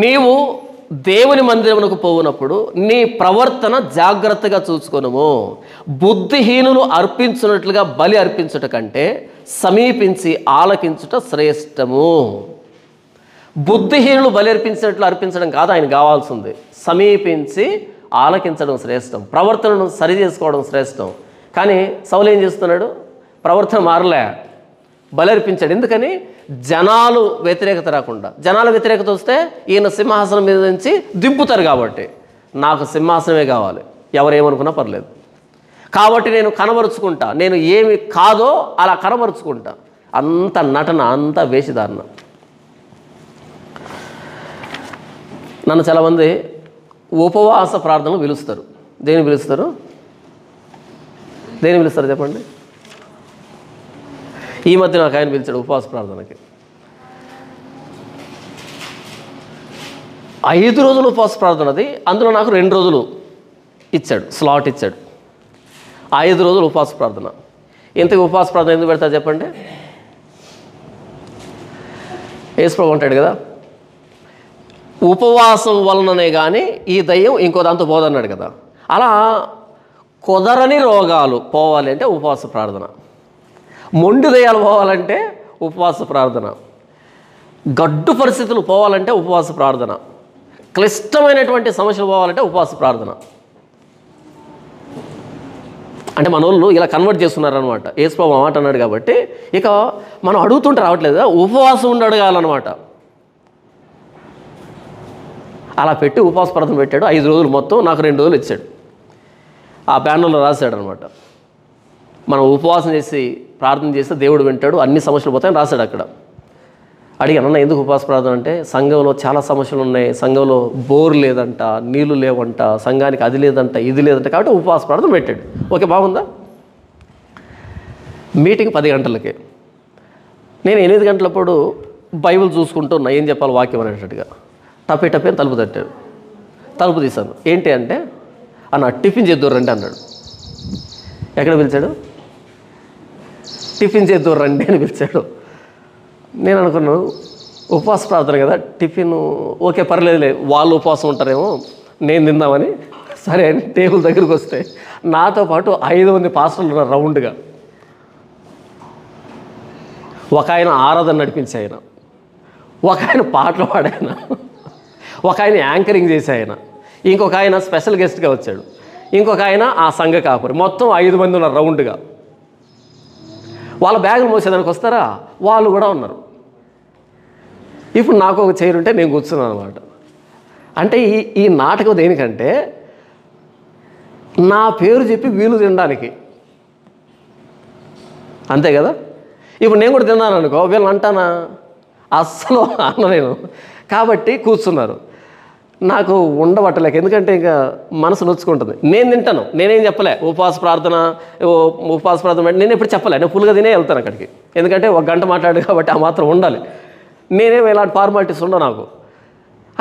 నీవు దేవుని మందిరమునకు పోవునప్పుడు నీ ప్రవర్తన జాగ్రత్తగా చూసుకొనుము, బుద్ధిహీనులు అర్పించున్నట్లుగా బలి అర్పించుట కంటే సమీపించి ఆలకించుట శ్రేష్టము. బుద్ధిహీనులు బలి అర్పించినట్లు అర్పించడం కాదు ఆయన కావాల్సింది, సమీపించి ఆలకించడం శ్రేష్టం, ప్రవర్తనను సరి చేసుకోవడం శ్రేష్టం. కానీ సౌలు ఏం చేస్తున్నాడు? ప్రవర్తన మారలే, బలి అర్పించాడు. ఎందుకని? జనాలు వ్యతిరేకత రాకుండా. జనాల వ్యతిరేకత వస్తే ఈయన సింహాసనం మీద నుంచి దింపుతారు కాబట్టి, నాకు సింహాసనమే కావాలి, ఎవరేమనుకున్నా పర్లేదు, కాబట్టి నేను కనబరుచుకుంటా, నేను ఏమి కాదో అలా కనబరుచుకుంటా. అంత నటన, అంత వేషధారణ. నన్ను చాలామంది ఉపవాస ప్రార్థనలు పిలుస్తారు. దేని పిలుస్తారు చెప్పండి? ఈ మధ్య నాకు ఆయన పిలిచాడు ఉపవాస ప్రార్థనకి. 5 రోజులు ఉపవాస ప్రార్థన అది. అందులో నాకు 2 రోజులు ఇచ్చాడు, స్లాట్ ఇచ్చాడు. 5 రోజులు ఉపవాస ప్రార్థన. ఇంతకు ఉపవాస ప్రార్థన ఎందుకు పెడతారు చెప్పండి? యేసుప్రభు అంటాడు కదా, ఉపవాసం వలననే కానీ ఈ దయ్యం ఇంకో దాంతో పోదన్నాడు కదా. అలా కుదరని రోగాలు పోవాలి అంటే ఉపవాస ప్రార్థన, మొండి దయ్యాలు పోవాలంటే ఉపవాస ప్రార్థన, గడ్డు పరిస్థితులు పోవాలంటే ఉపవాస ప్రార్థన, క్లిష్టమైనటువంటి సమస్యలు పోవాలంటే ఉపవాస ప్రార్థన. అంటే మన వాళ్ళు ఇలా కన్వర్ట్ చేస్తున్నారనమాట. యేసుప్రభు మాట అన్నాడు కాబట్టి ఇక మనం అడుగుతుంటే రావట్లేదు కదా, ఉపవాసం ఉండి అడగాలన్నమాట. అలా పెట్టి ఉపవాస ప్రార్థన పెట్టాడు. 5 రోజులు మొత్తం, నాకు 2 రోజులు ఇచ్చాడు. ఆ ప్యానల్లో రాశాడు అనమాట, మనం ఉపవాసం చేసి ప్రార్థన చేస్తే దేవుడు వింటాడు, అన్ని సమస్యలు పోతాయని రాశాడు అక్కడ. అడిగాను, అన్న ఎందుకు ఉపవాస ప్రార్థన అంటే సంఘంలో చాలా సమస్యలు ఉన్నాయి, సంఘంలో బోర్ లేదంట, నీళ్లు లేవంట, సంఘానికి అది లేదంట, ఇది లేదంట, కాబట్టి ఉపవాస ప్రార్థన పెట్టాడు. ఓకే, బాగుందా? మీటింగ్ 10 గంటలకి. నేను 8 గంటలప్పుడు బైబిల్ చూసుకుంటున్నా ఏం చెప్పాలి వాక్యం అనేటట్టుగా. టపే తలుపు తట్టాడు. తలుపు తీశాను. ఏంటి అంటే, అన్న టిఫిన్ చేద్దూరు రండి అన్నాడు. ఎక్కడ పిలిచాడు? టిఫిన్ చేద్దూరు రండి అని పిలిచాడు. నేను అనుకున్నాను ఉపవాస ప్రార్థన కదా, టిఫిన్ ఓకే పర్లేదులే, వాళ్ళు ఉపవాసం ఉంటారేమో, నేను తిందామని సరే అని టేబుల్ దగ్గరికి వస్తే నాతో పాటు 5 మంది పాస్టర్లు ఉన్నారు రౌండ్గా. ఒక ఆయన ఆరాధన నడిపించే ఆయన, ఒక ఆయన పాటలు పాడాయన, ఒక ఆయన యాంకరింగ్ చేసే ఆయన, ఇంకొక ఆయన స్పెషల్ గెస్ట్గా వచ్చాడు, ఇంకొక ఆయన ఆ సంఘ కాపురి. మొత్తం 5 మంది ఉన్నారు రౌండ్గా. వాళ్ళ బ్యాగులు మోసేదానికి వస్తారా, వాళ్ళు కూడా ఉన్నారు. ఇప్పుడు నాకు ఒక చైర్ ఉంటే నేను కూర్చున్నాను అనమాట. అంటే ఈ నాటకం దేనికంటే నా పేరు చెప్పి వీలు తినడానికి, అంతే కదా. ఇప్పుడు నేను కూడా తిన్నాను అనుకో, వీళ్ళని అంటానా? అస్సలు అన్న నేను. కాబట్టి కూర్చున్నారు. నాకు ఉండబట్టలేక, ఎందుకంటే ఇంకా మనసు నొచ్చుకుంటుంది. నేను తింటాను, నేనేం చెప్పలే ఉపవాస ప్రార్థన నేను ఎప్పుడు చెప్పలే. నేను ఫుల్గా తినే వెళ్తాను అక్కడికి, ఎందుకంటే 1 గంట మాట్లాడు కాబట్టి ఆ మాత్రం ఉండాలి. నేనేం ఇలాంటి ఫార్మాలిటీస్ ఉండవు నాకు.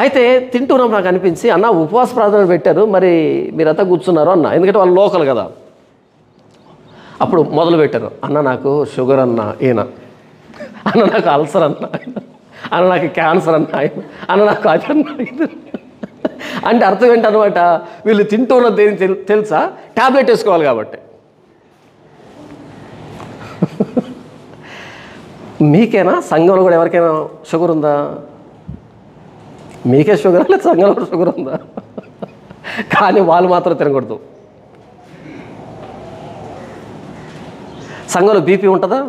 అయితే తింటున్నాం, నాకు అనిపించి అన్న ఉపవాస ప్రార్థన పెట్టారు, మరి మీరంతా కూర్చున్నారు అన్న, ఎందుకంటే వాళ్ళు లోకల్ కదా. అప్పుడు మొదలు పెట్టారు, అన్న నాకు షుగర్ అన్న ఈయన, అన్న నాకు అల్సర్ అన్న, అన్న నాకు క్యాన్సర్ అన్న, అన్న నాకు అది అన్న ఇది. అంటే అర్థం ఏంటనమాట, వీళ్ళు తింటున్నది ఏం తెలుసా? ట్యాబ్లెట్ వేసుకోవాలి కాబట్టి. మీకేనా, సంఘంలో కూడా ఎవరికైనా షుగర్ ఉందా? మీకే షుగర్ లేదు, సంఘంలో కూడా షుగర్ ఉందా? కానీ వాళ్ళు మాత్రం తినకూడదు. సంఘంలో బీపీ ఉంటుందా,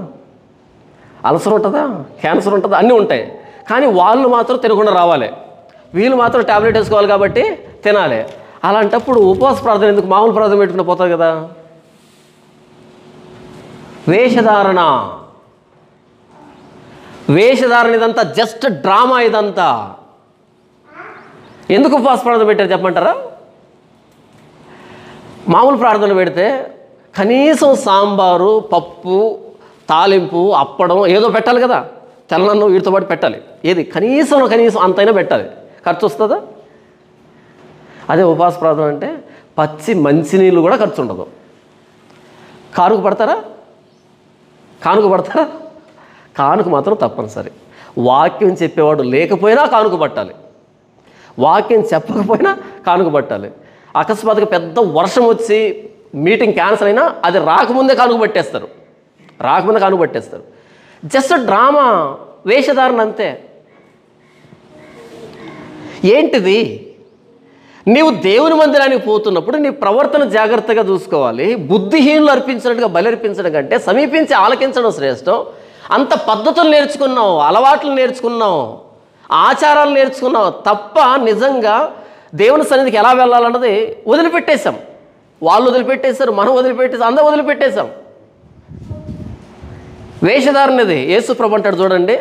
అల్సర్ ఉంటుందా, క్యాన్సర్ ఉంటుందా, అన్నీ ఉంటాయి. కానీ వాళ్ళు మాత్రం తినకుండా రావాలి, వీళ్ళు మాత్రం ట్యాబ్లెట్ వేసుకోవాలి కాబట్టి తినాలి. అలాంటప్పుడు ఉపవాస ప్రార్థన ఎందుకు, మామూలు ప్రార్థన పెట్టుకుని పోతుంది కదా. వేషధారణ ఇదంతా జస్ట్ డ్రామా. ఇదంతా ఎందుకు ఉపవాస ప్రార్థన పెట్టారు చెప్పమంటారా? మామూలు ప్రార్థన పెడితే కనీసం సాంబారు, పప్పు, తాలింపు, అప్పడం ఏదో పెట్టాలి కదా. తెల్లన్నం వీటితో పాటు పెట్టాలి. ఏది కనీసం అంతైనా పెట్టాలి. ఖర్చు వస్తుందా? అదే ఉపవాస ప్రార్థన అంటే పచ్చి మంచినీళ్ళు కూడా ఖర్చు ఉండదు. కానుక పడతారా? కానుక మాత్రం తప్పనిసరి. వాక్యం చెప్పేవాడు లేకపోయినా కానుక పట్టాలి, వాక్యం చెప్పకపోయినా కానుక పట్టాలి. అకస్మాత్తుగా పెద్ద వర్షం వచ్చి మీటింగ్ క్యాన్సిల్ అయినా అది రాకముందే కానుక పట్టేస్తారు. జస్ట్ డ్రామా, వేషధారణ అంతే. ఏంటిది? నీవు దేవుని మందిరానికి పోతున్నప్పుడు నీ ప్రవర్తన జాగ్రత్తగా చూసుకోవాలి. బుద్ధిహీనులు అర్పించినట్టుగా బలి అర్పించడం కంటే సమీపించి ఆలకించడం శ్రేష్టం. అంత పద్ధతులు నేర్చుకున్నావు, అలవాట్లు నేర్చుకున్నావు, ఆచారాలు నేర్చుకున్నావు తప్ప నిజంగా దేవుని సన్నిధికి ఎలా వెళ్ళాలన్నది వదిలిపెట్టేశాం. వాళ్ళు వదిలిపెట్టేశారు, మనం వదిలిపెట్టేసాం, అందరూ వదిలిపెట్టేశాం. వేషధారణది యేసు ప్రభు అంటాడు చూడండి,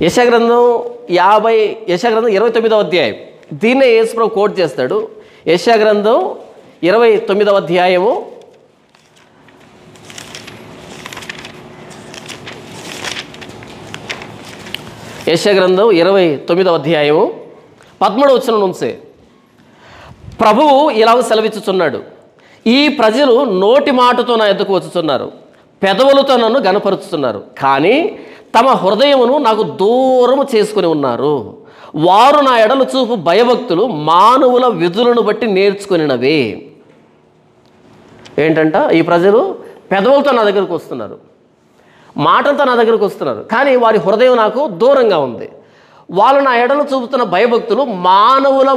యెషయాగ్రంథం 29వ అధ్యాయం. దీన్నే యేసు ప్రభు కోట్ చేస్తాడు. యెషయాగ్రంథం 29వ అధ్యాయము 29వ అధ్యాయము 13వ వచనం నుంచి ప్రభువు ఇలాగ సెలవిచ్చుచున్నాడు, ఈ ప్రజలు నోటి మాటతో నా ఎద్దకు వచ్చుచున్నారు, పెదవులతో నన్ను గనపరుచుతున్నారు, కానీ తమ హృదయమును నాకు దూరము చేసుకుని ఉన్నారు. వారు నా ఎడలు చూపు భయభక్తులు మానవుల విధులను బట్టి నేర్చుకునినవి. ఏంటంట, ఈ ప్రజలు పెదవులతో నా దగ్గరకు వస్తున్నారు, మాటలతో నా దగ్గరకు వస్తున్నారు, కానీ వారి హృదయం నాకు దూరంగా ఉంది. వాళ్ళు నా ఎడలు చూపుతున్న భయభక్తులు మానవుల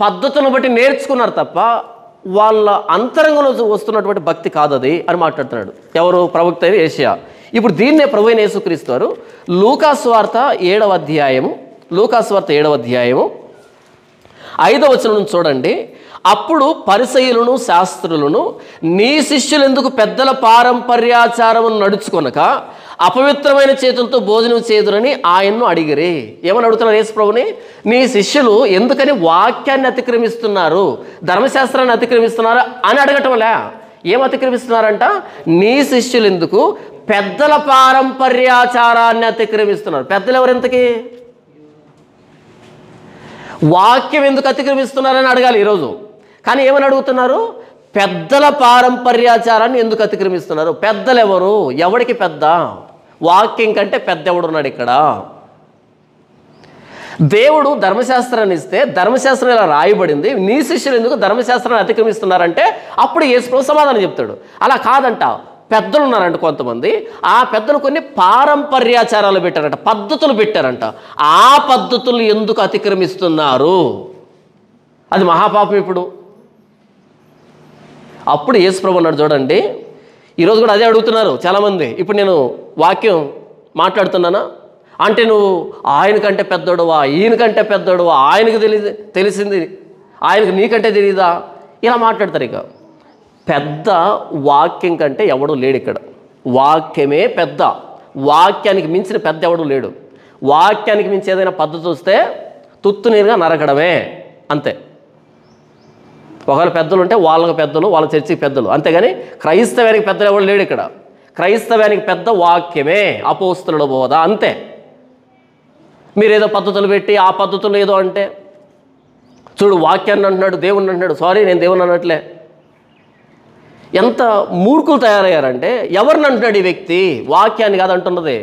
పద్ధతులను బట్టి నేర్చుకున్నారు తప్ప వాళ్ళ అంతరంగంలో వస్తున్నటువంటి భక్తి కాదది అని మాట్లాడుతున్నాడు. ఎవరు? ప్రవక్త అయిన యెషయా. ఇప్పుడు దీన్నే ప్రభు అయిన యేసుక్రీస్తు వారు లూకాసు వార్త 7వ అధ్యాయము 5వ వచనం నుంచి చూడండి. అప్పుడు పరిసయ్యులను శాస్త్రులను, నీ శిష్యులు ఎందుకు పెద్దల పారంపర్యాచారమును నడుచుకొనక అపవిత్రమైన చేతులతో భోజనం చేదురని ఆయన్ను అడిగిరి. ఏమని అడుగుతున్నారు యేసు ప్రభుని? నీ శిష్యులు ఎందుకని వాక్యాన్ని అతిక్రమిస్తున్నారు, ధర్మశాస్త్రాన్ని అతిక్రమిస్తున్నారు అని అడగటంలే. ఏం అతిక్రమిస్తున్నారంట? నీ శిష్యులు ఎందుకు పెద్దల పారంపర్యాచారాన్ని అతిక్రమిస్తున్నారు. పెద్దలు ఎవరెంతకి? వాక్యం ఎందుకు అతిక్రమిస్తున్నారని అడగాలి ఈరోజు. కానీ ఏమని అడుగుతున్నారు? పెద్దల పారంపర్యాచారాన్ని ఎందుకు అతిక్రమిస్తున్నారు? పెద్దలు ఎవరు? ఎవడికి పెద్ద? వాక్యం కంటే పెద్ద ఎవడున్నాడు ఇక్కడ? దేవుడు ధర్మశాస్త్రాన్ని ఇస్తే ధర్మశాస్త్రం ఇలా రాయబడింది, నీ శిష్యులు ఎందుకు ధర్మశాస్త్రాన్ని అతిక్రమిస్తున్నారంటే అప్పుడు యేసు ప్రభు సమాధానం చెప్తాడు. అలా కాదంట, పెద్దలు ఉన్నారంట కొంతమంది, ఆ పెద్దలు కొన్ని పారంపర్యాచారాలు పెట్టారంట, పద్ధతులు పెట్టారంట. ఆ పద్ధతులు ఎందుకు అతిక్రమిస్తున్నారు? అది మహాపాపం. ఇప్పుడు అప్పుడు యేసు ప్రభు అన్నాడు చూడండి, ఈరోజు కూడా అదే అడుగుతున్నారు చాలామంది. ఇప్పుడు నేను వాక్యం మాట్లాడుతున్నానా అంటే నువ్వు ఆయనకంటే పెద్దోడువా, ఈయనకంటే పెద్దోడువా, ఆయనకు తెలిసింది ఆయనకు నీకంటే తెలియదా, ఇలా మాట్లాడతారు. ఇక పెద్ద వాక్యం కంటే ఎవడు లేడు ఇక్కడ. వాక్యమే పెద్ద. వాక్యానికి మించిన పెద్ద ఎవడు లేడు. వాక్యానికి మించి ఏదైనా పద్ధతి వస్తే తుత్తునీరుగా నరకడమే, అంతే. ఒకవేళ పెద్దలు ఉంటే వాళ్ళకి పెద్దలు, వాళ్ళ చర్చికి పెద్దలు, అంతేగాని క్రైస్తవానికి పెద్దలు ఎవడు లేడు ఇక్కడ. క్రైస్తవానికి పెద్ద వాక్యమే, అపోస్తలుల బోధ, అంతే. మీరేదో పద్ధతులు పెట్టి ఆ పద్ధతులు ఏదో అంటే, చూడు వాక్యాన్ని అంటున్నాడు, దేవుణ్ణి అంటున్నాడు. సారీ, నేను దేవుణ్ణి అనట్లే. ఎంత మూర్ఖులు తయారయ్యారంటే, ఎవరిని అంటున్నాడు ఈ వ్యక్తి? వాక్యాన్ని కాదు అంటున్నది,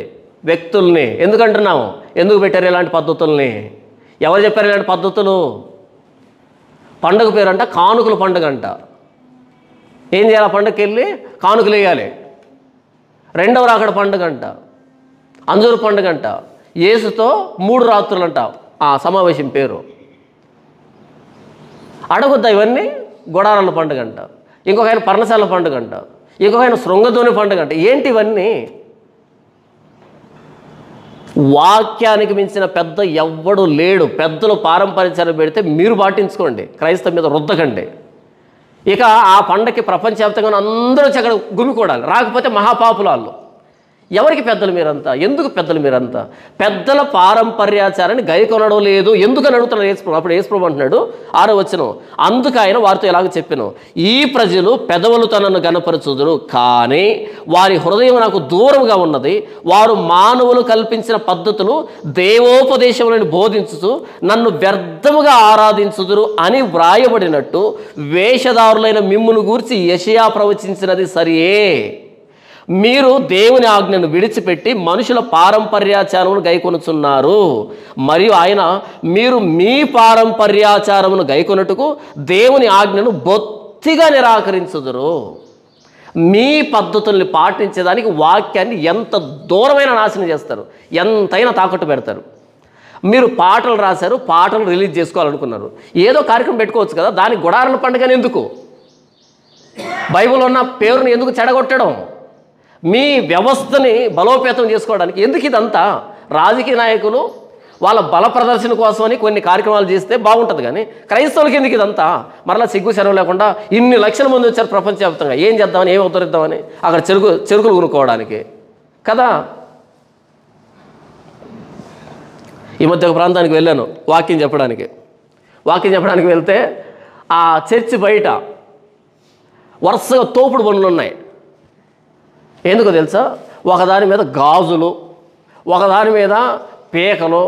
వ్యక్తుల్ని. ఎందుకు అంటున్నాము? ఎందుకు పెట్టారు ఇలాంటి పద్ధతుల్ని? ఎవరు చెప్పారు ఇలాంటి పద్ధతులు? పండుగ పేరంట కానుకల పండుగ అంట. ఏం చేయాలి? పండుగకి వెళ్ళి కానుకలు వేయాలి. రెండవ రాకడ పండుగ అంట, అంజూరు పండుగ అంట, యేసుతో 3 రాత్రులు అంట ఆ సమావేశం పేరు. అడగొద్దా ఇవన్నీ? గుడారాల పండుగ అంట, ఇంకొక ఆయన పర్ణశాల పండుగ అంట, ఇంకొక ఆయన శృంగధోని పండుగ అంట. ఏంటి ఇవన్నీ? వాక్యానికి మించిన పెద్ద ఎవ్వడు లేడు. పెద్దలు పారంపర్యాచారం పెడితే మీరు పాటించుకోండి, క్రైస్తవ మీద రుద్దకండి. ఇక ఆ పండగకి ప్రపంచవ్యాప్తంగా అందరూ వచ్చి అక్కడ గుమికూడాలి. రాకపోతే మహాపాపులు వాళ్ళు. ఎవరికి పెద్దలు మీరంతా? ఎందుకు పెద్దలు మీరంతా? పెద్దల పారంపర్యాచారాన్ని గైకొనడం లేదు ఎందుకని అడుగుతున్నాడు యేసు ప్రభు. అప్పుడు యేసు ప్రభు అంటున్నాడు 6వ వచనం, అందుకు ఆయన వారితో ఇలాగ చెప్పెను, ఈ ప్రజలు పెదవులు తనను గనపరచుదురు, కానీ వారి హృదయం నాకు దూరంగా ఉన్నది. వారు మానవులు కల్పించిన పద్ధతులు దేవోపదేశములను బోధించుతూ నన్ను వ్యర్థముగా ఆరాధించుదురు అని వ్రాయబడినట్టు వేషధారులైన మిమ్మును గూర్చి యెషయా ప్రవచించినది సరియే. మీరు దేవుని ఆజ్ఞను విడిచిపెట్టి మనుషుల పారంపర్యాచారమును గైకొనుచున్నారు. మరియు ఆయన, మీరు మీ పారంపర్యాచారమును గైకొనుటకు దేవుని ఆజ్ఞను బొత్తిగా నిరాకరించుదురు. మీ పద్ధతుల్ని పాటించేదానికి వాక్యాన్ని ఎంత దూరమైన నాశనం చేస్తారు, ఎంతైనా తాకట్టు పెడతారు. మీరు పాటలు రాశారు, పాటలు రిలీజ్ చేసుకోవాలనుకున్నారు, ఏదో కార్యక్రమం పెట్టుకోవచ్చు కదా, దానికి గుడారాల పండుగని ఎందుకు? బైబిల్ ఉన్న పేరుని ఎందుకు చెడగొట్టడం? మీ వ్యవస్థని బలోపేతం చేసుకోవడానికి ఎందుకు ఇదంతా? రాజకీయ నాయకులు వాళ్ళ బల ప్రదర్శన కోసమని కొన్ని కార్యక్రమాలు చేస్తే బాగుంటుంది, కానీ క్రైస్తవులకి ఎందుకు ఇదంతా? మరలా సిగ్గు శరం లేకుండా ఇన్ని లక్షల మంది వచ్చారు ప్రపంచవ్యాప్తంగా, ఏం చేద్దామని, ఏం ఉద్ధరిద్దామని? అక్కడ చెరుకులు కొనుక్కోవడానికి కదా. ఈ మధ్య ఒక ప్రాంతానికి వెళ్ళాను వాక్యం చెప్పడానికి వెళ్తే ఆ చర్చి బయట వరుసగా తోపుడు బండ్లు ఉన్నాయి. ఎందుకో తెలుసా? ఒకదాని మీద గాజులు, ఒకదాని మీద పీకలు,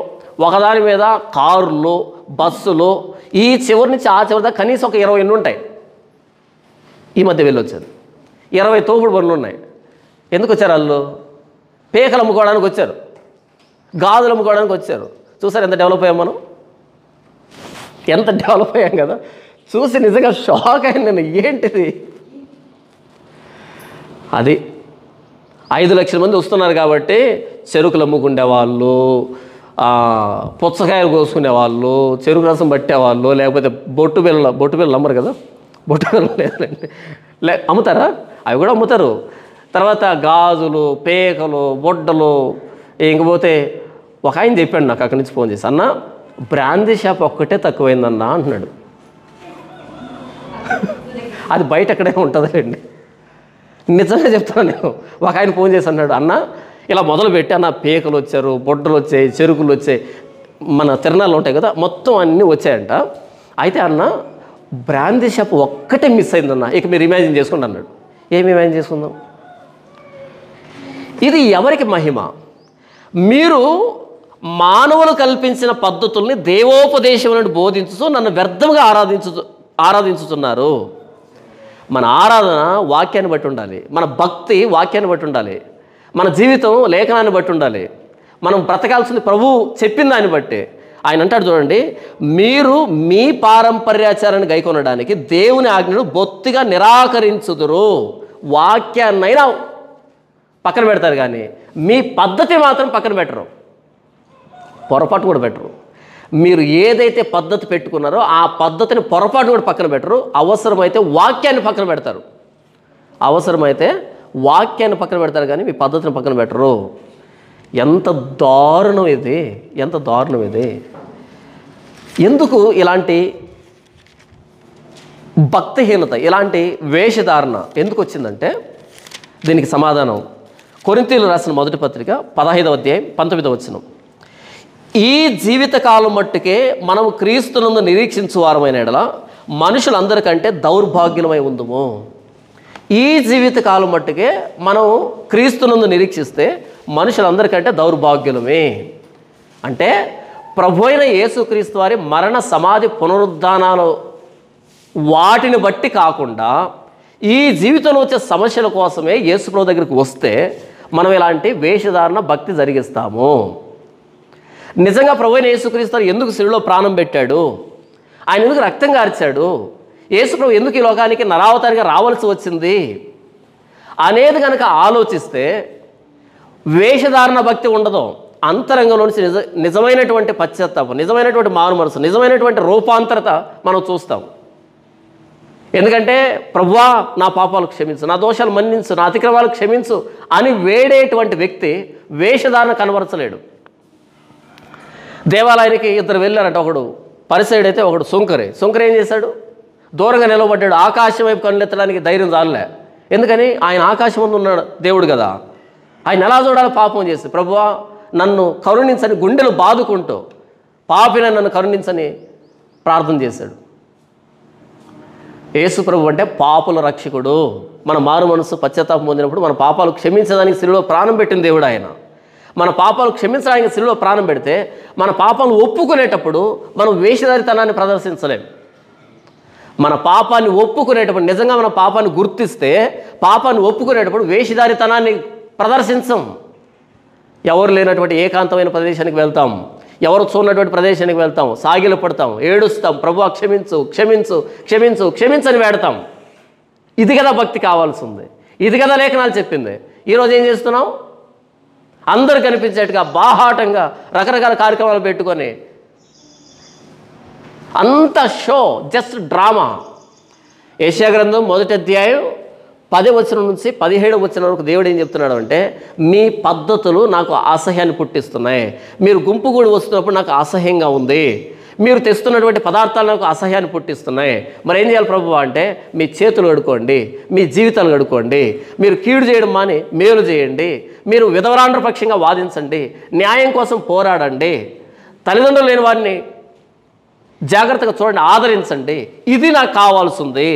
ఒకదాని మీద కార్లు, బస్సులు, ఈ చివరి నుంచి ఆ చివరి దాకా కనీసం ఒక 20 ఎన్ని ఉంటాయి. ఈ మధ్య వెళ్ళొచ్చారు, 20 తోపుడు బండ్లు ఉన్నాయి. ఎందుకు వచ్చారు వాళ్ళు? పీకలు అమ్ముకోవడానికి వచ్చారు, గాజులు అమ్ముకోవడానికి వచ్చారు. చూసారు ఎంత డెవలప్ అయ్యాం మనం? ఎంత డెవలప్ అయ్యాం కదా. చూసి నిజంగా షాక్ అయ్యాను నేను. ఏంటిది? అది 5 లక్షల మంది వస్తున్నారు కాబట్టి చెరుకులు అమ్ముకునే వాళ్ళు, పుచ్చకాయలు కోసుకునే వాళ్ళు, చెరుకు రసం పట్టేవాళ్ళు, లేకపోతే బొట్టు బిళ్ళలు అమ్మరు కదా, బొట్టు బిళ్ళలు లేదంటే అమ్ముతారా? అవి కూడా అమ్ముతారు. తర్వాత గాజులు, పేకలు, బొడ్డలు. ఇంకపోతే ఒక ఆయన చెప్పాడు నాకు అక్కడి నుంచి ఫోన్ చేసి, అన్న బ్రాందీ షాప్ ఒక్కటే తక్కువైందన్నా అంటున్నాడు. అది బయట ఎక్కడే ఉంటుందండి, నిజంగా చెప్తాను నేను. ఒక ఆయన ఫోన్ చేసి అన్నాడు, అన్న ఇలా మొదలుపెట్టి అన్న పేకలు వచ్చారు, బొడ్డలు వచ్చాయి, చెరుకులు వచ్చాయి, మన తిరణాలు ఉంటాయి కదా, మొత్తం అన్నీ వచ్చాయంట. అయితే అన్న బ్రాందీ షాప్ ఒక్కటే మిస్ అయిందన్న, ఇక మీరు ఇమాజిన్ చేసుకోండి అన్నాడు. ఏమి ఇమాజిన్ చేసుకుందాం? ఇది ఎవరికి మహిమ? మీరు మానవులు కల్పించిన పద్ధతుల్ని దేవోపదేశం నుండి బోధించుతూ నన్ను వ్యర్థంగా ఆరాధించుతున్నారు. మన ఆరాధన వాక్యాన్ని బట్టి ఉండాలి, మన భక్తి వాక్యాన్ని బట్టి ఉండాలి, మన జీవితం లేఖనాన్ని బట్టి ఉండాలి, మనం బ్రతకాల్సింది ప్రభువు చెప్పిన దాన్ని బట్టి. ఆయన అంటాడు చూడండి, మీరు మీ పారంపర్యాచారాన్ని గైకొనడానికి దేవుని ఆజ్ఞను బొత్తిగా నిరాకరించుదురు. వాక్యాన్నైనా పక్కన పెడతారు కానీ మీ పద్ధతి మాత్రం పక్కన పెట్టరు, పొరపాటు కూడా పెట్టరు. మీరు ఏదైతే పద్ధతి పెట్టుకున్నారో ఆ పద్ధతిని పొరపాటు కూడా పక్కన పెట్టరు. అవసరమైతే వాక్యాన్ని పక్కన పెడతారు, అవసరమైతే వాక్యాన్ని పక్కన పెడతారు కానీ మీ పద్ధతిని పక్కన పెట్టరు. ఎంత దారుణం ఇది, ఎంత దారుణం ఇది! ఎందుకు ఇలాంటి భక్తిహీనత, ఇలాంటి వేషధారణ ఎందుకు వచ్చిందంటే దీనికి సమాధానం కొరింథీయులకు రాసిన మొదటి పత్రిక 15వ అధ్యాయం 19వ వచనం. ఈ జీవితకాలం మట్టుకే మనం క్రీస్తునందు నిరీక్షించు వారమైన ఎడల మనుషులందరికంటే దౌర్భాగ్యులమై ఉందుము. ఈ జీవితకాలం మట్టుకే మనం క్రీస్తునందు నిరీక్షిస్తే మనుషులందరికంటే దౌర్భాగ్యులమే. అంటే ప్రభు అయిన యేసుక్రీస్తు వారి మరణ సమాధి పునరుద్ధానాలు వాటిని బట్టి కాకుండా ఈ జీవితంలో వచ్చే సమస్యల కోసమే యేసు ప్రభు దగ్గరికి వస్తే మనం ఇలాంటి వేషధారణ భక్తి జరిగిస్తాము. నిజంగా ప్రభు అయిన యేసుక్రీస్తు వారు ఎందుకు శిలువలో ప్రాణం పెట్టాడు, ఆయన ఎందుకు రక్తం కార్చాడు, యేసు ప్రభు ఎందుకు ఈ లోకానికి నరావతారిగా రావాల్సి వచ్చింది అనేది కనుక ఆలోచిస్తే వేషధారణ భక్తి ఉండదు. అంతరంగంలో నుంచి నిజమైనటువంటి పశ్చాత్తాపం, నిజమైనటువంటి మారు మనసు, నిజమైనటువంటి రూపాంతరత మనం చూస్తాం. ఎందుకంటే ప్రభువా నా పాపాలు క్షమించు, నా దోషాలు మన్నించు, నా అతిక్రమాలు క్షమించు అని వేడేటువంటి వ్యక్తి వేషధారణ కనబరచలేడు. దేవాలయానికి ఇద్దరు వెళ్ళారంట, ఒకడు పరిసయుడు అయితే ఒకడు సుంకరి ఏం చేశాడు? దూరంగా నిలబడ్డాడు. ఆకాశం వైపు కన్నెత్తడానికి ధైర్యం చాలలే. ఎందుకని? ఆయన ఆకాశం ముందు ఉన్నాడు దేవుడు కదా, ఆయన ఎలా చూడాలి? పాపం చేసి ప్రభువా నన్ను కరుణించని గుండెలు బాదుకుంటూ పాపిని నన్ను కరుణించని ప్రార్థన చేశాడు. యేసు ప్రభు అంటే పాపుల రక్షకుడు. మన మారు మనసు పశ్చాత్తాపం పొందినప్పుడు మన పాపాలు క్షమించడానికి శిలువలో ప్రాణం పెట్టిన దేవుడు ఆయన. మన పాపాలు క్షమించడానికి శిలువలో ప్రాణం పెడితే మన పాపాలు ఒప్పుకునేటప్పుడు మనం వేషధారితనాన్ని ప్రదర్శించలేం. మన పాపాన్ని ఒప్పుకునేటప్పుడు, నిజంగా మన పాపాన్ని గుర్తిస్తే పాపాన్ని ఒప్పుకునేటప్పుడు వేషధారితనాన్ని ప్రదర్శించం. ఎవరు లేనటువంటి ఏకాంతమైన ప్రదేశానికి వెళ్తాం, ఎవరు చూడనటువంటి ప్రదేశానికి వెళ్తాం, సాగిలు పడతాం, ఏడుస్తాం, ప్రభువా క్షమించు క్షమించు క్షమించు క్షమించని వేడతాం. ఇది కదా భక్తి కావాల్సింది, ఇది కదా లేఖనాలు చెప్పింది. ఈరోజు ఏం చేస్తున్నాం? అందరు కనిపించేట్టుగా బాహాటంగా రకరకాల కార్యక్రమాలు పెట్టుకొని అంత షో, జస్ట్ డ్రామా. యెషయా గ్రంథం 1వ అధ్యాయం 10వ వచనం నుంచి 17వ వచనం వరకు దేవుడు ఏం చెప్తున్నాడు అంటే, మీ పద్ధతులు నాకు అసహ్యాన్ని పుట్టిస్తున్నాయి, మీరు గుంపు కూడి వస్తున్నప్పుడు నాకు అసహ్యంగా ఉంది, మీరు తెస్తున్నటువంటి పదార్థాలు నాకు అసహ్యాన్ని పుట్టిస్తున్నాయి. మరి ఏం చేయాలి ప్రభు అంటే, మీ చేతులు కడుక్కోండి, మీ జీవితాలు కడుక్కోండి, మీరు కీడు చేయడం మాని మేలు చేయండి, మీరు విధవరాండ్ర పక్షంగా వాదించండి, న్యాయం కోసం పోరాడండి, తల్లిదండ్రులు లేని వారిని జాగ్రత్తగా చూడండి, ఆదరించండి. ఇది నాకు కావాల్సింది.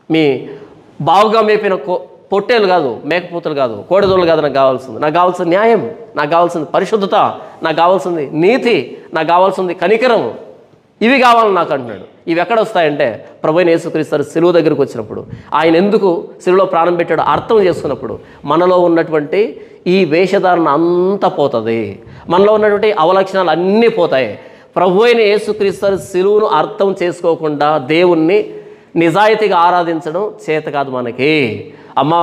మీ బావుగా మేపిన పొట్టేలు కాదు, మేకపోతులు కాదు, కోడిదోళ్ళు కాదు నాకు కావాల్సింది. నాకు కావాల్సింది న్యాయం, నాకు కావాల్సింది పరిశుద్ధత, నాకు కావాల్సింది నీతి, నాకు కావాల్సింది కనికరం. ఇవి కావాలని నాకు అంటున్నాడు. ఇవి ఎక్కడ వస్తాయంటే ప్రభు అయిన యేసుక్రీస్తు శిలువ దగ్గరికి వచ్చినప్పుడు, ఆయన ఎందుకు శిలువలో ప్రాణం పెట్టాడో అర్థం చేసుకున్నప్పుడు మనలో ఉన్నటువంటి ఈ వేషధారణ అంతా పోతుంది, మనలో ఉన్నటువంటి అవలక్షణాలు అన్నీ పోతాయి. ప్రభు అయిన యేసుక్రీస్తు శిలువను అర్థం చేసుకోకుండా దేవుణ్ణి నిజాయితీగా ఆరాధించడం చేత కాదు మనకి. అమ్మ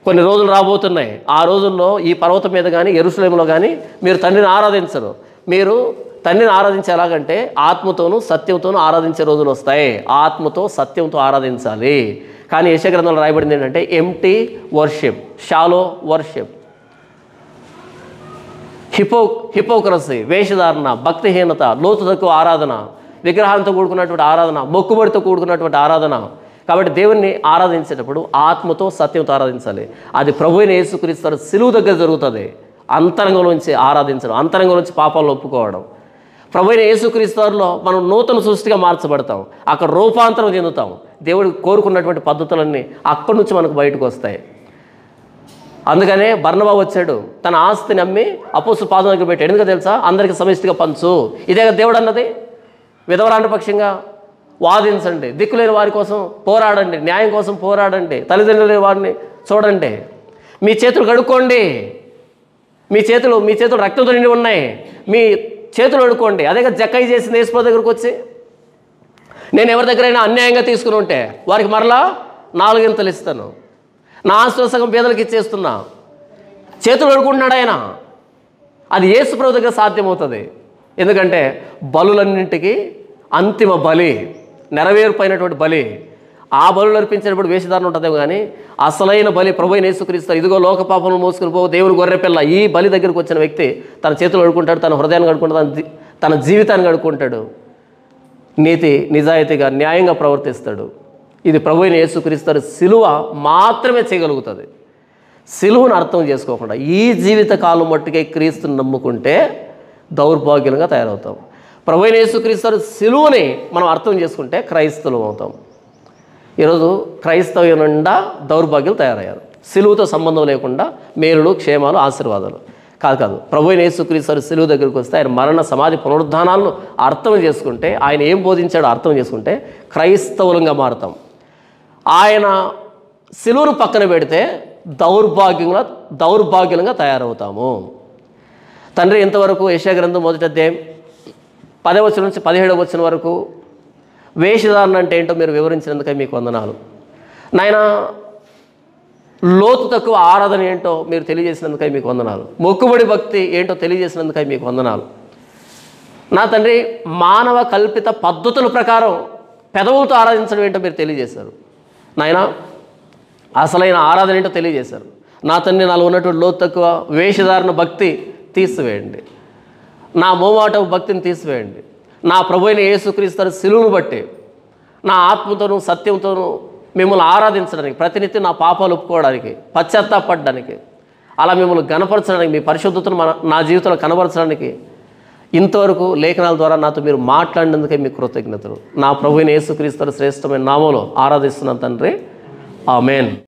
కొన్ని రోజులు రాబోతున్నాయి, ఆ రోజుల్లో ఈ పర్వతం మీద కానీ యెరూషలేములో కానీ మీరు తండ్రిని ఆరాధించరు. మీరు తండ్రిని ఆరాధించే ఎలాగంటే ఆత్మతోనూ సత్యంతోనూ ఆరాధించే రోజులు వస్తాయి. ఆత్మతో సత్యంతో ఆరాధించాలి. కానీ యెషయా గ్రంథంలో రాయబడింది ఏంటంటే empty worship, shallow worship, hypocrisy, వేషధారణ, భక్తిహీనత, లోతు తక్కువ ఆరాధన, విగ్రహాలతో కూడుకున్నటువంటి ఆరాధన, మొక్కుబడితో కూడుకున్నటువంటి ఆరాధన, కాబట్టి దేవుణ్ణి ఆరాధించేటప్పుడు ఆత్మతో సత్యంతో ఆరాధించాలి. అది ప్రభువైన యేసుక్రీస్తు సిలువ దగ్గర జరుగుతుంది. అంతరంగంలోంచి ఆరాధించడం, అంతరంగంలోంచి పాపాలను ఒప్పుకోవడం. ప్రభువైన యేసుక్రీస్తులో మనం నూతన సృష్టిగా మార్చబడతాం, అక్కడ రూపాంతరం చెందుతాం. దేవుడు కోరుకున్నటువంటి పద్ధతులన్నీ అక్కడి నుంచి మనకు బయటకు వస్తాయి. అందుకనే బర్నబా వచ్చాడు, తన ఆస్తిని అమ్మి అపోస్తలుల పాదం దగ్గర పెట్టాడు. ఎందుకు తెలుసా? అందరికీ సమిష్టిగా పంచు. ఇదే దేవుడు అన్నది. విధవరాండ్ర పక్షంగా వాదించండి, దిక్కులేని వారి కోసం పోరాడండి, న్యాయం కోసం పోరాడండి, తల్లిదండ్రులు లేని వారిని చూడండి, మీ చేతులు కడుక్కోండి, మీ చేతులు రక్తంతో నిండి ఉన్నాయి, మీ చేతులు కడుక్కోండి. అదే జక్కయ్య చేసింది యేసు దగ్గరకు వచ్చి, నేను ఎవరి దగ్గరైనా అన్యాయంగా తీసుకుని ఉంటే వారికి మరలా 4 గింతలు ఇస్తాను, నా ఆస్తిలో సగం పేదలకు ఇచ్చేస్తున్నా. చేతులు కడుక్కుంటున్నాడు ఆయన. అది యేసు ప్రభు దగ్గర సాధ్యమవుతుంది. ఎందుకంటే బలులన్నింటికి అంతిమ బలి, నెరవేర్పైనటువంటి బలి. ఆ బలులు అర్పించేటప్పుడు వేషధారణ ఉంటుందేమో కానీ అసలైన బలి ప్రభువైన యేసుక్రీస్తు. ఇదిగో లోక పాపములను మోసుకుని పోవు దేవుని గొర్రెపిల్ల. ఈ బలి దగ్గరికి వచ్చిన వ్యక్తి తన చేతులు కడుక్కుంటాడు, తన హృదయాన్ని కడుక్కుంటాడు, తన జీవితాన్ని కడుక్కుంటాడు, నీతి నిజాయితీగా న్యాయంగా ప్రవర్తిస్తాడు. ఇది ప్రభువైన యేసుక్రీస్తు సిలువ మాత్రమే చేయగలుగుతుంది. సిలువను అర్థం చేసుకోకుండా ఈ జీవిత కాలం మట్టుకే క్రీస్తుని నమ్ముకుంటే దౌర్భాగ్యంగా తయారవుతాం. ప్రభువైన యేసుక్రీస్తు సిలువని మనం అర్థం చేసుకుంటే క్రైస్తవులం అవుతాం. ఈరోజు క్రైస్తవ్యం నిండా దౌర్భాగ్యాలు తయారయ్యారు. సిలువతో సంబంధం లేకుండా మేలులు, క్షేమాలు, ఆశీర్వాదాలు కాదు. ప్రభువైన యేసుక్రీస్తు సిలువ దగ్గరికి వస్తే ఆయన మరణ, సమాధి, పునరుద్ధానాలను అర్థం చేసుకుంటే, ఆయన ఏం బోధించాడో అర్థం చేసుకుంటే క్రైస్తవులంగా మారుతాం. ఆయన సిలువను పక్కన పెడితే దౌర్భాగ్యంగా తయారవుతాము. తండ్రి, ఇంతవరకు యెషయా గ్రంథం 1వ అధ్యాయం 10వ వచనం నుంచి 17వ వచనం వరకు వేషధారణ అంటే ఏంటో మీరు వివరించినందుకై మీకు వందనాలు. నాయన, లోతు తక్కువ ఆరాధన ఏంటో మీరు తెలియజేసినందుకై మీకు వందనాలు. మొక్కుబడి భక్తి ఏంటో తెలియజేసినందుకై మీకు వందనాలు. నా తండ్రి, మానవ కల్పిత పద్ధతుల ప్రకారం పెదవులతో ఆరాధించడం ఏంటో మీరు తెలియజేశారు. నాయన, అసలైన ఆరాధన ఏంటో తెలియజేశారు. నా తండ్రి, నాలో ఉన్నటువంటి లోతు తక్కువ వేషధారణ భక్తి తీసివేయండి, నా మోమాట భక్తిని తీసివేయండి. నా ప్రభువైన యేసుక్రీస్తు సిలువను బట్టి నా ఆత్మతోనూ సత్యంతోనూ మిమ్మల్ని ఆరాధించడానికి, ప్రతినిత్యం నా పాపాలు ఒప్పుకోవడానికి, పశ్చాత్తాపడడానికి, అలా మిమ్మల్ని గణపరచడానికి, మీ పరిశుద్ధతను నా జీవితంలో కనబరచడానికి ఇంతవరకు లేఖనాల ద్వారా నాతో మీరు మాట్లాడినందుకే మీకు కృతజ్ఞతలు. నా ప్రభువైన యేసుక్రీస్తు శ్రేష్టమైన నామములో ఆరాధిస్తున్నాను తండ్రి. ఆమేన్.